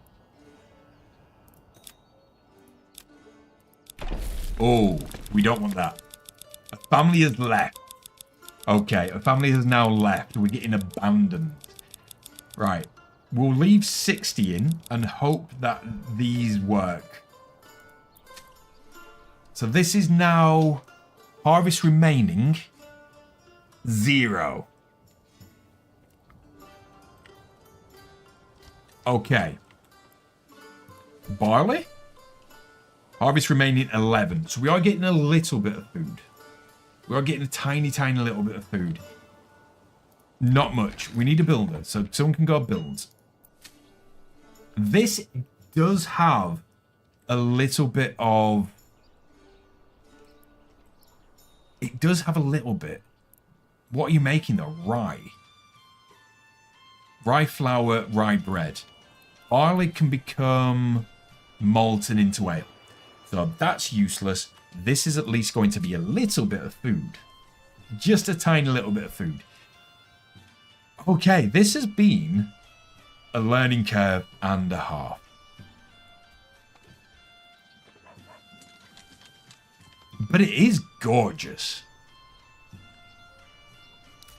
Oh, we don't want that. A family has left. Okay, a family has now left. We're getting abandoned. Right. We'll leave 60 in and hope that these work. So this is now harvest remaining 0. Okay. Barley. Harvest remaining 11. So we are getting a little bit of food. We are getting a tiny, tiny little bit of food. Not much. We need a builder. So someone can go build. This does have a little bit of... it does have a little bit. What are you making though? Rye. Rye flour, rye bread. Barley can become malted into ale. So that's useless. This is at least going to be a little bit of food. Just a tiny little bit of food. Okay, this has been a learning curve and a half. But it is gorgeous.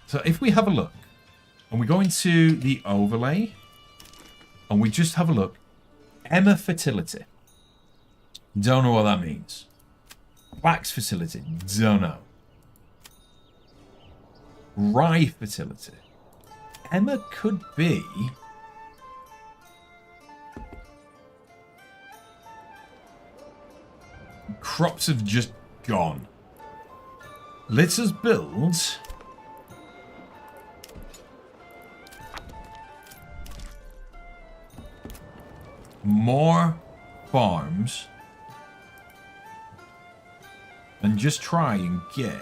So if we have a look, and we go into the overlay, and we just have a look, Emma fertility. Don't know what that means. Flax fertility. Don't know. Rye fertility. Emma could be... crops have just gone. Let us build... more farms and just try and get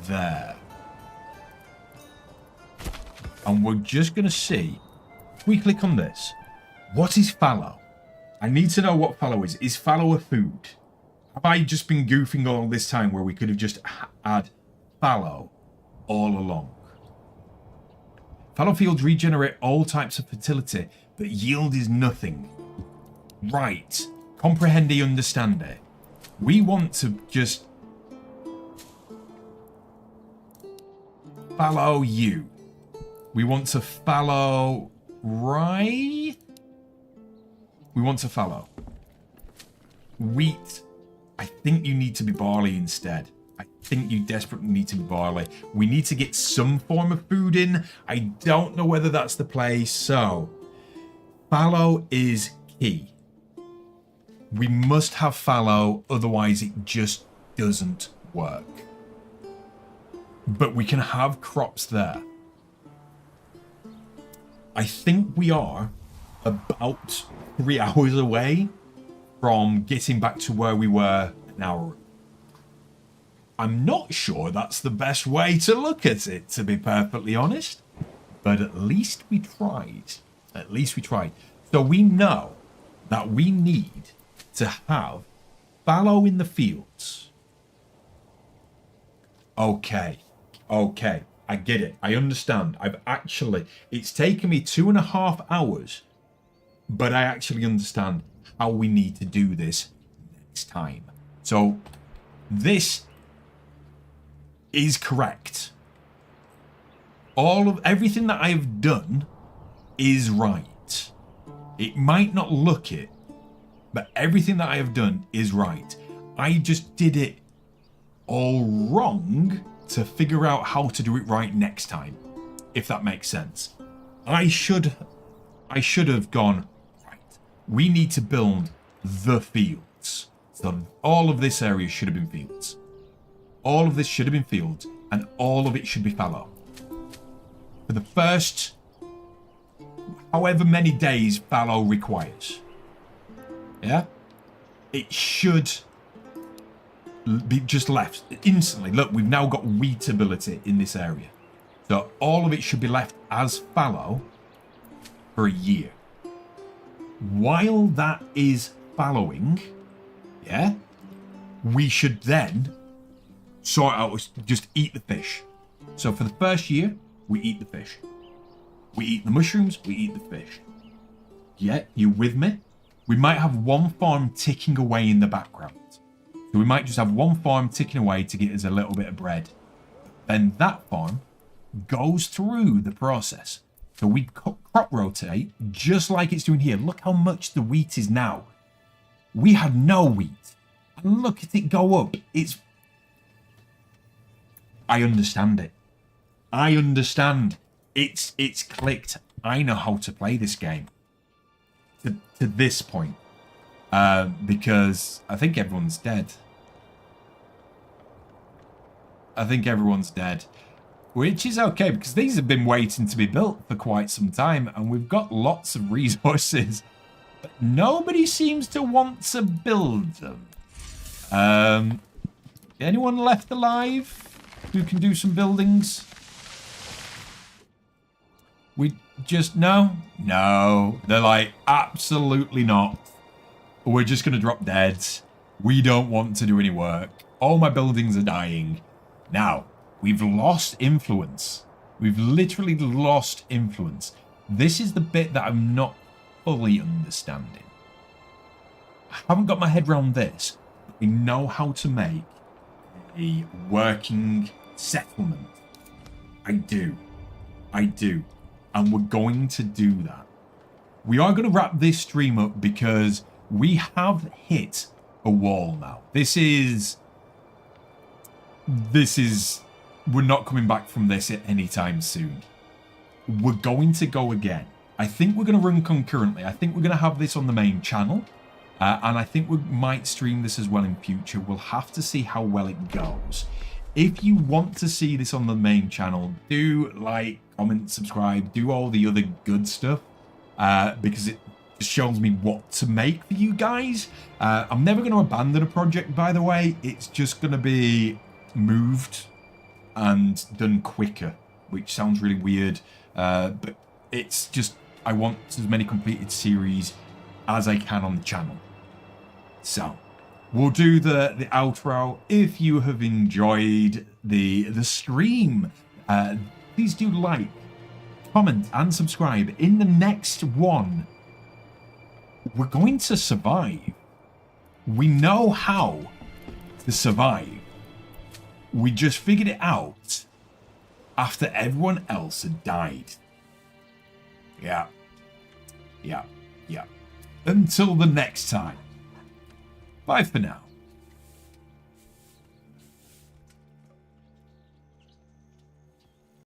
there. And we're just going to see, if we click on this, what is fallow? I need to know what fallow is. Is fallow a food? Have I just been goofing all this time where we could have just had fallow all along? Fallow fields regenerate all types of fertility, but yield is nothing. Right. Comprehende, understande. We want to just fallow you. We want to fallow rye. We want to fallow wheat. I think you need to be barley instead. I think you desperately need to be barley. We need to get some form of food in. I don't know whether that's the play. So fallow is key. We must have fallow, otherwise it just doesn't work. But we can have crops there. I think we are about 3 hours away from getting back to where we were an hour ago. I'm not sure that's the best way to look at it, to be perfectly honest. But at least we tried. At least we tried. So we know that we need to have fallow in the fields. Okay. Okay. I get it. I understand. It's taken me 2.5 hours, but I actually understand how we need to do this next time. So this is correct. Everything that I've done is right. It might not look it, but everything that I have done is right. I just did it all wrong to figure out how to do it right next time, if that makes sense. I should have gone, right, we need to build the fields. So all of this area should have been fields. All of this should have been fields, and all of it should be fallow. For the first however many days fallow requires. Yeah? It should be just left instantly. Look, we've now got wheatability in this area. So all of it should be left as fallow for a year. While that is fallowing, yeah, we should then sort out, just eat the fish. So for the first year, we eat the fish. We eat the mushrooms, we eat the fish. Yeah, you with me? We might have one farm ticking away in the background. So we might just have one farm ticking away to get us a little bit of bread. Then that farm goes through the process. So we crop rotate just like it's doing here. Look how much the wheat is now. We had no wheat. And look at it go up. I understand it. I understand. It's clicked. I know how to play this game. To this point. Because I think everyone's dead. Which is okay, because these have been waiting to be built for quite some time, and we've got lots of resources. But nobody seems to want to build them. Anyone left alive who can do some buildings? We just, no. They're like, absolutely not. We're just going to drop dead. We don't want to do any work. All my buildings are dying. Now, we've lost influence. We've literally lost influence. This is the bit that I'm not fully understanding. I haven't got my head around this. We know how to make a working settlement. I do. And we're going to do that. We are going to wrap this stream up because we have hit a wall now. This is, we're not coming back from this at any time soon. We're going to go again. I think we're going to run concurrently. I think we're going to have this on the main channel. And I think we might stream this as well in future. We'll have to see how well it goes. If you want to see this on the main channel, do like, comment, subscribe, do all the other good stuff. Because it shows me what to make for you guys. I'm never going to abandon a project, by the way. It's just going to be moved and done quicker, which sounds really weird. But it's just, I want as many completed series as I can on the channel. So, we'll do the outro. If you have enjoyed the stream, please do like, comment, and subscribe. In the next one, we're going to survive. We know how to survive. We just figured it out after everyone else had died. Yeah. Until the next time. Bye for now.